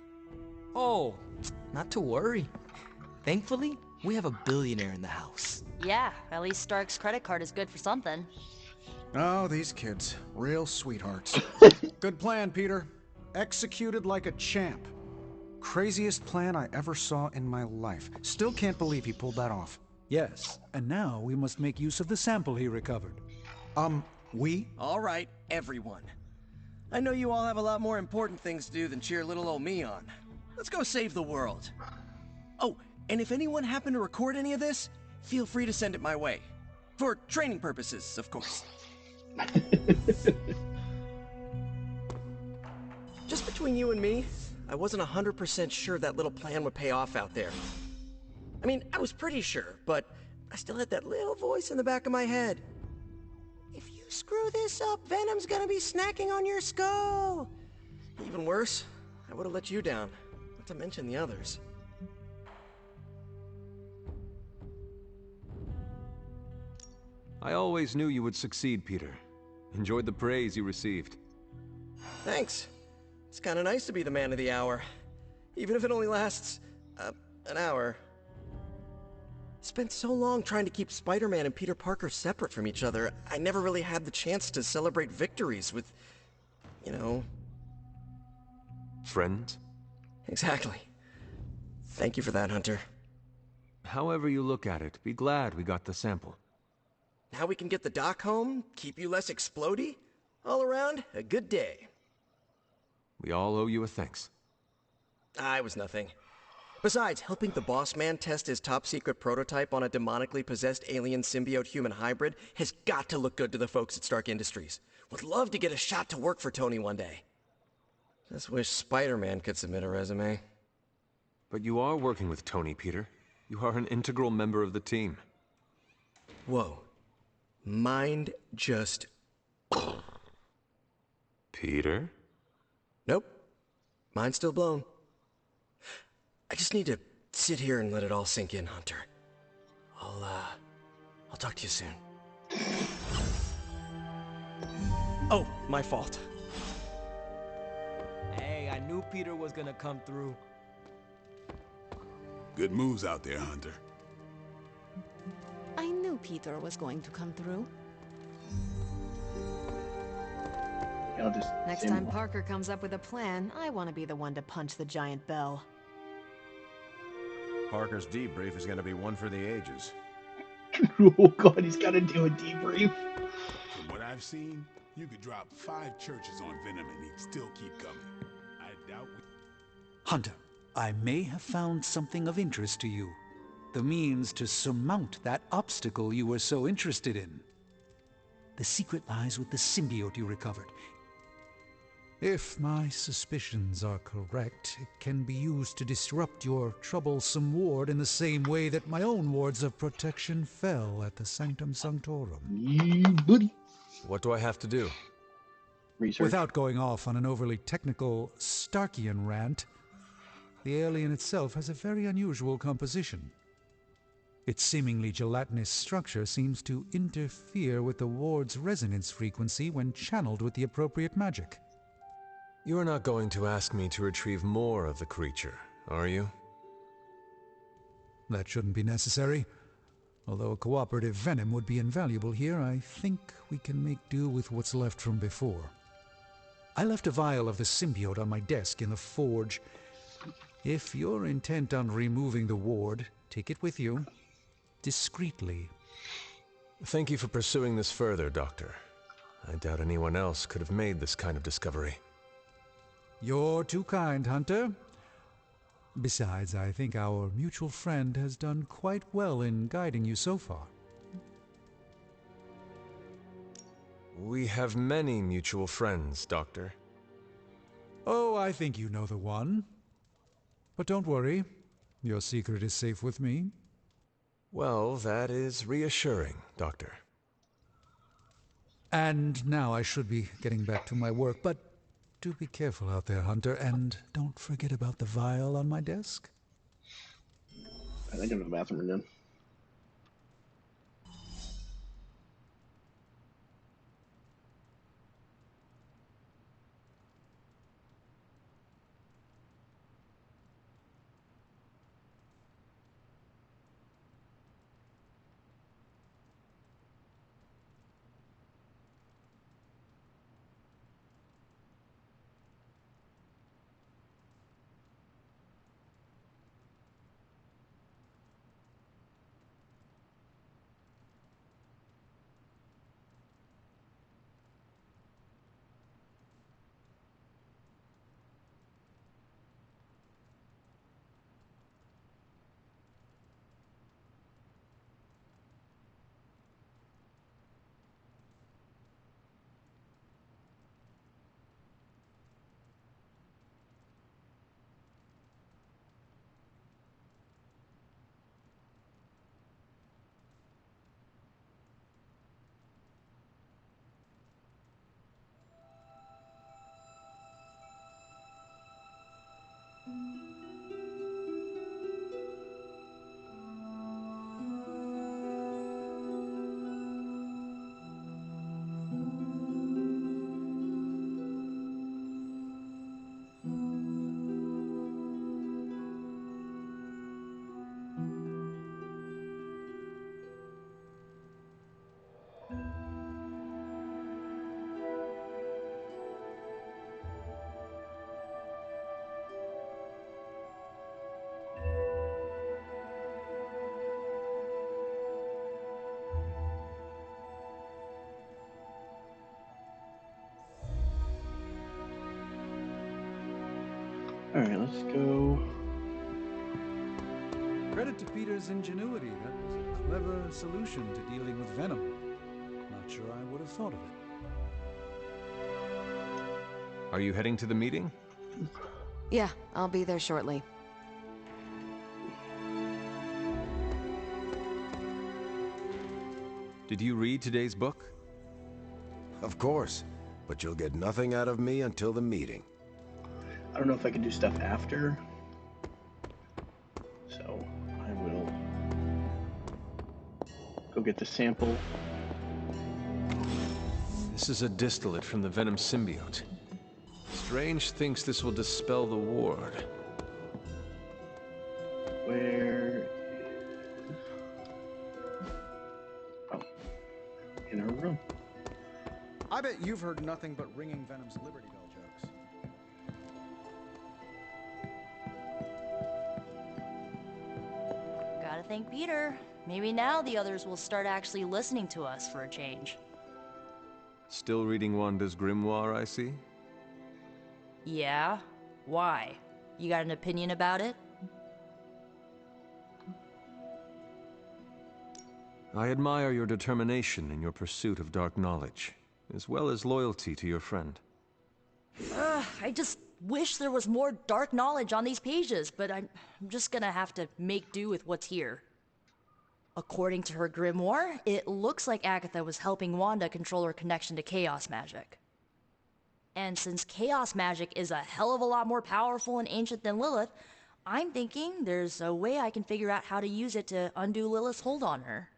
Oh, not to worry. Thankfully, we have a billionaire in the house. Yeah, at least Stark's credit card is good for something. Oh, these kids. Real sweethearts. Good plan, Peter. Executed like a champ. Craziest plan I ever saw in my life. Still can't believe he pulled that off. Yes, and now we must make use of the sample he recovered. We? All right, everyone. I know you all have a lot more important things to do than cheer little old me on. Let's go save the world. Oh, and if anyone happened to record any of this, feel free to send it my way. For training purposes, of course. Just between you and me, I wasn't 100% sure that little plan would pay off out there. I mean, I was pretty sure, but I still had that little voice in the back of my head. If you screw this up, Venom's gonna be snacking on your skull. Even worse, I would have let you down, not to mention the others. I always knew you would succeed, Peter. Enjoyed the praise you received. Thanks. It's kinda nice to be the man of the hour. Even if it only lasts, an hour. Spent so long trying to keep Spider-Man and Peter Parker separate from each other, I never really had the chance to celebrate victories with, you know... Friends? Exactly. Thank you for that, Hunter. However you look at it, be glad we got the sample. Now we can get the doc home, keep you less explodey. All around, a good day. We all owe you a thanks. I was nothing. Besides, helping the boss man test his top-secret prototype on a demonically possessed alien symbiote-human hybrid has got to look good to the folks at Stark Industries. Would love to get a shot to work for Tony one day. Just wish Spider-Man could submit a resume. But you are working with Tony, Peter. You are an integral member of the team. Whoa. Mind just... Peter? Nope. Mind's still blown. I just need to sit here and let it all sink in, Hunter. I'll talk to you soon. Oh, my fault. Hey, I knew Peter was gonna come through. Good moves out there, Hunter. I knew Peter was going to come through. Next time Parker comes up with a plan, I want to be the one to punch the giant bell. Parker's debrief is going to be one for the ages. Oh god, he's got to do a debrief. From what I've seen, you could drop 5 churches on Venom and he'd still keep coming. I doubt we... Hunter, I may have found something of interest to you. The means to surmount that obstacle you were so interested in. the secret lies with the symbiote you recovered. If my suspicions are correct, it can be used to disrupt your troublesome ward in the same way that my own wards of protection fell at the Sanctum Sanctorum. What do I have to do? Research. Without going off on an overly technical Starkian rant, the alien itself has a very unusual composition. Its seemingly gelatinous structure seems to interfere with the ward's resonance frequency when channeled with the appropriate magic. You're not going to ask me to retrieve more of the creature, are you? That shouldn't be necessary. Although a cooperative venom would be invaluable here, I think we can make do with what's left from before. I left a vial of the symbiote on my desk in the forge. If you're intent on removing the ward, take it with you, discreetly. Thank you for pursuing this further, Doctor. I doubt anyone else could have made this kind of discovery. You're too kind, Hunter. Besides, I think our mutual friend has done quite well in guiding you so far. We have many mutual friends, Doctor. Oh, I think you know the one. But don't worry, your secret is safe with me. Well, that is reassuring, Doctor. And now I should be getting back to my work, but do be careful out there, Hunter, and don't forget about the vial on my desk. I think I'm in the bathroom again. Alright, let's go. Credit to Peter's ingenuity. That was a clever solution to dealing with venom. Not sure I would have thought of it. Are you heading to the meeting? Yeah, I'll be there shortly. Did you read today's book? Of course, but you'll get nothing out of me until the meeting. I don't know if I can do stuff after, so I will go get the sample. This is a distillate from the Venom symbiote. Strange thinks this will dispel the ward. Where is... Oh, in her room. I bet you've heard nothing but ringing Venom's Liberty Bell jokes. Gotta thank Peter. Maybe now the others will start actually listening to us for a change. Still reading Wanda's grimoire, I see? Yeah? Why? You got an opinion about it? I admire your determination in your pursuit of dark knowledge, as well as loyalty to your friend. I just wish there was more dark knowledge on these pages, but I'm just gonna have to make do with what's here. According to her grimoire, it looks like Agatha was helping Wanda control her connection to chaos magic. And since chaos magic is a hell of a lot more powerful and ancient than Lilith, I'm thinking there's a way I can figure out how to use it to undo Lilith's hold on her.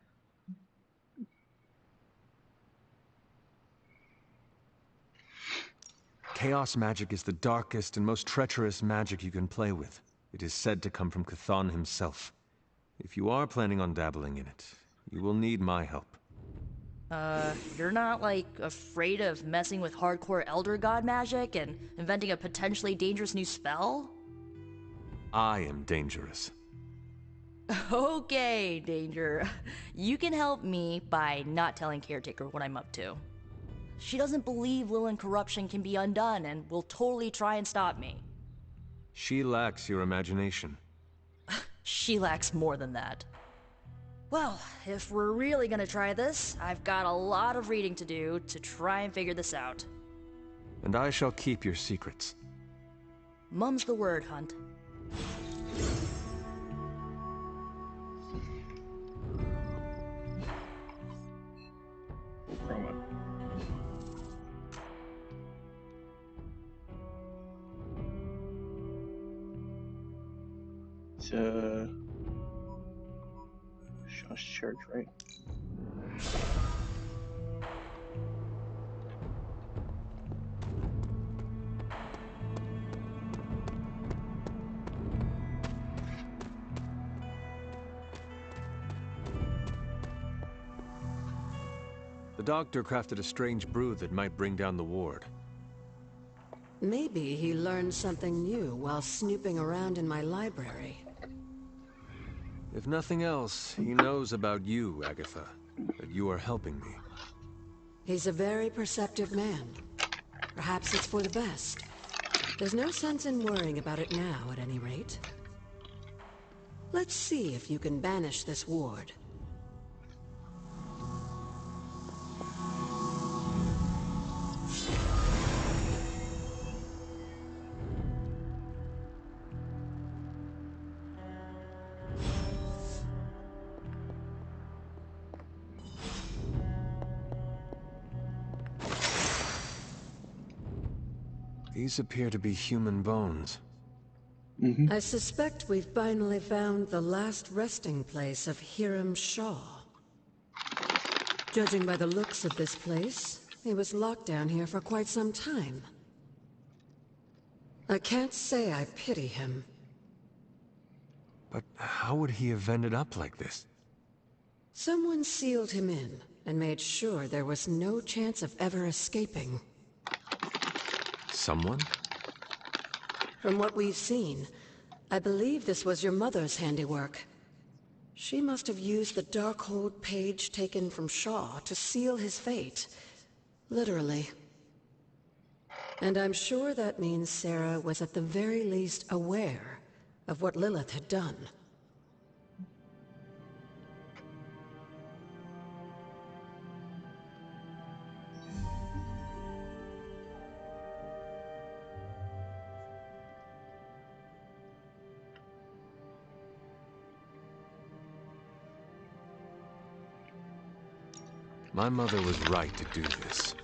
Chaos magic is the darkest and most treacherous magic you can play with. It is said to come from Chthon himself. If you are planning on dabbling in it, you will need my help. You're not, like, afraid of messing with hardcore Elder God magic and inventing a potentially dangerous new spell? I am dangerous. Okay, Danger. You can help me by not telling Caretaker what I'm up to. She doesn't believe Lilith corruption can be undone and will totally try and stop me. She lacks your imagination. She lacks more than that. Well, if we're really gonna try this, I've got a lot of reading to do to try and figure this out. And I shall keep your secrets. Mum's the word, Hunt. Promo. It's Shaw's Church, right? The doctor crafted a strange brew that might bring down the ward. Maybe he learned something new while snooping around in my library. If nothing else, he knows about you, Agatha. That you are helping me. He's a very perceptive man. Perhaps it's for the best. There's no sense in worrying about it now, at any rate. Let's see if you can banish this ward. These appear to be human bones. I suspect we've finally found the last resting place of Hiram Shaw. Judging by the looks of this place, he was locked down here for quite some time. I can't say I pity him. But how would he have ended up like this? Someone sealed him in and made sure there was no chance of ever escaping. Someone? From what we've seen, I believe this was your mother's handiwork. She must have used the Darkhold page taken from Shaw to seal his fate. Literally. And I'm sure that means Sarah was at the very least aware of what Lilith had done. My mother was right to do this.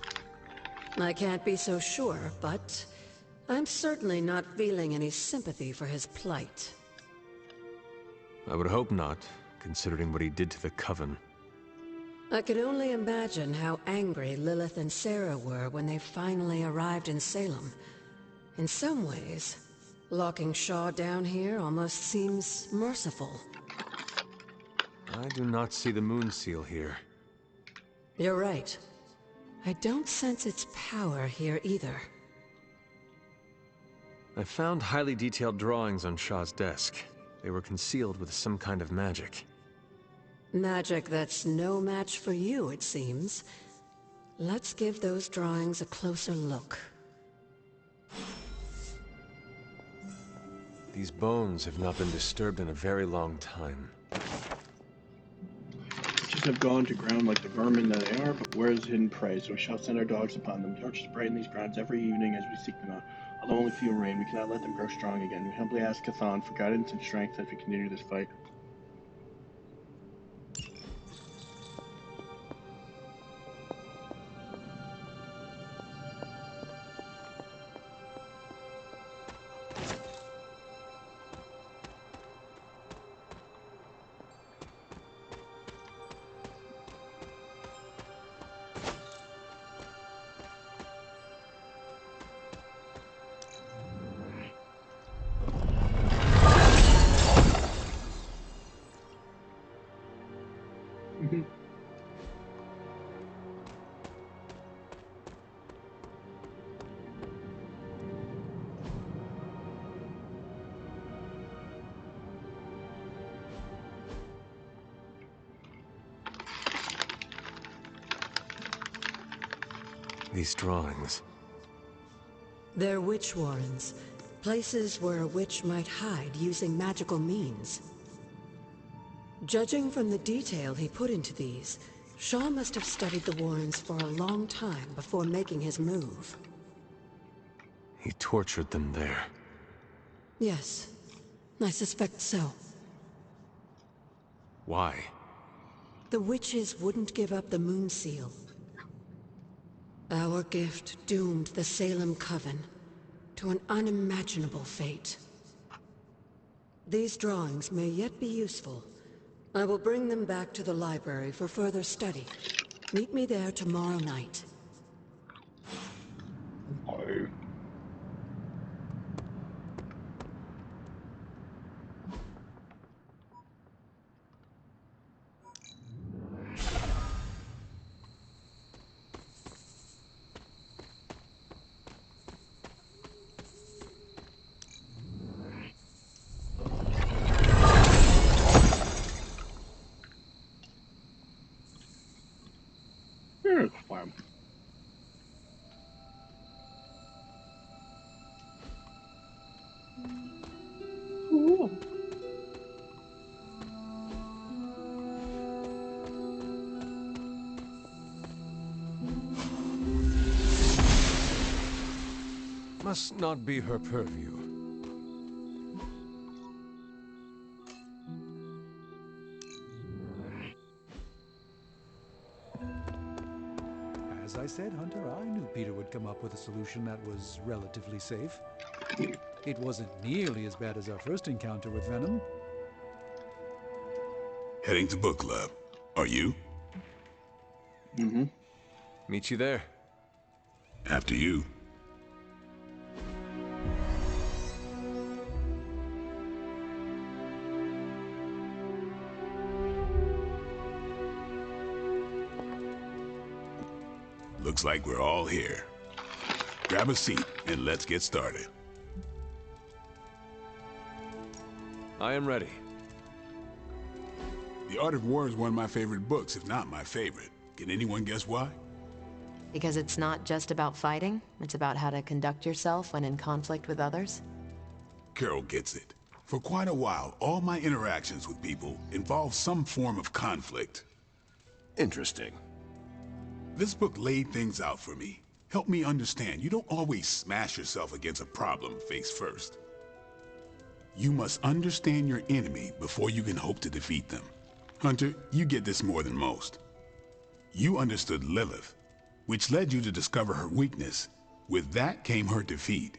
I can't be so sure, but I'm certainly not feeling any sympathy for his plight. I would hope not, considering what he did to the Coven. I can only imagine how angry Lilith and Sarah were when they finally arrived in Salem. In some ways, locking Shaw down here almost seems merciful. I do not see the moon seal here. You're right. I don't sense its power here either. I found highly detailed drawings on Shaw's desk. They were concealed with some kind of magic. Magic that's no match for you, it seems. Let's give those drawings a closer look. These bones have not been disturbed in a very long time. Just have gone to ground like the vermin that they are, but where is hidden prey? So we shall send our dogs upon them. Torches brighten these grounds every evening as we seek them out. Although only few remain, we cannot let them grow strong again. We humbly ask Cathan for guidance and strength as we continue this fight. These drawings. They're witch warrens, places where a witch might hide using magical means. Judging from the detail he put into these, Shaw must have studied the warrens for a long time before making his move. He tortured them there. Yes, I suspect so. Why? The witches wouldn't give up the Moon Seal. Our gift doomed the Salem Coven to an unimaginable fate. These drawings may yet be useful. I will bring them back to the library for further study. Meet me there tomorrow night. Oh. Fine. Ooh. Must not be her purview. As I said, Hunter, I knew Peter would come up with a solution that was relatively safe. It wasn't nearly as bad as our first encounter with Venom. Heading to book club. Are you? Mm-hmm. Meet you there. After you. Looks like we're all here. Grab a seat and let's get started. I am ready. The Art of War is one of my favorite books, if not my favorite. Can anyone guess why? Because it's not just about fighting, it's about how to conduct yourself when in conflict with others. Carol gets it. For quite a while, all my interactions with people involve some form of conflict. Interesting. This book laid things out for me. Helped me understand you don't always smash yourself against a problem face first. You must understand your enemy before you can hope to defeat them. Hunter, you get this more than most. You understood Lilith, which led you to discover her weakness. With that came her defeat.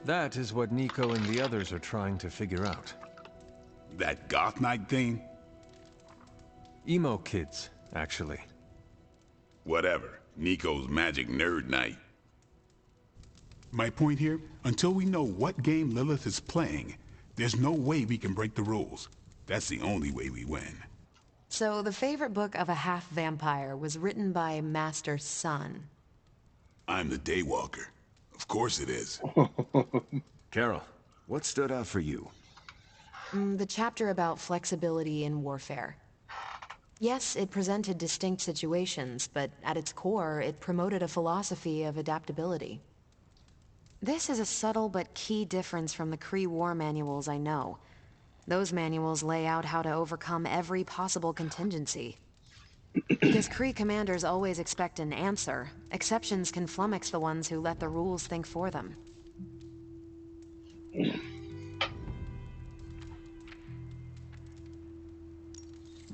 That is what Nico and the others are trying to figure out. That Goth Knight thing? Emo kids, actually. Whatever. Nico's magic nerd knight. My point here, until we know what game Lilith is playing, there's no way we can break the rules. That's the only way we win. So the favorite book of a half-vampire was written by Master's son. I'm the Daywalker. Of course it is. Carol, what stood out for you? The chapter about flexibility in warfare. Yes, it presented distinct situations, but at its core, it promoted a philosophy of adaptability. This is a subtle but key difference from the Kree war manuals I know. Those manuals lay out how to overcome every possible contingency. Because Kree commanders always expect an answer, exceptions can flummox the ones who let the rules think for them.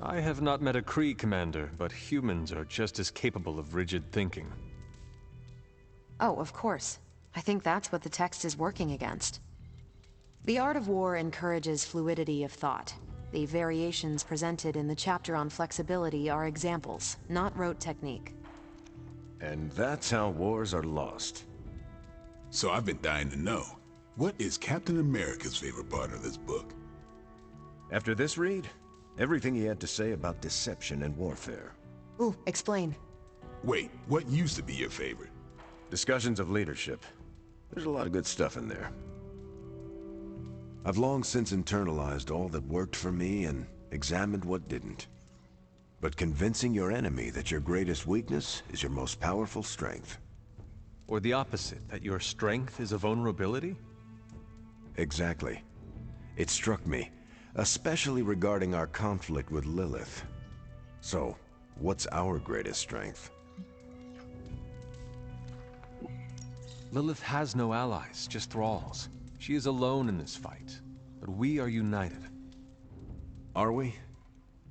I have not met a Kree commander, but humans are just as capable of rigid thinking. Oh, of course. I think that's what the text is working against. The art of war encourages fluidity of thought. The variations presented in the chapter on flexibility are examples, not rote technique. And that's how wars are lost. So I've been dying to know, what is Captain America's favorite part of this book? After this read, everything he had to say about deception and warfare. Ooh, explain. Wait, what used to be your favorite? Discussions of leadership. There's a lot of good stuff in there. I've long since internalized all that worked for me and examined what didn't. But convincing your enemy that your greatest weakness is your most powerful strength. Or the opposite, that your strength is a vulnerability? Exactly. It struck me, especially regarding our conflict with Lilith. So, what's our greatest strength? Lilith has no allies, just thralls. She is alone in this fight, but we are united. Are we?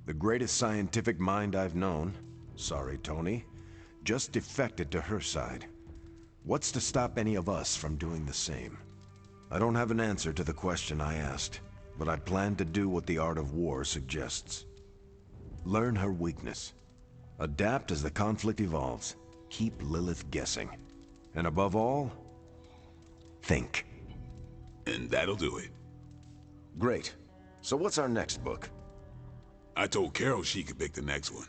The greatest scientific mind I've known, sorry Tony, just defected to her side. What's to stop any of us from doing the same? I don't have an answer to the question I asked, but I plan to do what the art of war suggests. Learn her weakness. Adapt as the conflict evolves. Keep Lilith guessing. And above all, think. And that'll do it. Great. So what's our next book? I told Carol she could pick the next one.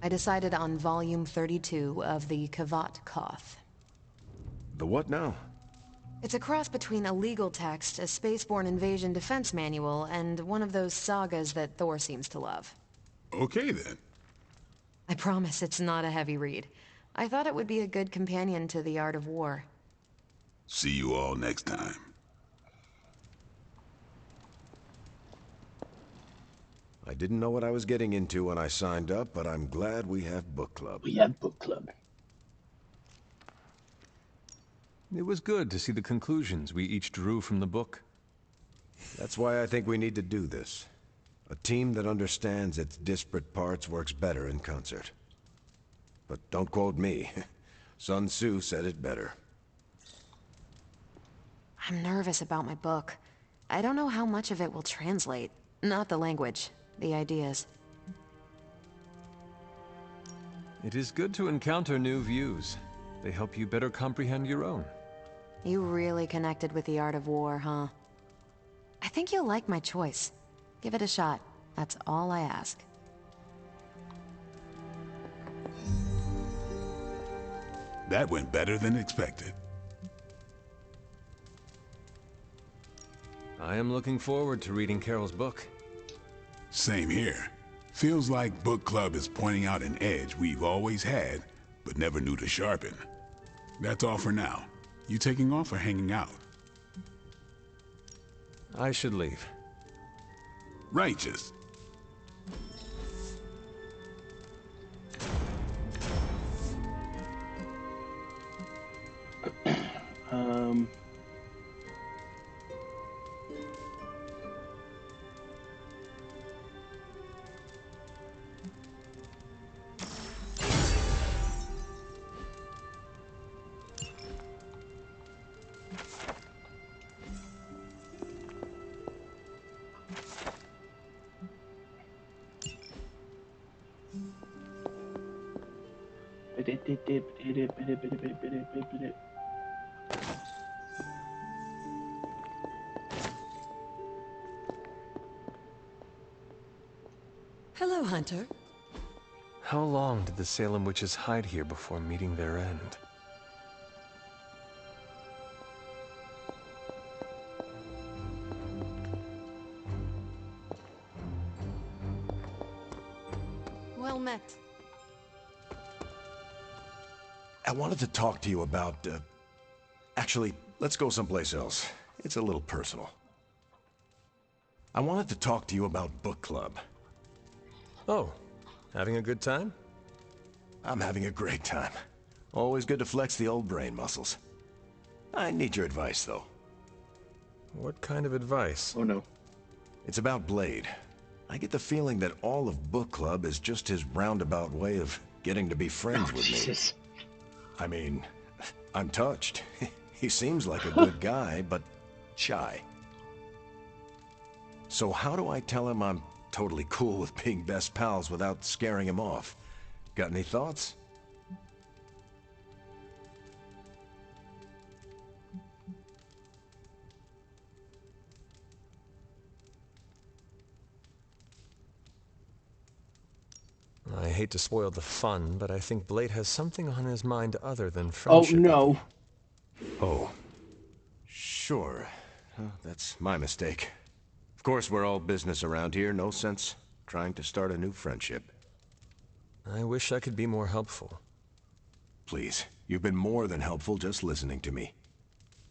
I decided on volume 32 of the Kavat Koth. The what now? It's a cross between a legal text, a spaceborne invasion defense manual, and one of those sagas that Thor seems to love. Okay then. I promise it's not a heavy read. I thought it would be a good companion to The Art of War. See you all next time. I didn't know what I was getting into when I signed up, but I'm glad we have book club. We have book club. It was good to see the conclusions we each drew from the book. That's why I think we need to do this. A team that understands its disparate parts works better in concert. But don't quote me. Sun Tzu said it better. I'm nervous about my book. I don't know how much of it will translate. Not the language, the ideas. It is good to encounter new views. They help you better comprehend your own. You really connected with The Art of War, huh? I think you'll like my choice. Give it a shot. That's all I ask. That went better than expected. I am looking forward to reading Carol's book. Same here. Feels like book club is pointing out an edge we've always had, but never knew to sharpen. That's all for now. You taking off or hanging out? I should leave. Righteous. Hello, Hunter. How long did the Salem witches hide here before meeting their end? met? I wanted to talk to you about, actually, let's go someplace else. It's a little personal. I wanted to talk to you about book club. Oh, having a good time? I'm having a great time. Always good to flex the old brain muscles. I need your advice, though. What kind of advice? Oh no. It's about Blade. I get the feeling that all of book club is just his roundabout way of getting to be friends with Jesus. me. I mean, I'm touched. He seems like a good guy, but shy. So how do I tell him I'm totally cool with being best pals without scaring him off? Got any thoughts? I hate to spoil the fun, but I think Blade has something on his mind other than friendship. Oh no. Oh. Sure. That's my mistake. Of course, we're all business around here. No sense trying to start a new friendship. I wish I could be more helpful. Please, you've been more than helpful just listening to me.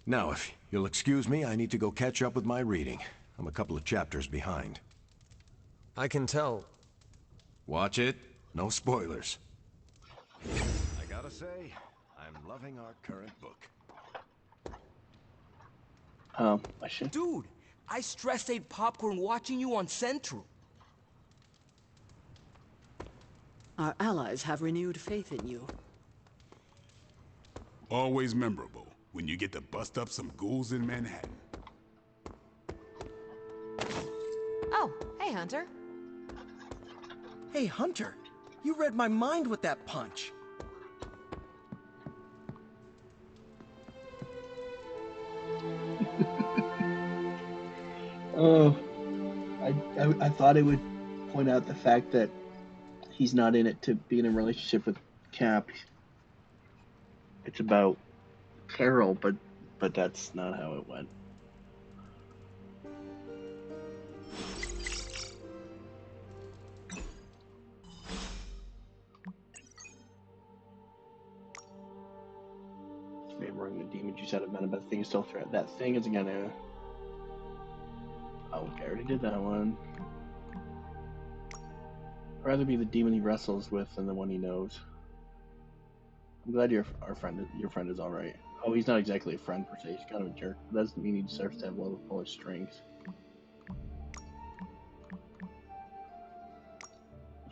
Now, if you'll excuse me, I need to go catch up with my reading. I'm a couple of chapters behind. I can tell. Watch it. No spoilers. I gotta say, I'm loving our current book. I should. Dude, I stress ate popcorn watching you on Central. Our allies have renewed faith in you. Always memorable when you get to bust up some ghouls in Manhattan. Oh, hey, Hunter. Hey, Hunter. You read my mind with that punch. Oh, I thought it would point out the fact that he's not in it to be in a relationship with Cap. It's about Carol, but that's not how it went. Remembering the demon juice out of mana, but the thing is still threat. That thing isn't gonna. Oh, I already did that one. I'd rather be the demon he wrestles with than the one he knows. I'm glad your friend is all right. Oh, he's not exactly a friend per se. He's kind of a jerk. That doesn't mean he deserves to have love with all his strings.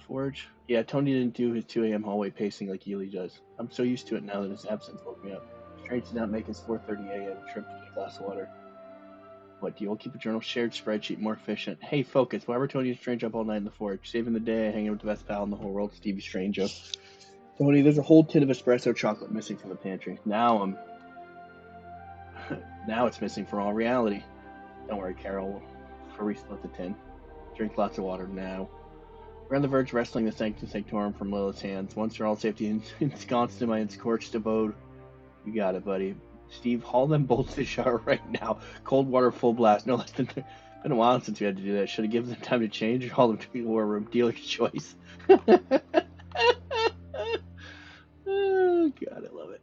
Forge? Yeah, Tony didn't do his 2 a.m. hallway pacing like Ely does. I'm so used to it now that his absence woke me up. Strange to not make his 4:30 a.m. trip to get a glass of water. What, do you all keep a journal shared spreadsheet more efficient? Hey, focus. Why were Tony and Strange up all night in the Forge? Saving the day, hanging with the best pal in the whole world, Stevie Strange. Tony, there's a whole tin of espresso chocolate missing from the pantry. Now it's missing for all reality. Don't worry, Carol. Before we split the tin. Drink lots of water now. We're on the verge of wrestling the Sanctum Sanctorum from Lilith's hands. Once you're all safely ensconced in my scorched abode, you got it, buddy. Steve, haul them bolts to the shower right now. Cold water, full blast. No less than. Been a while since we had to do that. Should have given them time to change or haul them to the war room. Dealer's choice. Oh, God, I love it.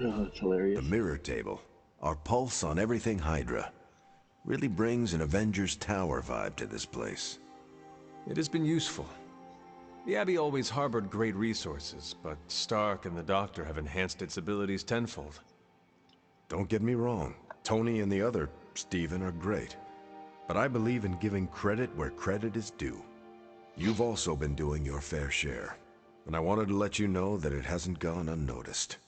Oh, that's hilarious. The mirror table. Our pulse on everything Hydra. Really brings an Avengers Tower vibe to this place. It has been useful. The Abbey always harbored great resources, but Stark and the Doctor have enhanced its abilities tenfold. Don't get me wrong. Tony and the other Stephen are great. But I believe in giving credit where credit is due. You've also been doing your fair share. And I wanted to let you know that it hasn't gone unnoticed.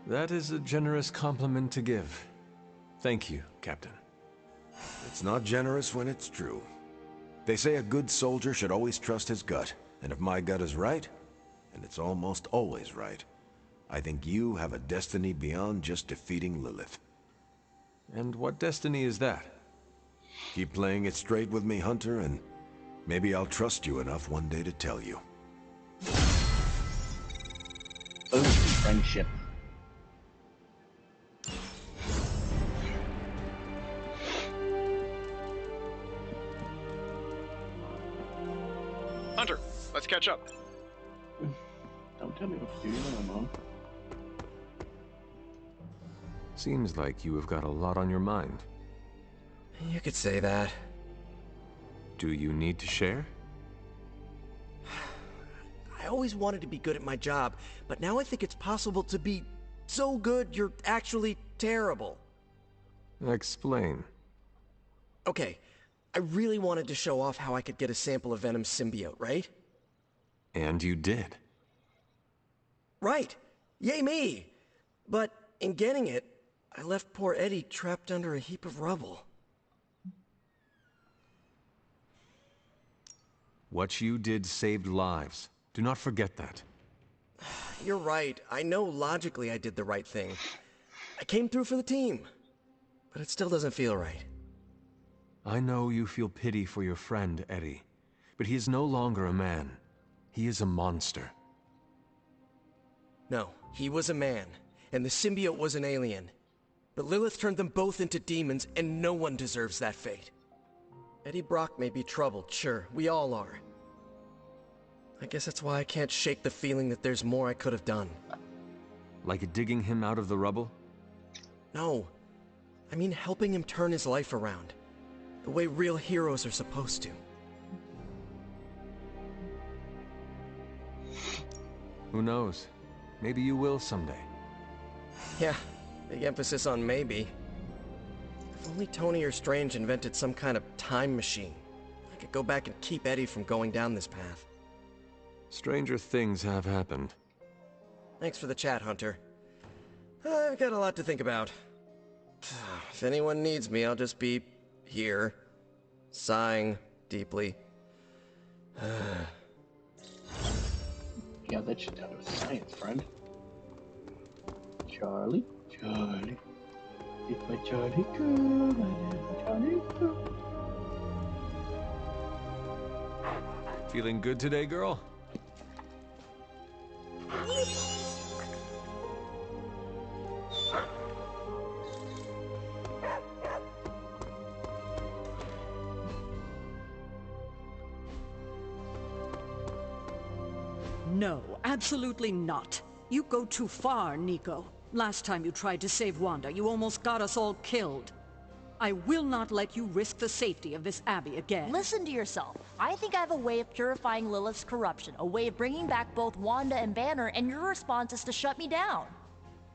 That is a generous compliment to give. Thank you, Captain. It's not generous when it's true. They say a good soldier should always trust his gut, and if my gut is right, and it's almost always right, I think you have a destiny beyond just defeating Lilith. And what destiny is that? Keep playing it straight with me, Hunter, and maybe I'll trust you enough one day to tell you. Boom, friendship. Hunter, let's catch up. Don't tell me what to do, you know I'm on. Seems like you have got a lot on your mind. You could say that. Do you need to share? I always wanted to be good at my job, but now I think it's possible to be so good you're actually terrible. Explain. Okay, I really wanted to show off how I could get a sample of Venom's symbiote, right? And you did. Right! Yay me! But in getting it, I left poor Eddie trapped under a heap of rubble. What you did saved lives. Do not forget that. You're right. I know logically I did the right thing. I came through for the team. But it still doesn't feel right. I know you feel pity for your friend, Eddie. But he is no longer a man. He is a monster. No, he was a man. And the symbiote was an alien. But Lilith turned them both into demons, and no one deserves that fate. Eddie Brock may be troubled, sure. We all are. I guess that's why I can't shake the feeling that there's more I could have done. Like digging him out of the rubble? No. I mean helping him turn his life around. The way real heroes are supposed to. Who knows? Maybe you will someday. Yeah, big emphasis on maybe. If only Tony or Strange invented some kind of time machine, I could go back and keep Eddie from going down this path. Stranger things have happened. Thanks for the chat, Hunter. I've got a lot to think about. If anyone needs me, I'll just be here, sighing deeply. Yeah, that shit down to science, friend. Charlie, Charlie. If my Charlie come, my little Charlie come. Feeling good today, girl? No, absolutely not. You go too far, Nico. Last time you tried to save Wanda, you almost got us all killed. I will not let you risk the safety of this Abbey again. Listen to yourself. I think I have a way of purifying Lilith's corruption, a way of bringing back both Wanda and Banner, and your response is to shut me down.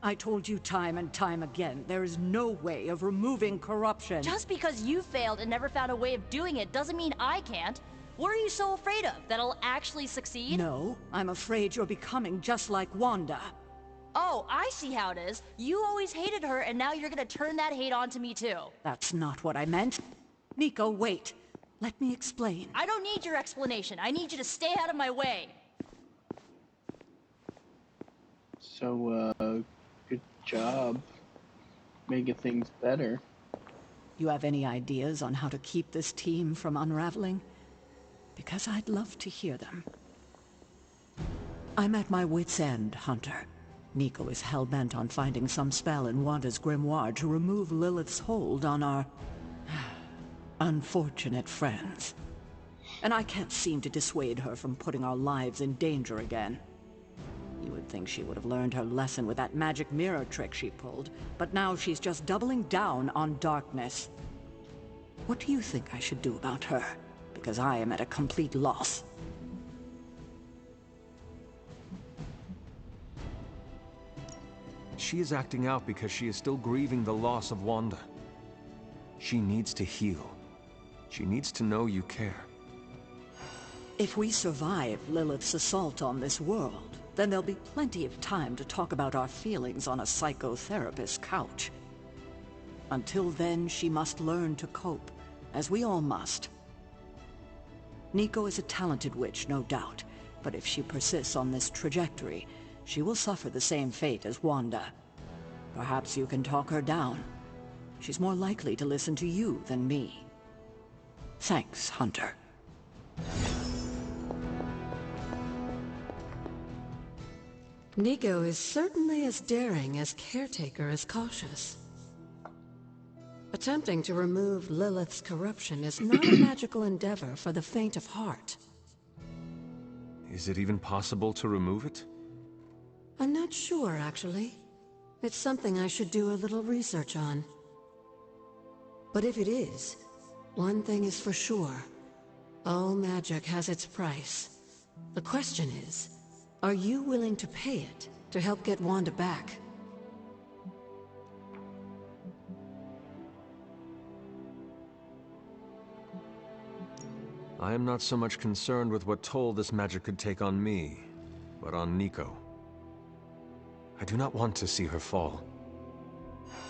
I told you time and time again, there is no way of removing corruption. Just because you failed and never found a way of doing it doesn't mean I can't. What are you so afraid of? That I'll actually succeed? No, I'm afraid you're becoming just like Wanda. Oh, I see how it is. You always hated her, and now you're gonna turn that hate onto me too. That's not what I meant. Nico, wait. Let me explain. I don't need your explanation. I need you to stay out of my way. So, good job making things better. You have any ideas on how to keep this team from unraveling? Because I'd love to hear them. I'm at my wit's end, Hunter. Nico is hell-bent on finding some spell in Wanda's grimoire to remove Lilith's hold on our unfortunate friends. And I can't seem to dissuade her from putting our lives in danger again. You would think she would have learned her lesson with that magic mirror trick she pulled, but now she's just doubling down on darkness. What do you think I should do about her? Because I am at a complete loss. She is acting out because she is still grieving the loss of Wanda. She needs to heal. She needs to know you care. If we survive Lilith's assault on this world, then there'll be plenty of time to talk about our feelings on a psychotherapist's couch. Until then, she must learn to cope, as we all must. Nico is a talented witch, no doubt, but if she persists on this trajectory, she will suffer the same fate as Wanda. Perhaps you can talk her down. She's more likely to listen to you than me. Thanks, Hunter. Nico is certainly as daring as Caretaker is cautious. Attempting to remove Lilith's corruption is not a magical endeavor for the faint of heart. Is it even possible to remove it? I'm not sure, actually. It's something I should do a little research on. But if it is, one thing is for sure. All magic has its price. The question is, are you willing to pay it to help get Wanda back? I am not so much concerned with what toll this magic could take on me, but on Nico. I do not want to see her fall.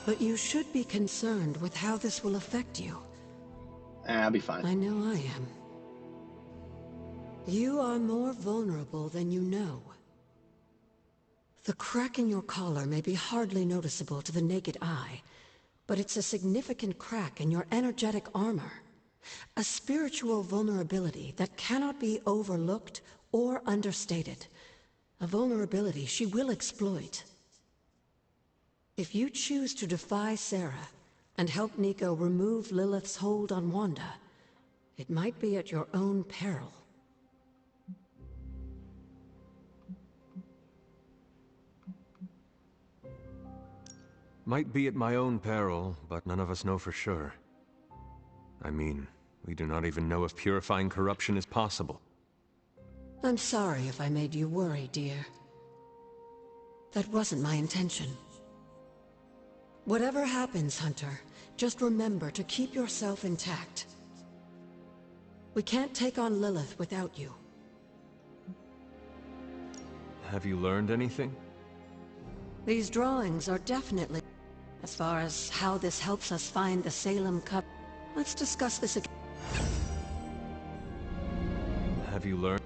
But you should be concerned with how this will affect you. I'll be fine. I know I am. You are more vulnerable than you know. The crack in your collar may be hardly noticeable to the naked eye, but it's a significant crack in your energetic armor. A spiritual vulnerability that cannot be overlooked or understated. A vulnerability she will exploit. If you choose to defy Sarah and help Nico remove Lilith's hold on Wanda, it might be at your own peril. Might be at my own peril, but none of us know for sure. I mean, we do not even know if purifying corruption is possible. I'm sorry if I made you worry, dear. That wasn't my intention. Whatever happens, Hunter, just remember to keep yourself intact. We can't take on Lilith without you. Have you learned anything? These drawings are definitely... As far as how this helps us find the Salem Cup, let's discuss this again. Have you learned?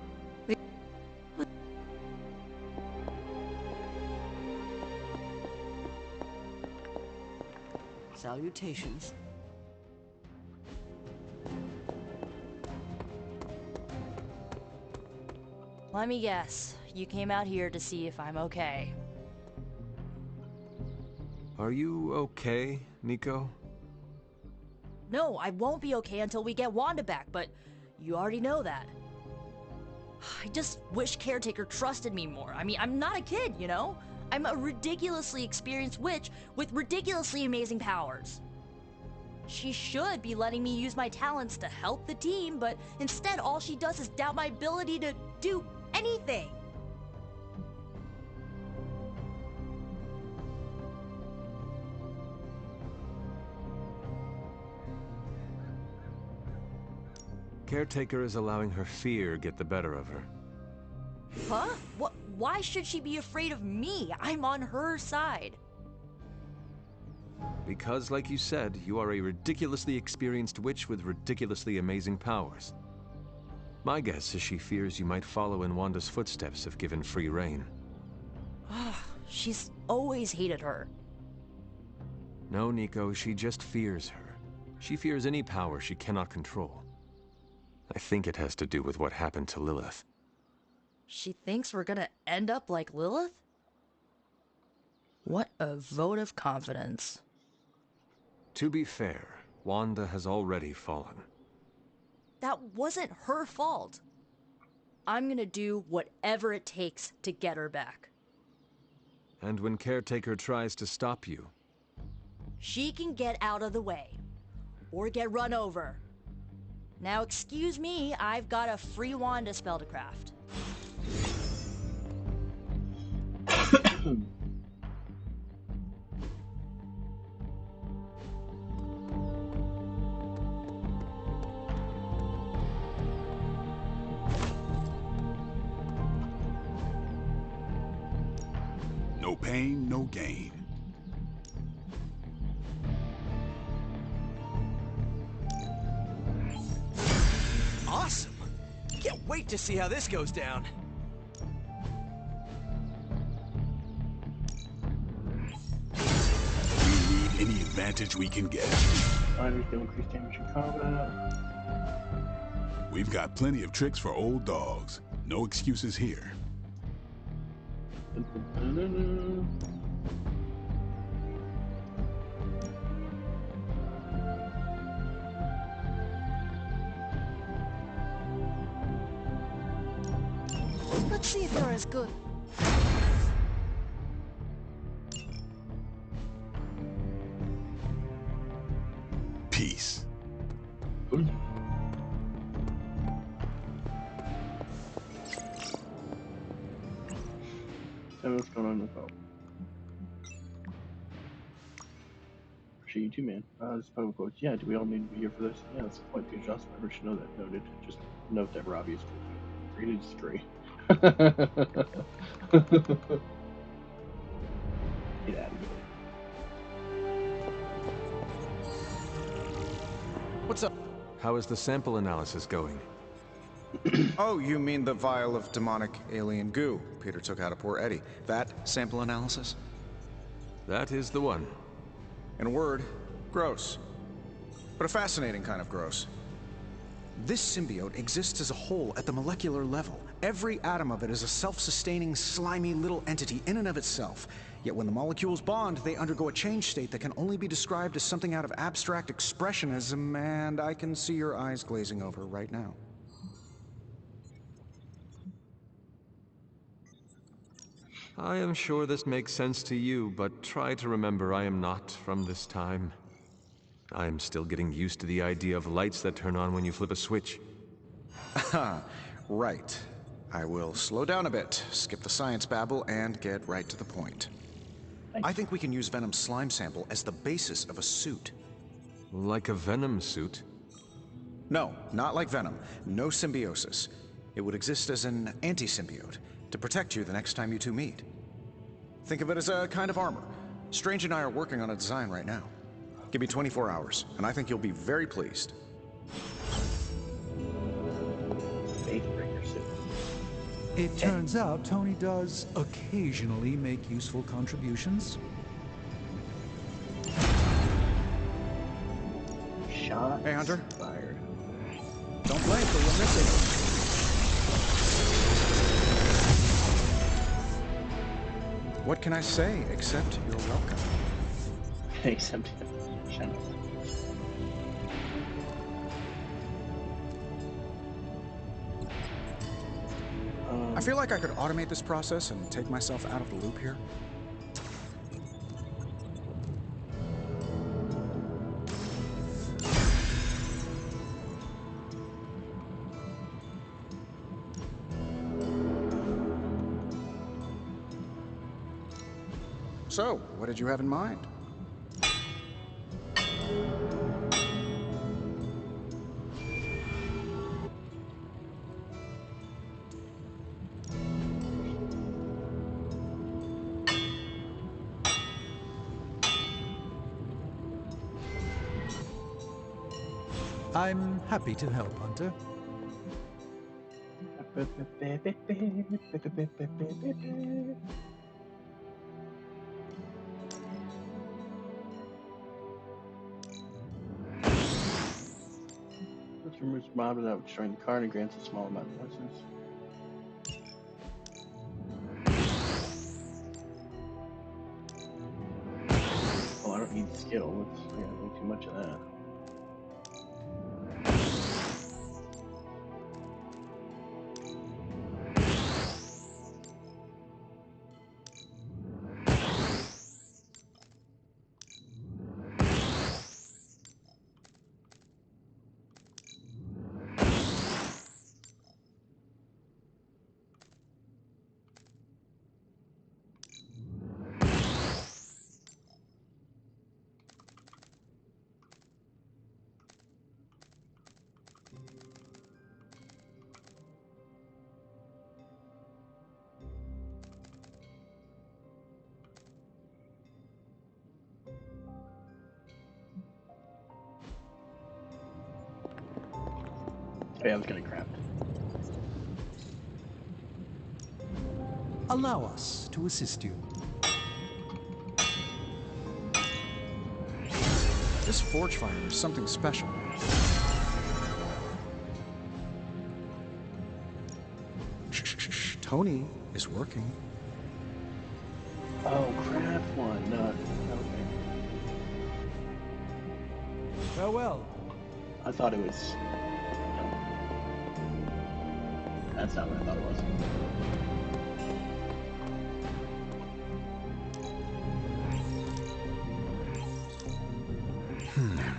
Salutations. Let me guess. You came out here to see if I'm okay. Are you okay, Nico? No, I won't be okay until we get Wanda back, but you already know that. I just wish Caretaker trusted me more. I mean, I'm not a kid, you know? I'm a ridiculously experienced witch with ridiculously amazing powers. She should be letting me use my talents to help the team, but instead all she does is doubt my ability to do anything. Caretaker is allowing her fear get the better of her. Huh? What? Why should she be afraid of me? I'm on her side. Because, like you said, you are a ridiculously experienced witch with ridiculously amazing powers. My guess is she fears you might follow in Wanda's footsteps if given free rein. She's always hated her. No, Nico, she just fears her. She fears any power she cannot control. I think it has to do with what happened to Lilith. She thinks we're gonna end up like Lilith? What a vote of confidence. To be fair, Wanda has already fallen. That wasn't her fault. I'm gonna do whatever it takes to get her back. And when Caretaker tries to stop you, she can get out of the way. Or get run over. Now excuse me, I've got a free Wanda spell to craft. No pain, no gain. Awesome! Can't wait to see how this goes down. We need any advantage we can get. Fighters do increase damage in combat. We've got plenty of tricks for old dogs. No excuses here. Let's see if you're as good. Peace. So what's going on with that? Appreciate you too, man. This poem quotes, yeah, do we all need to be here for this? Yeah, that's the point. Two shots members should know that. Noted. Just note that Robbie is free to disagree. Get out of here. What's up? How is the sample analysis going? Oh, you mean the vial of demonic alien goo Peter took out of poor Eddie. That sample analysis? That is the one. In a word, gross. But a fascinating kind of gross. This symbiote exists as a whole at the molecular level. Every atom of it is a self-sustaining, slimy little entity in and of itself. Yet when the molecules bond, they undergo a change state that can only be described as something out of abstract expressionism, and I can see your eyes glazing over right now. I am sure this makes sense to you, but try to remember I am not from this time. I am still getting used to the idea of lights that turn on when you flip a switch. Right. I will slow down a bit, skip the science babble, and get right to the point. I think we can use Venom's slime sample as the basis of a suit. Like a Venom suit? No, not like Venom. No symbiosis. It would exist as an anti-symbiote, to protect you the next time you two meet. Think of it as a kind of armor. Strange and I are working on a design right now. Give me 24 hours, and I think you'll be very pleased. It turns out Tony does occasionally make useful contributions. Shot. Hey, Hunter. Fired. Don't blink or you'll miss it. What can I say except you're welcome? Except, shut up. I feel like I could automate this process and take myself out of the loop here. So, what did you have in mind? I'm happy to help, Hunter. This removes mob without destroying the card and grants a small amount of license. Oh, I don't need skill. I got way too much of that. Oh, yeah, I was gonna craft. Allow us to assist you. This forge fire is something special. Shh, shh, shh. Tony is working. Oh, craft one. No, okay. Farewell. I thought it was. No. That's not what I thought it was.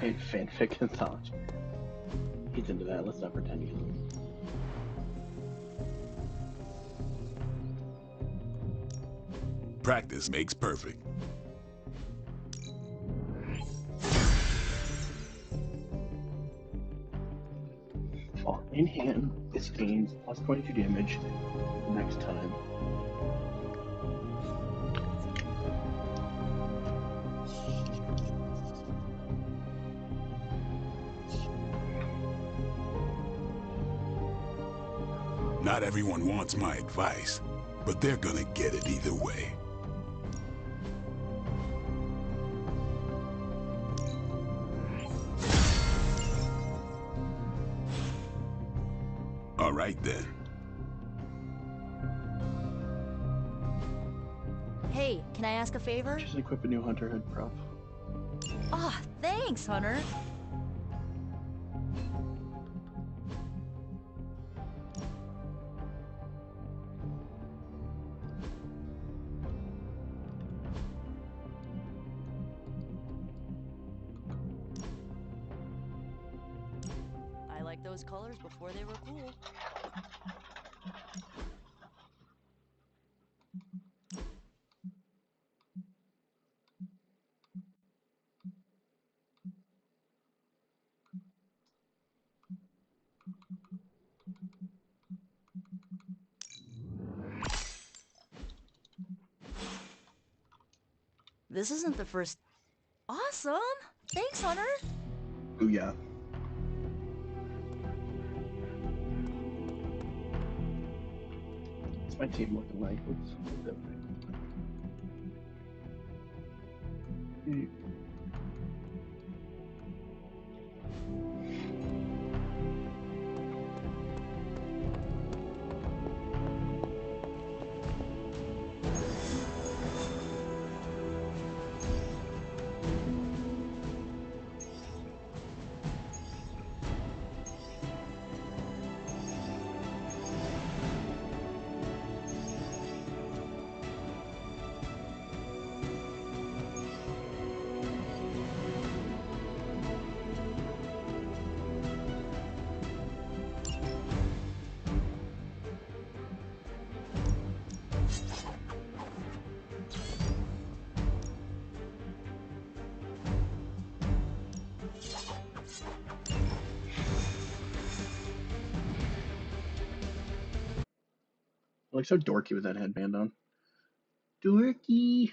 Hey, fanfic anthology. He's into that. Let's not pretend he's into it. Practice makes perfect. Fall in hand, this gains plus 22 damage next time. Not everyone wants my advice, but they're gonna get it either way. All right then. Hey, can I ask a favor? Just equip a new hunter head prop. Ah, thanks, Hunter. I liked those colors before they were cool. This isn't the first... Awesome! Thanks, Hunter! Ooh, yeah. What's my team looking like? What's that thing? I look so dorky with that headband on. Dorky.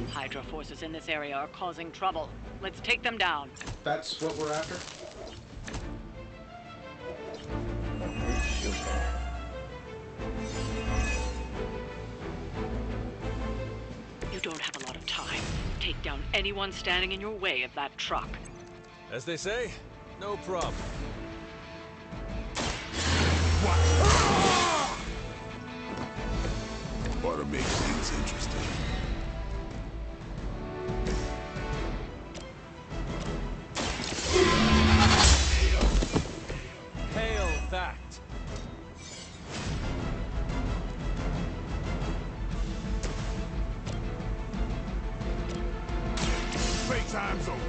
Hydra forces in this area are causing trouble. Let's take them down. That's what we're after? You don't have a lot of time. Take down anyone standing in your way of that truck. As they say, no problem. Ought to make things interesting. Hail that! Playtime's over.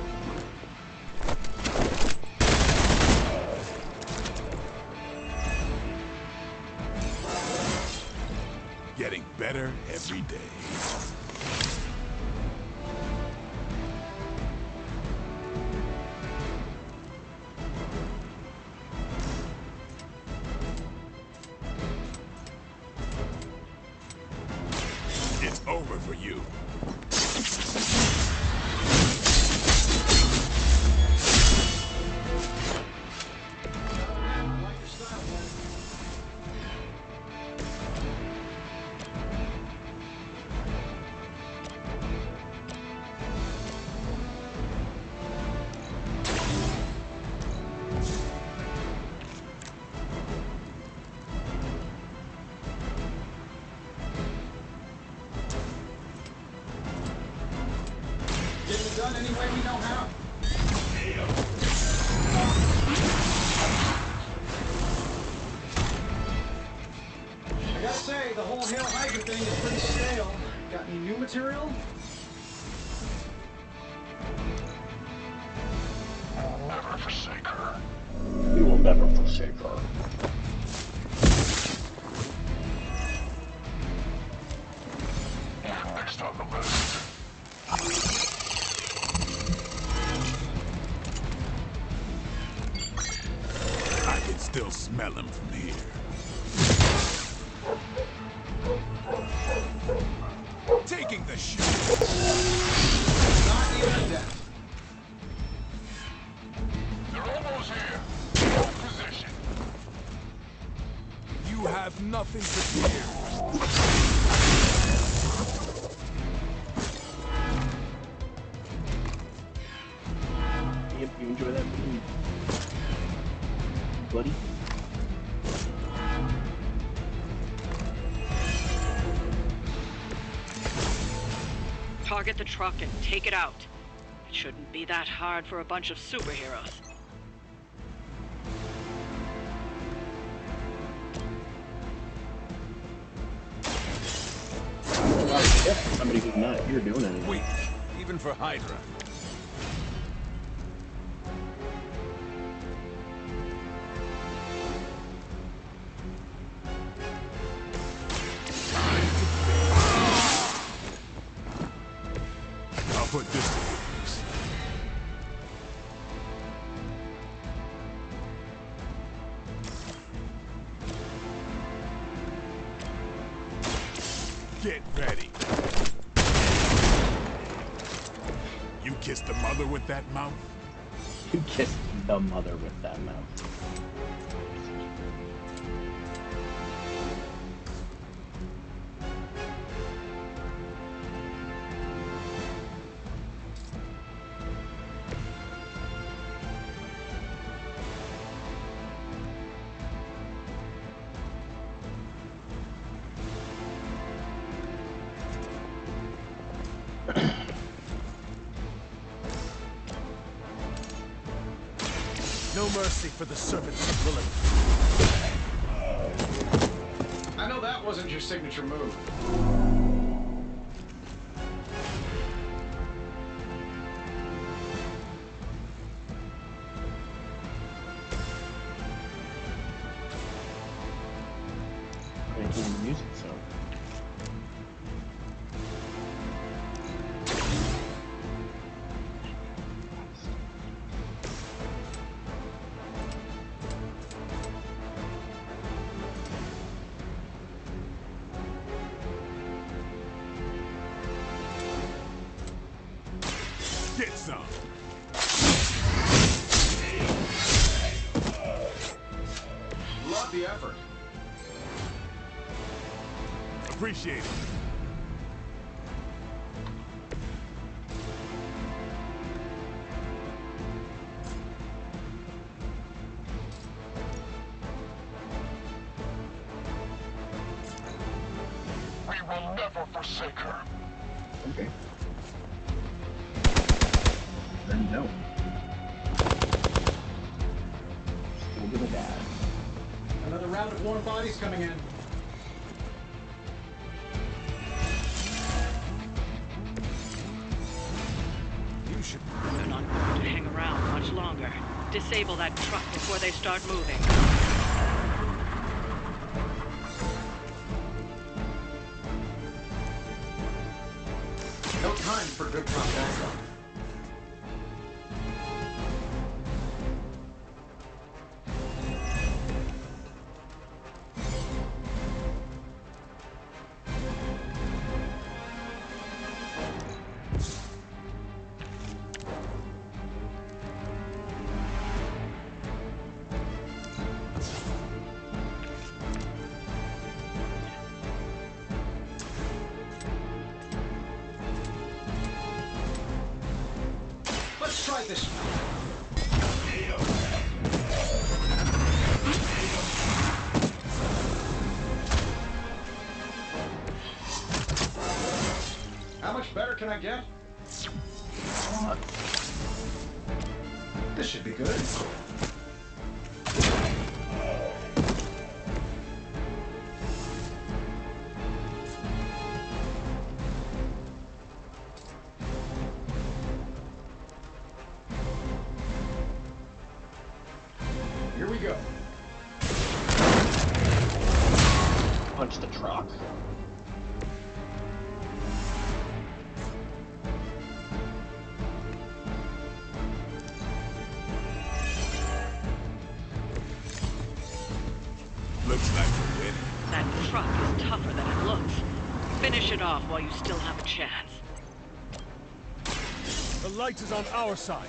Getting better every day. It's over for you. done any way we know how. I gotta say, the whole Hail Hydra thing is pretty stale. Got any new material? Never forsake her. We will never forsake her. You're next on the list. I can still smell him from here. Taking the shot. Not even a death. They're almost here. Hold position. You have nothing to fear. Yep, you enjoy that food, buddy? Target the truck and take it out. It shouldn't be that hard for a bunch of superheroes. Somebody who's not here doing anything. Weak, even for Hydra. I'll put this to use. Get ready. You kissed the mother with that mouth? You kissed the mother with that mouth. No mercy for the servants of Lilith. I know that wasn't your signature move. Making the music sound. Get some. Love the effort. Appreciate it. We will never forsake her. Okay. Then no. Still gonna die. Another round of warm bodies coming in. You should. They're not going to hang around much longer. Disable that truck before they start moving. No time for good propaganda. Let's try this. How much better can I get? Not This should be good. Here we go. Punch the truck. Looks like we're winning. That truck is tougher than it looks. Finish it off while you still have a chance. The light is on our side.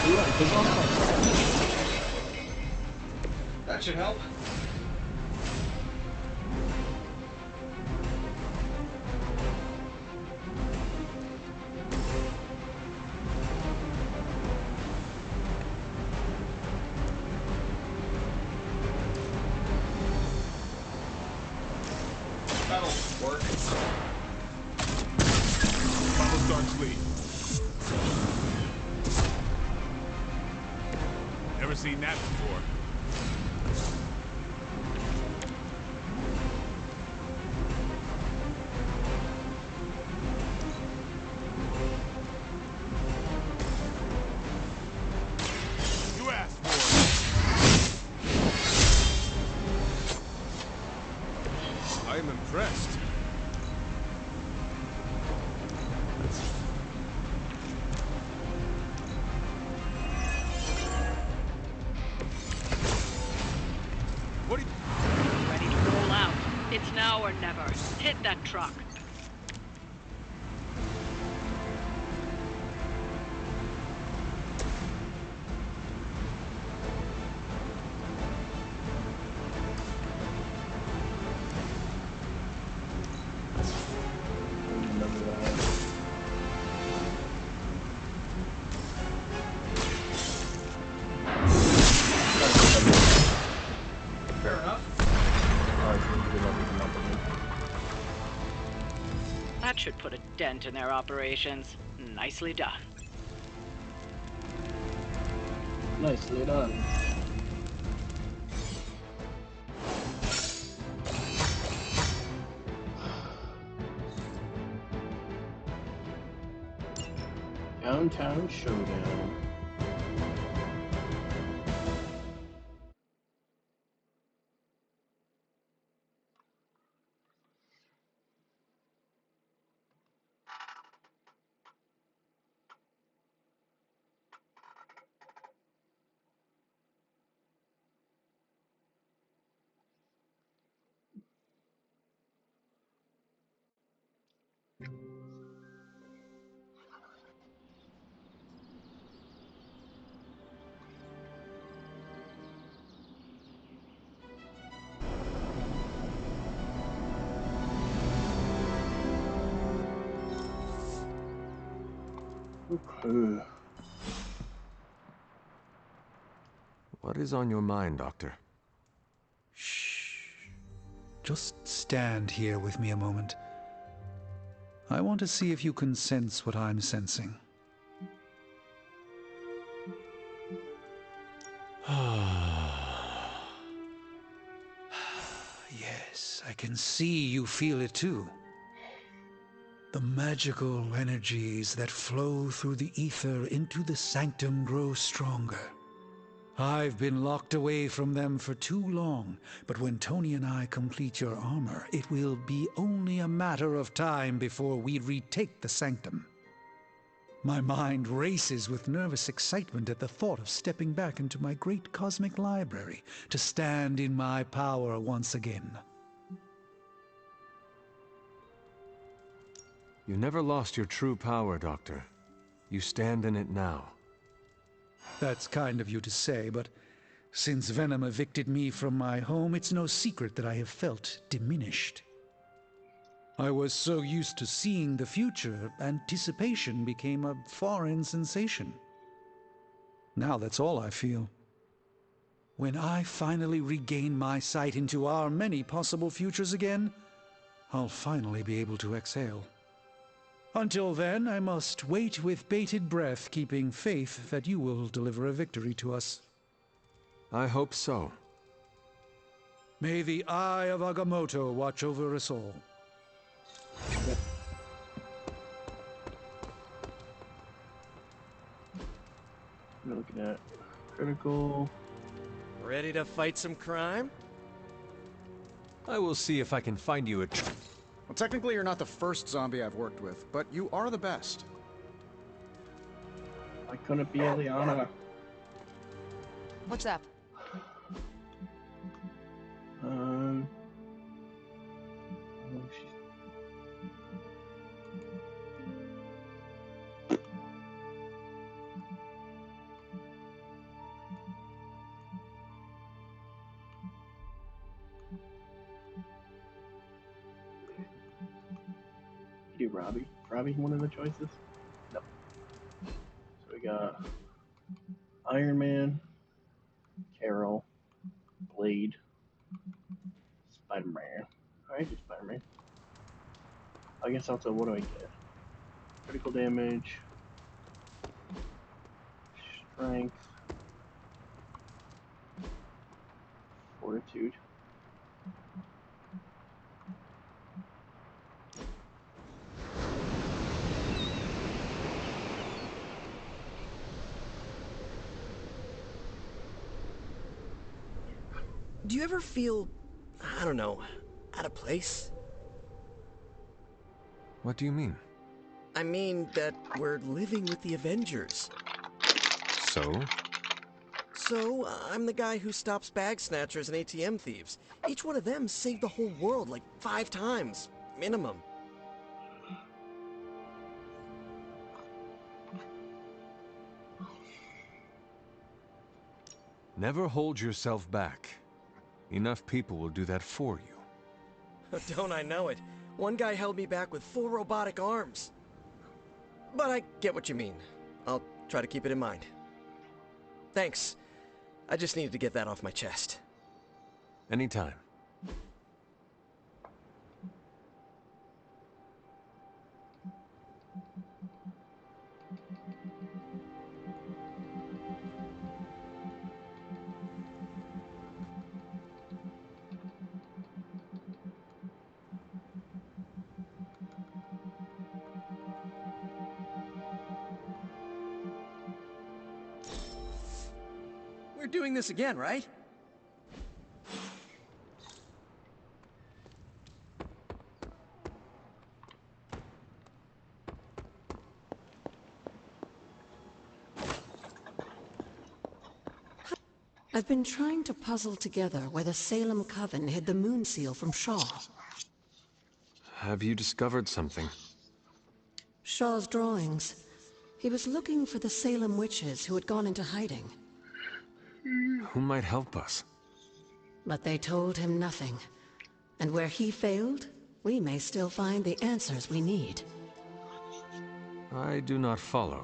The light is on our side. That should help. That'll work. Follow Stark's lead. Never seen that before. You asked for it. I am impressed. What do you... Ready to roll out. It's now or never. Hit that truck. Fair enough. That should put a dent in their operations. Nicely done. Nicely done. Downtown Showdown. Okay. What is on your mind, Doctor? Just stand here with me a moment. I want to see if you can sense what I'm sensing. Yes, I can see you feel it too. The magical energies that flow through the ether into the sanctum grow stronger. I've been locked away from them for too long, but when Tony and I complete your armor, it will be only a matter of time before we retake the sanctum. My mind races with nervous excitement at the thought of stepping back into my great cosmic library to stand in my power once again. You never lost your true power, Doctor. You stand in it now. That's kind of you to say, but since Venom evicted me from my home, it's no secret that I have felt diminished. I was so used to seeing the future, anticipation became a foreign sensation. Now that's all I feel. When I finally regain my sight into our many possible futures again, I'll finally be able to exhale. Until then, I must wait with bated breath, keeping faith that you will deliver a victory to us. I hope so. May the Eye of Agamotto watch over us all. We're looking at critical. Ready to fight some crime? I will see if I can find you a Well, technically you're not the first zombie I've worked with, but you are the best. Why couldn't it be Eliana? What's up? Oh, do Robbie. Robbie one of the choices? No. So we got Iron Man, Carol, Blade, Spider-Man. Alright, do Spider-Man. I guess also, what do I get? Critical damage, strength, fortitude. Do you ever feel, I don't know, out of place? What do you mean? I mean that we're living with the Avengers. So? So, I'm the guy who stops bag snatchers and ATM thieves. Each one of them saved the whole world like 5 times, minimum. Never hold yourself back. Enough people will do that for you. Don't I know it? One guy held me back with 4 robotic arms. But I get what you mean. I'll try to keep it in mind. Thanks. I just needed to get that off my chest. Anytime. We're doing this again, right? I've been trying to puzzle together where the Salem Coven hid the moon seal from Shaw. Have you discovered something? Shaw's drawings. He was looking for the Salem witches who had gone into hiding. Who might help us? But they told him nothing. And where he failed, we may still find the answers we need. I do not follow.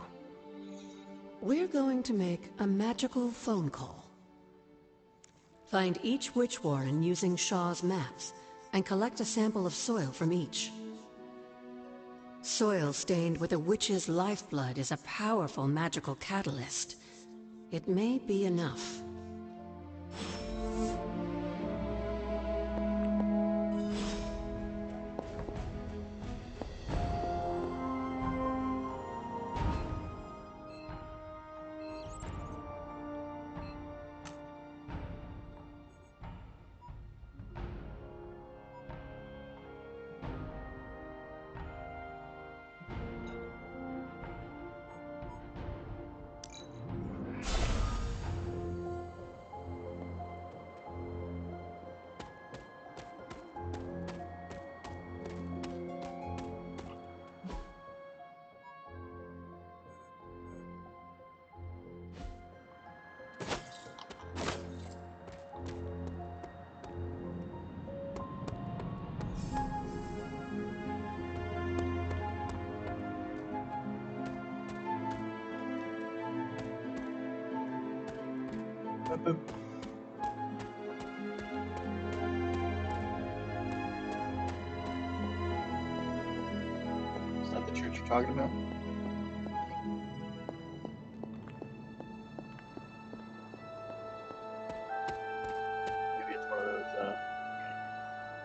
We're going to make a magical phone call. Find each witch warren using Shaw's maps, and collect a sample of soil from each. Soil stained with a witch's lifeblood is a powerful magical catalyst. It may be enough. Is that the church you're talking about? Maybe it's one of those, okay.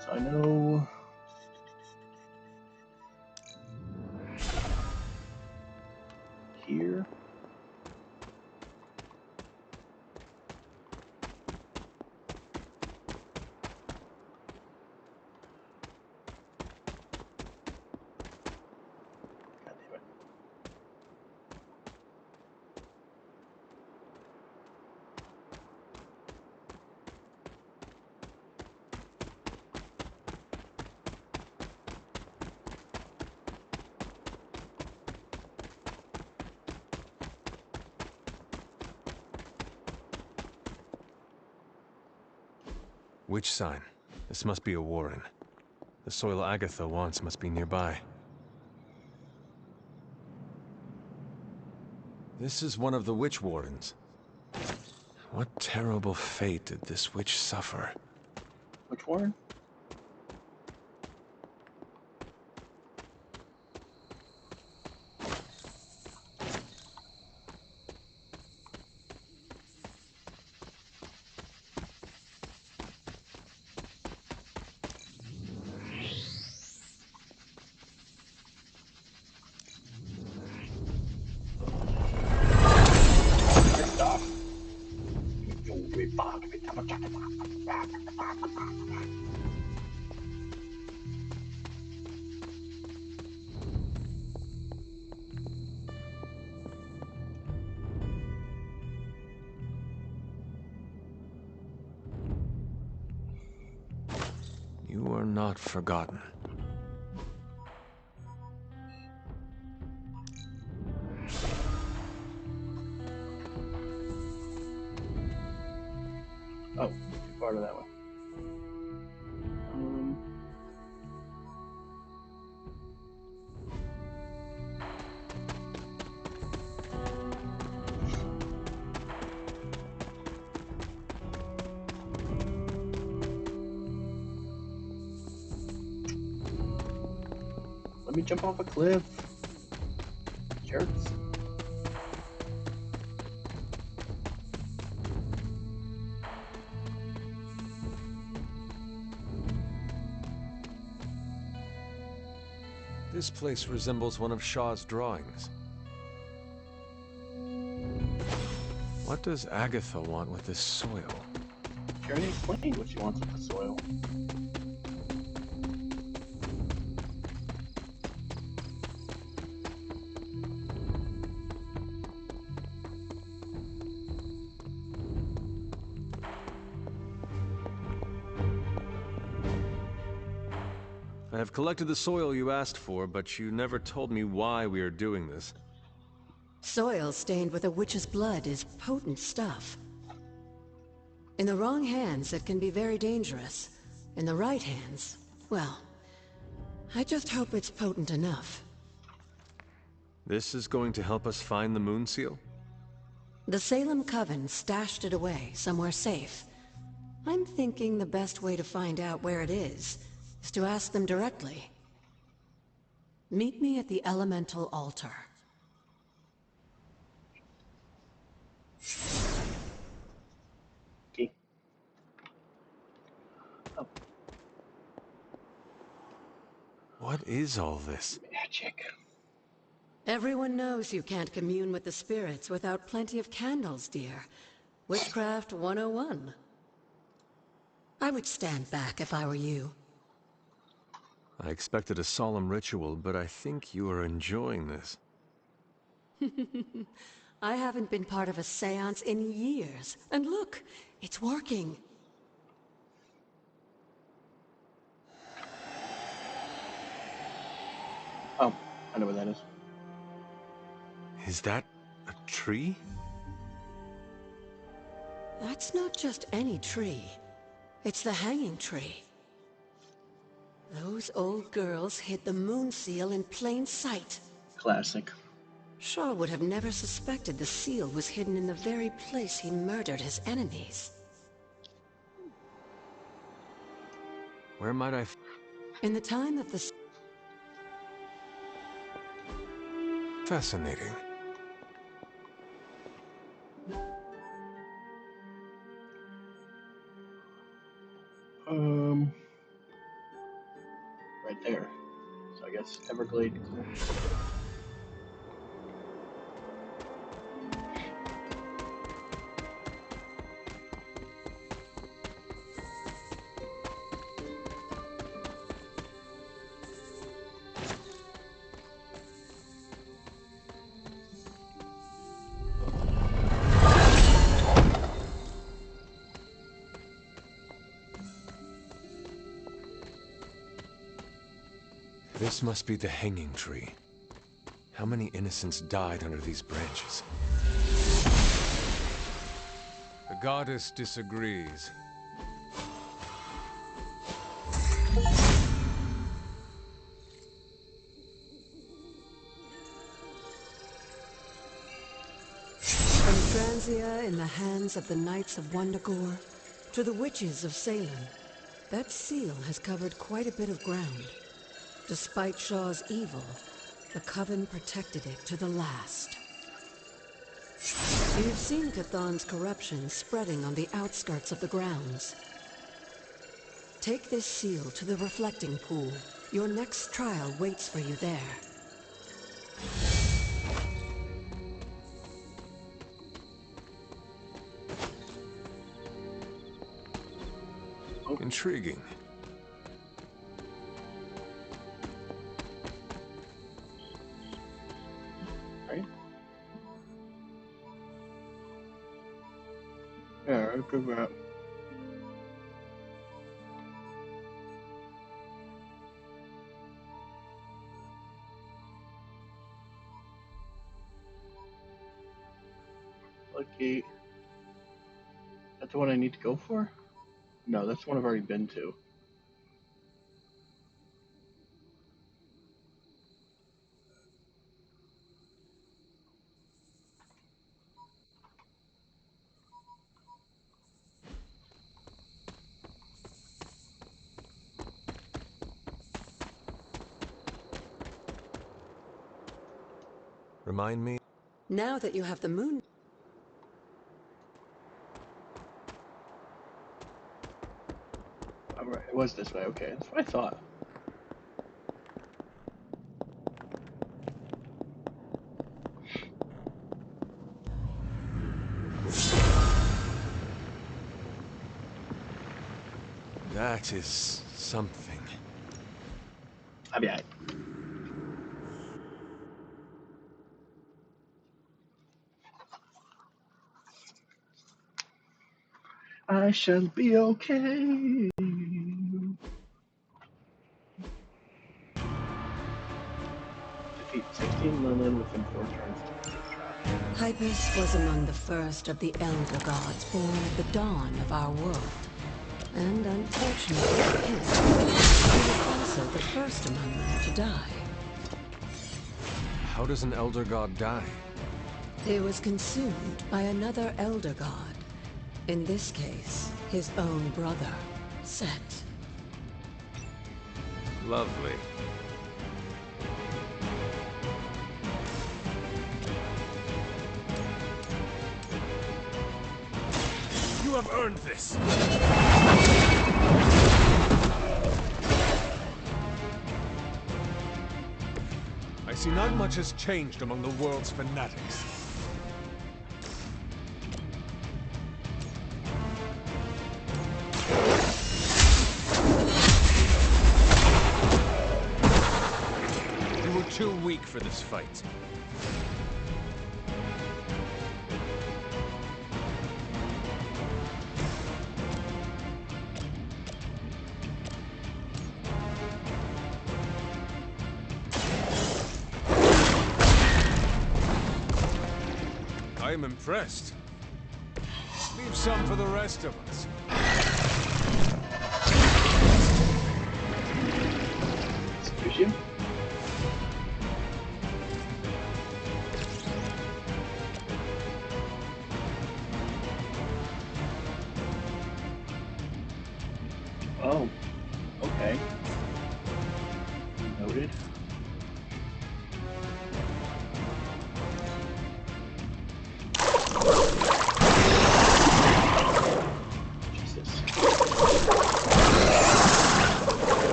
So I know... Here? Witch sign. This must be a warren. The soil Agatha wants must be nearby. This is one of the witch wardens. What terrible fate did this witch suffer? Which warren? You are not forgotten. Oh, too far to that one. Let me jump off a cliff. Jerks. This place resembles one of Shaw's drawings. What does Agatha want with this soil? She already explained what she wants with the soil. I have collected the soil you asked for, but you never told me why we are doing this. Soil stained with a witch's blood is potent stuff. In the wrong hands, it can be very dangerous. In the right hands, well, I just hope it's potent enough. This is going to help us find the Moon Seal? The Salem Coven stashed it away, somewhere safe. I'm thinking the best way to find out where it is to ask them directly. Meet me at the Elemental Altar. Okay. Oh. What is all this? Magic. Everyone knows you can't commune with the spirits without plenty of candles, dear. Witchcraft 101. I would stand back if I were you. I expected a solemn ritual, but I think you are enjoying this. I haven't been part of a seance in years. And look, it's working. Oh, I know what that is. Is that a tree? That's not just any tree. It's the hanging tree. Those old girls hid the Moon Seal in plain sight. Classic. Shaw would have never suspected the seal was hidden in the very place he murdered his enemies. Where might I... In the time of the... Fascinating. Right there. So I guess Everglade. This must be the hanging tree. How many innocents died under these branches? The goddess disagrees. From Transia in the hands of the Knights of Wundagore to the Witches of Salem, that seal has covered quite a bit of ground. Despite Shaw's evil, the Coven protected it to the last. You've seen Chthon's corruption spreading on the outskirts of the grounds. Take this seal to the reflecting pool. Your next trial waits for you there. Intriguing. Right? Yeah, good map. Lucky. That's the one I need to go for? No, that's the one I've already been to. Remind me? Now that you have the moon... Oh, right, it was this way, okay. That's what I thought. That is something. I'll be alright. I shall be okay. Defeat 16 Lilin within 4 turns. Hypus was among the first of the Elder Gods born at the dawn of our world. And unfortunately for him, he was also the first among them to die. How does an Elder God die? He was consumed by another Elder God. In this case, his own brother, Set. Lovely. You have earned this! I see not much has changed among the world's fanatics. You were too weak for this fight. I am impressed. Leave some for the rest of us. Excuse you? Oh, okay.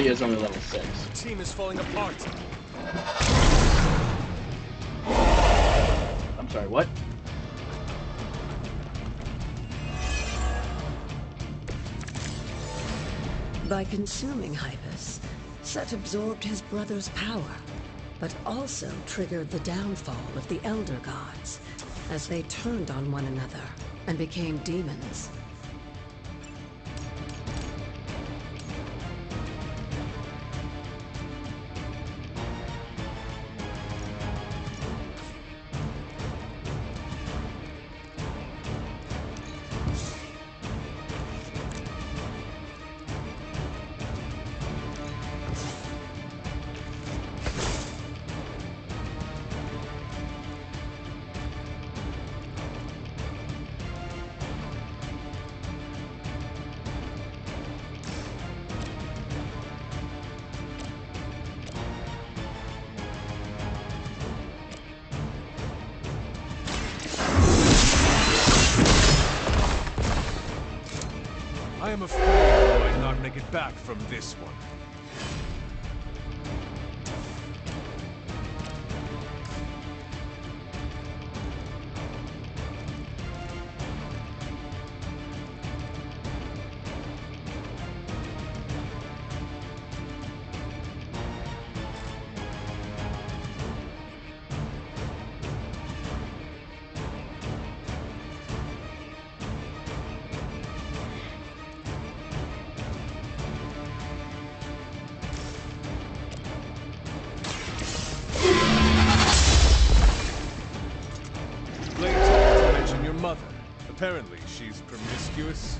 Talia is only level 6. The team is falling apart. I'm sorry, what? By consuming Hypus, Set absorbed his brother's power, but also triggered the downfall of the Elder Gods, as they turned on one another and became demons. I am afraid I might not make it back from this one. Mother. Apparently, she's promiscuous.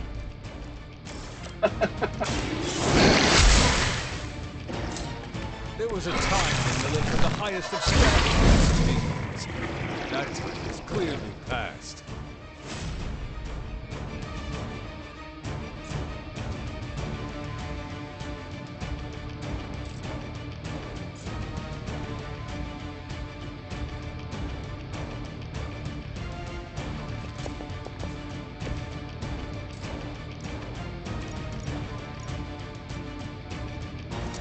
There was a time when Lilith had the highest of standards. That time is clearly past.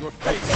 Your face.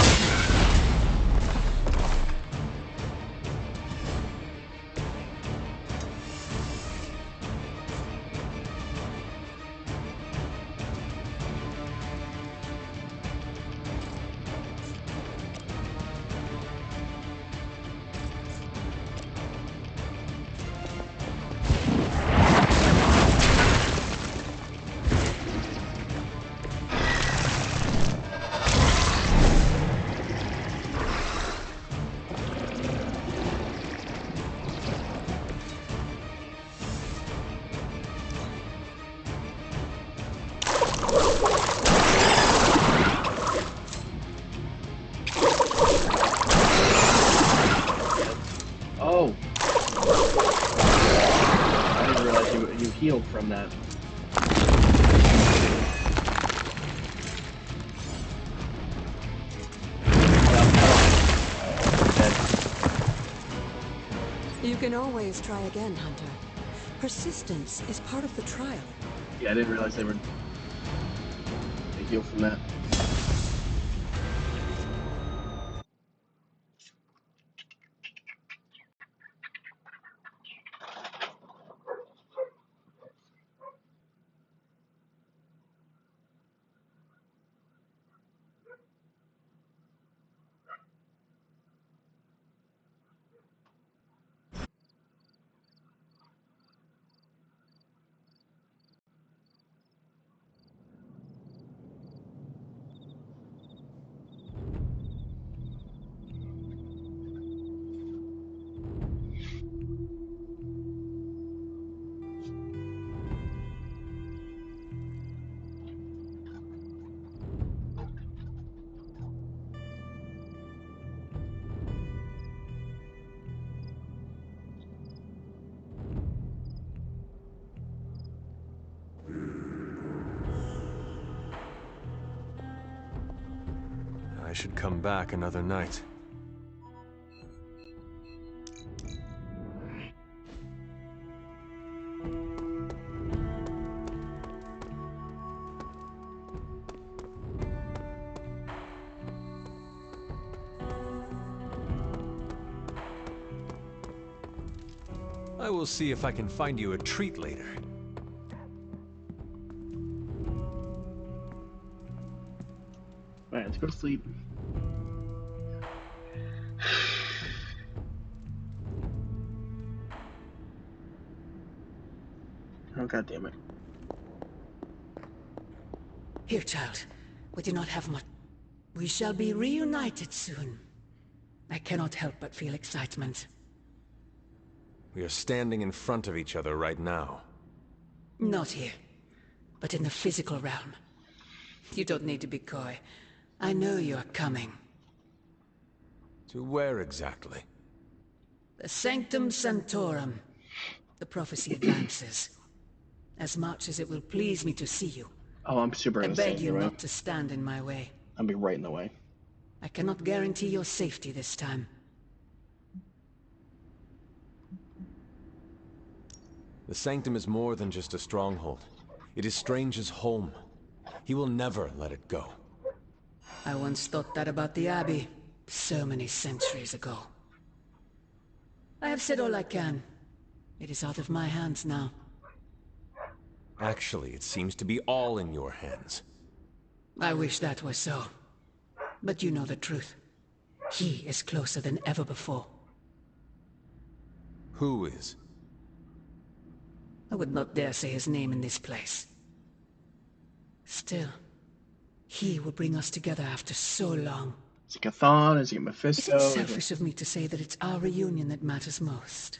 Healed from that. You can always try again, Hunter. Persistence is part of the trial. Yeah, I didn't realize they healed from that. I should come back another night. I will see if I can find you a treat later. Alright, let's go to sleep. Oh, God damn it. Here, child. We do not have much. We shall be reunited soon. I cannot help but feel excitement. We are standing in front of each other right now. Not here, but in the physical realm. You don't need to be coy. I know you are coming. To where exactly? The Sanctum Sanctorum. The prophecy advances. As much as it will please me to see you. Oh, I'm super I innocent beg you anyway. not to stand in my way. I'll be right in the way. I cannot guarantee your safety this time. The Sanctum is more than just a stronghold. It is Strange's home. He will never let it go. I once thought that about the Abbey, so many centuries ago. I have said all I can. It is out of my hands now. Actually, it seems to be all in your hands. I wish that were so. But you know the truth. He is closer than ever before. Who is? I would not dare say his name in this place. Still, he will bring us together after so long. Is it Chthon? Is it Is Mephisto? it selfish of me to say that it's our reunion that matters most?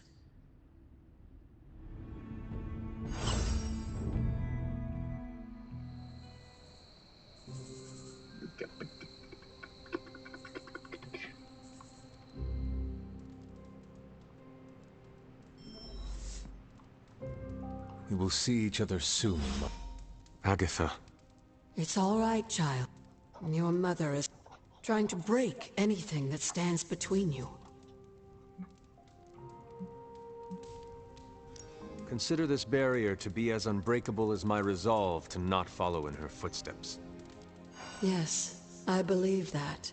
We will see each other soon, Agatha. It's all right, child. Your mother is trying to break anything that stands between you. Consider this barrier to be as unbreakable as my resolve to not follow in her footsteps. Yes, I believe that.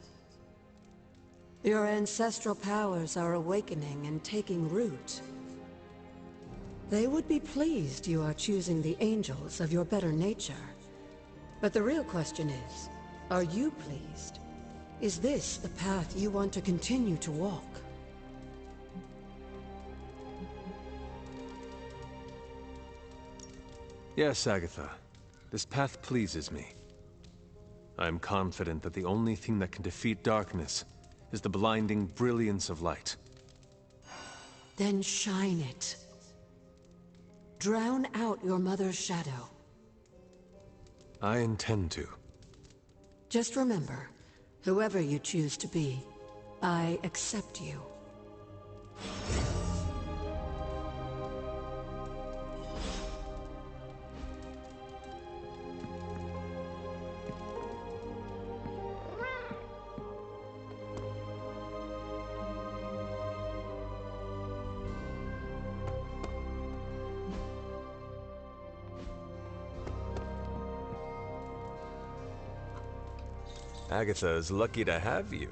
Your ancestral powers are awakening and taking root. They would be pleased you are choosing the angels of your better nature. But the real question is, are you pleased? Is this the path you want to continue to walk? Yes, Agatha. This path pleases me. I am confident that the only thing that can defeat darkness is the blinding brilliance of light. Then shine it. Drown out your mother's shadow. I intend to. Just remember, whoever you choose to be, I accept you. Agatha is lucky to have you.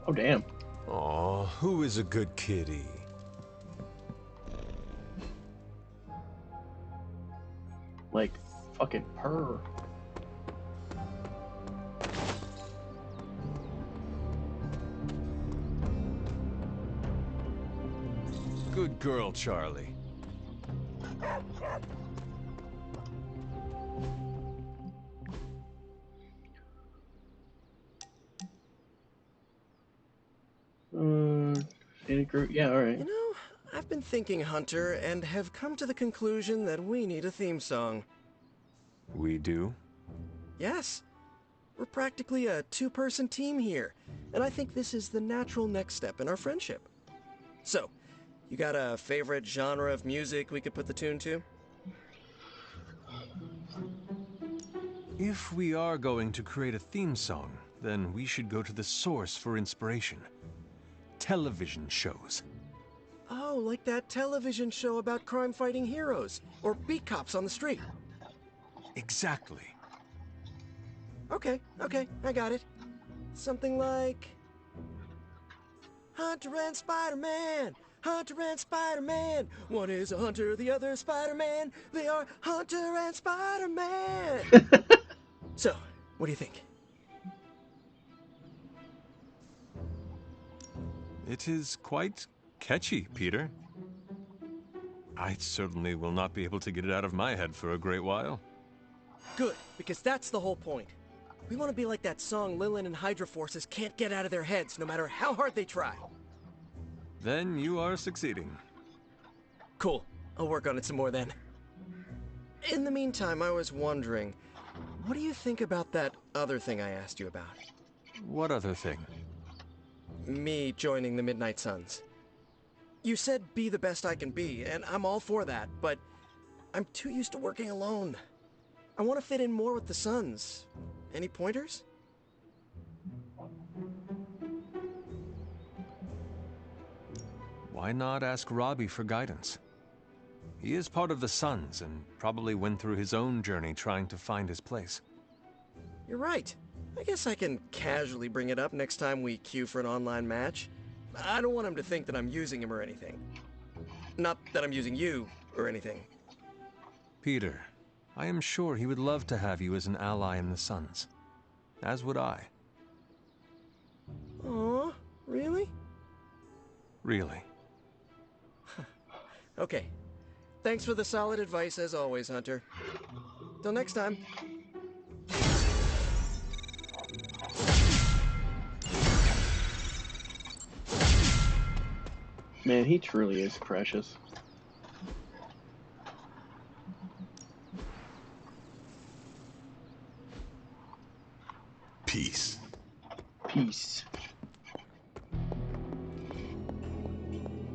Oh, damn. Aw, who is a good kitty? Like, fucking purr. Good girl, Charlie. Yeah, alright. You know, I've been thinking, Hunter, and have come to the conclusion that we need a theme song. We do? Yes. We're practically a two-person team here, and I think this is the natural next step in our friendship. So, you got a favorite genre of music we could put the tune to? If we are going to create a theme song, then we should go to the source for inspiration. Television shows. Oh, like that television show about crime-fighting heroes, or beat cops on the street. Exactly. Okay, I got it. Something like... Hunter and Spider-Man! Hunter and Spider-Man! One is a hunter, the other Spider-Man. They are Hunter and Spider-Man! So, what do you think? It is quite catchy, Peter. I certainly will not be able to get it out of my head for a great while. Good, because that's the whole point. We want to be like that song Lilin and Hydra Forces can't get out of their heads no matter how hard they try. Then you are succeeding. Cool. I'll work on it some more then. In the meantime, I was wondering, what do you think about that other thing I asked you about? What other thing? Me joining the Midnight Suns. You said be the best I can be, and I'm all for that, but I'm too used to working alone. I want to fit in more with the Suns. Any pointers? Why not ask Robbie for guidance? He is part of the Suns and probably went through his own journey trying to find his place. You're right. I guess I can casually bring it up next time we queue for an online match. I don't want him to think that I'm using him or anything. Not that I'm using you or anything. Peter, I am sure he would love to have you as an ally in the Suns. As would I. Aw, really? Really. Okay. Thanks for the solid advice as always, Hunter. Till next time. Man, he truly is precious. Peace. Peace.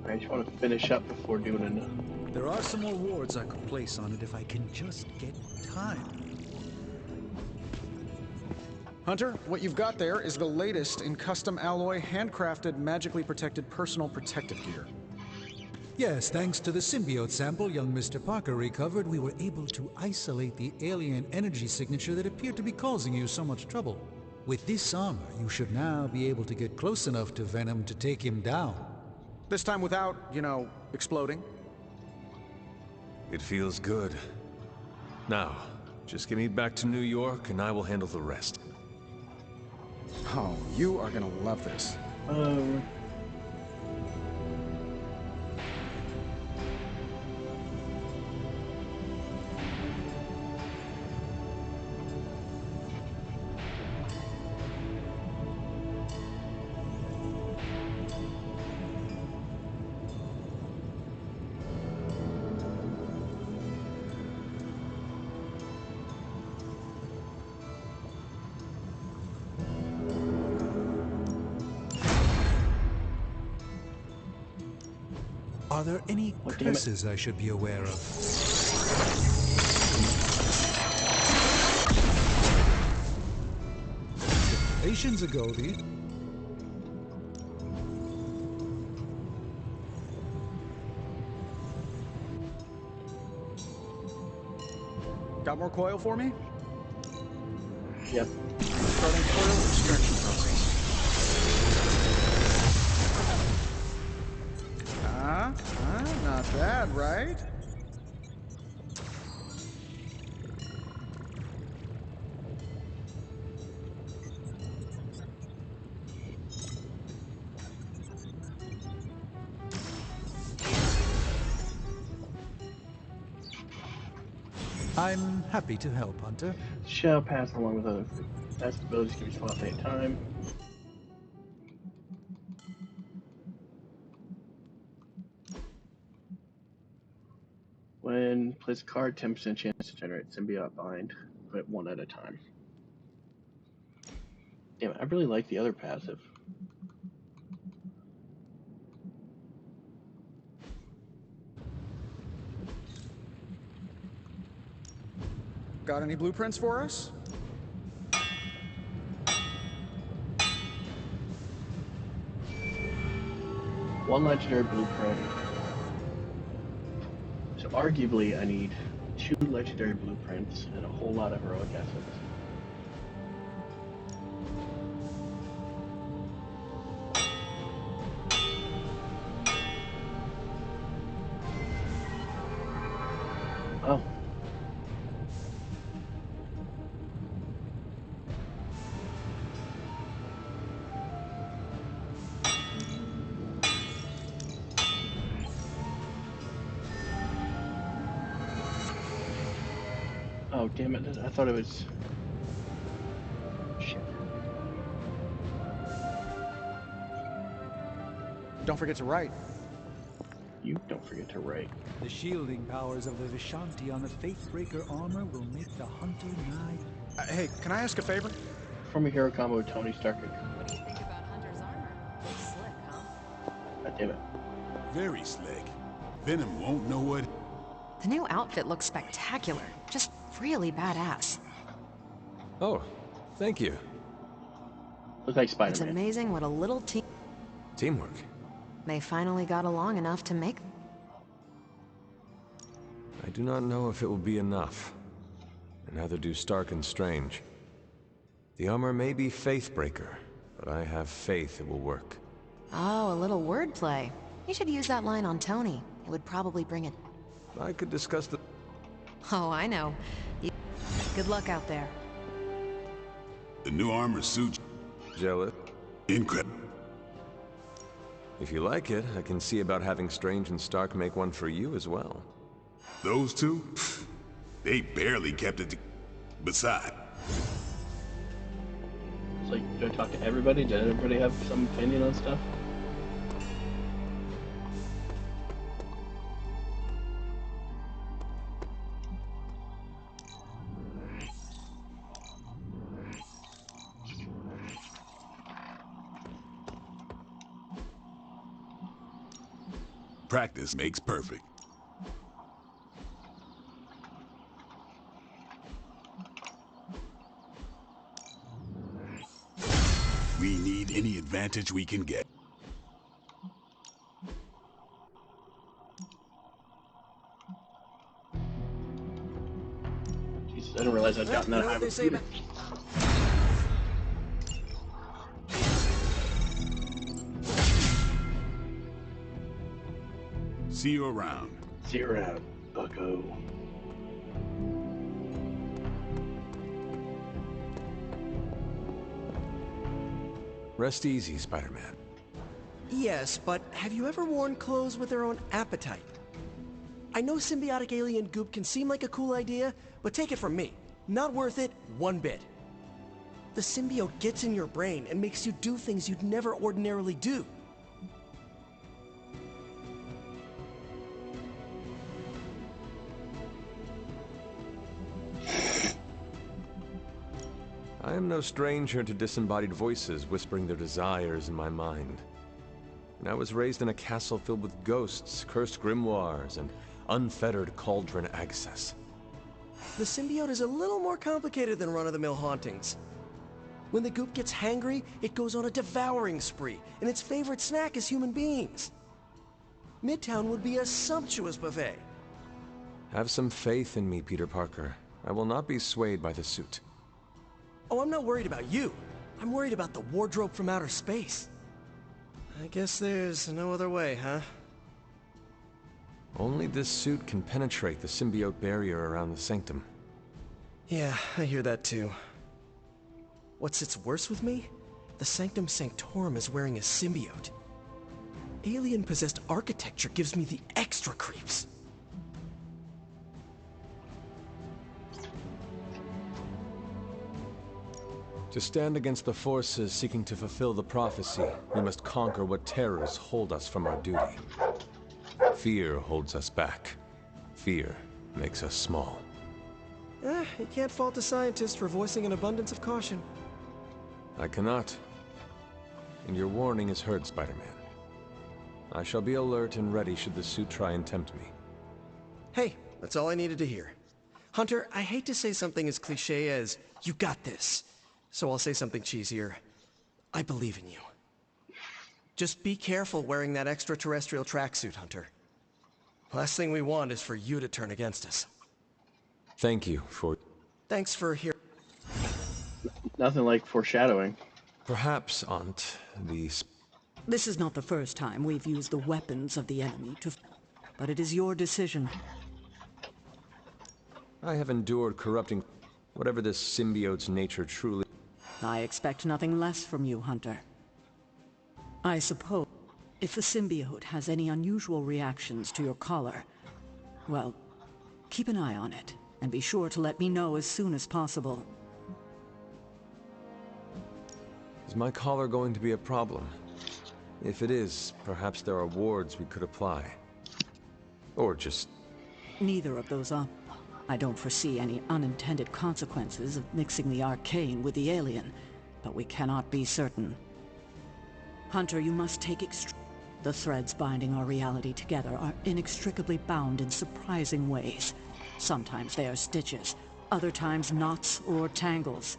I just want to finish up before doing it. There are some more wards I could place on it if I can just get time. Hunter, what you've got there is the latest in custom alloy, handcrafted, magically protected personal protective gear. Yes, thanks to the symbiote sample young Mr. Parker recovered, we were able to isolate the alien energy signature that appeared to be causing you so much trouble. With this armor, you should now be able to get close enough to Venom to take him down. This time without, you know, exploding. It feels good. Now, just get me back to New York and I will handle the rest. Oh, you are gonna love this. Are there any curses I should be aware of? Patience a Goldie. Got more coil for me? Yep. Starting coil extraction process. Not bad, right? I'm happy to help, Hunter. Shall pass along with other best abilities can be swapped at a time. When place a card, 10% chance to generate symbiote bind, but one at a time. Damn it, I really like the other passive. Got any blueprints for us? One legendary blueprint. So arguably I need 2 legendary blueprints and a whole lot of heroic essence. Oh, damn it. I thought it was... Shit. Don't forget to write. You don't forget to write. The shielding powers of the Vishanti on the Faithbreaker armor will make the hunter nigh. Hey, can I ask a favor? From a hero combo with Tony Stark. What do you think about Hunter's armor? Looks slick, huh? God damn it. Very slick. Venom won't know what... The new outfit looks spectacular. Just really badass. Oh, thank you. Looks like It's Spider-Man. amazing what a little team... Teamwork. They finally got along enough to make... I do not know if it will be enough. And neither do Stark and Strange. The armor may be Faithbreaker, but I have faith it will work. Oh, a little wordplay. You should use that line on Tony. It would probably bring it... I could discuss the... Oh, I know. Good luck out there. The new armor suit... Jealous? Incredible. If you like it, I can see about having Strange and Stark make one for you as well. Those two? They barely kept it Besides... It's like, do I talk to everybody? Did everybody have some opinion on stuff? Practice makes perfect. We need any advantage we can get. Jesus, I didn't realize I'd gotten that high. See you around. See you around, bucko. Rest easy, Spider-Man. Yes, but have you ever worn clothes with their own appetite? I know symbiotic alien goop can seem like a cool idea, but take it from me. Not worth it one bit. The symbiote gets in your brain and makes you do things you'd never ordinarily do. I am no stranger to disembodied voices whispering their desires in my mind. And I was raised in a castle filled with ghosts, cursed grimoires, and unfettered cauldron access. The symbiote is a little more complicated than run-of-the-mill hauntings. When the goop gets hangry, it goes on a devouring spree, and its favorite snack is human beings. Midtown would be a sumptuous buffet. Have some faith in me, Peter Parker. I will not be swayed by the suit. Oh, I'm not worried about you. I'm worried about the wardrobe from outer space. I guess there's no other way, huh? Only this suit can penetrate the symbiote barrier around the sanctum. Yeah, I hear that too. What sits worse with me? The Sanctum Sanctorum is wearing a symbiote. Alien-possessed architecture gives me the extra creeps. To stand against the forces seeking to fulfill the prophecy, we must conquer what terrors hold us from our duty. Fear holds us back. Fear makes us small. You can't fault a scientist for voicing an abundance of caution. I cannot. And your warning is heard, Spider-Man. I shall be alert and ready should the suit try and tempt me. Hey, that's all I needed to hear. Hunter, I hate to say something as cliche as, "You got this." So I'll say something cheesier. I believe in you. Just be careful wearing that extraterrestrial tracksuit, Hunter. Last thing we want is for you to turn against us. Thank you for... Thanks for hearing. Nothing like foreshadowing. Perhaps, Aunt, the... This is not the first time we've used the weapons of the enemy to... But it is your decision. I have endured corrupting... Whatever this symbiote's nature truly... I expect nothing less from you, Hunter. I suppose if the symbiote has any unusual reactions to your collar, well, keep an eye on it And be sure to let me know as soon as possible. Is my collar going to be a problem? If it is, perhaps there are wards we could apply. Or just... Neither of those are. I don't foresee any unintended consequences of mixing the arcane with the alien, but we cannot be certain. Hunter, you must take the threads binding our reality together are inextricably bound in surprising ways. Sometimes they are stitches, other times knots or tangles.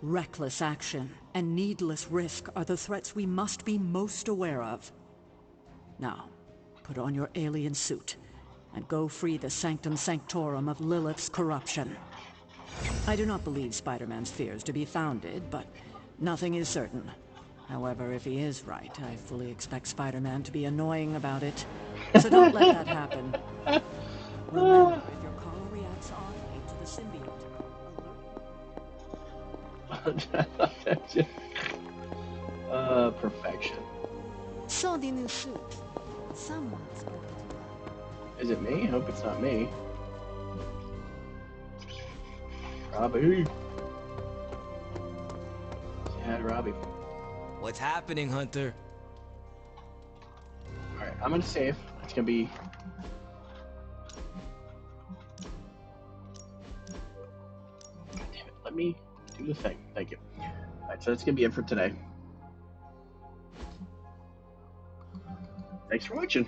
Reckless action and needless risk are the threats we must be most aware of. Now, put on your alien suit and go free the Sanctum Sanctorum of Lilith's corruption. I do not believe Spider-Man's fears to be founded, but nothing is certain. However, if he is right, I fully expect Spider-Man to be annoying about it. So don't let that happen. Remember, if your collar reacts oddly to the symbiote... perfection. So the new suit. Someone's going to... Is it me? I hope it's not me. Robbie. Say hi to Robbie. What's happening, Hunter? Alright, I'm gonna save. It's gonna be... God damn it, let me do the thing. Thank you. Alright, so that's gonna be it for today. Thanks for watching.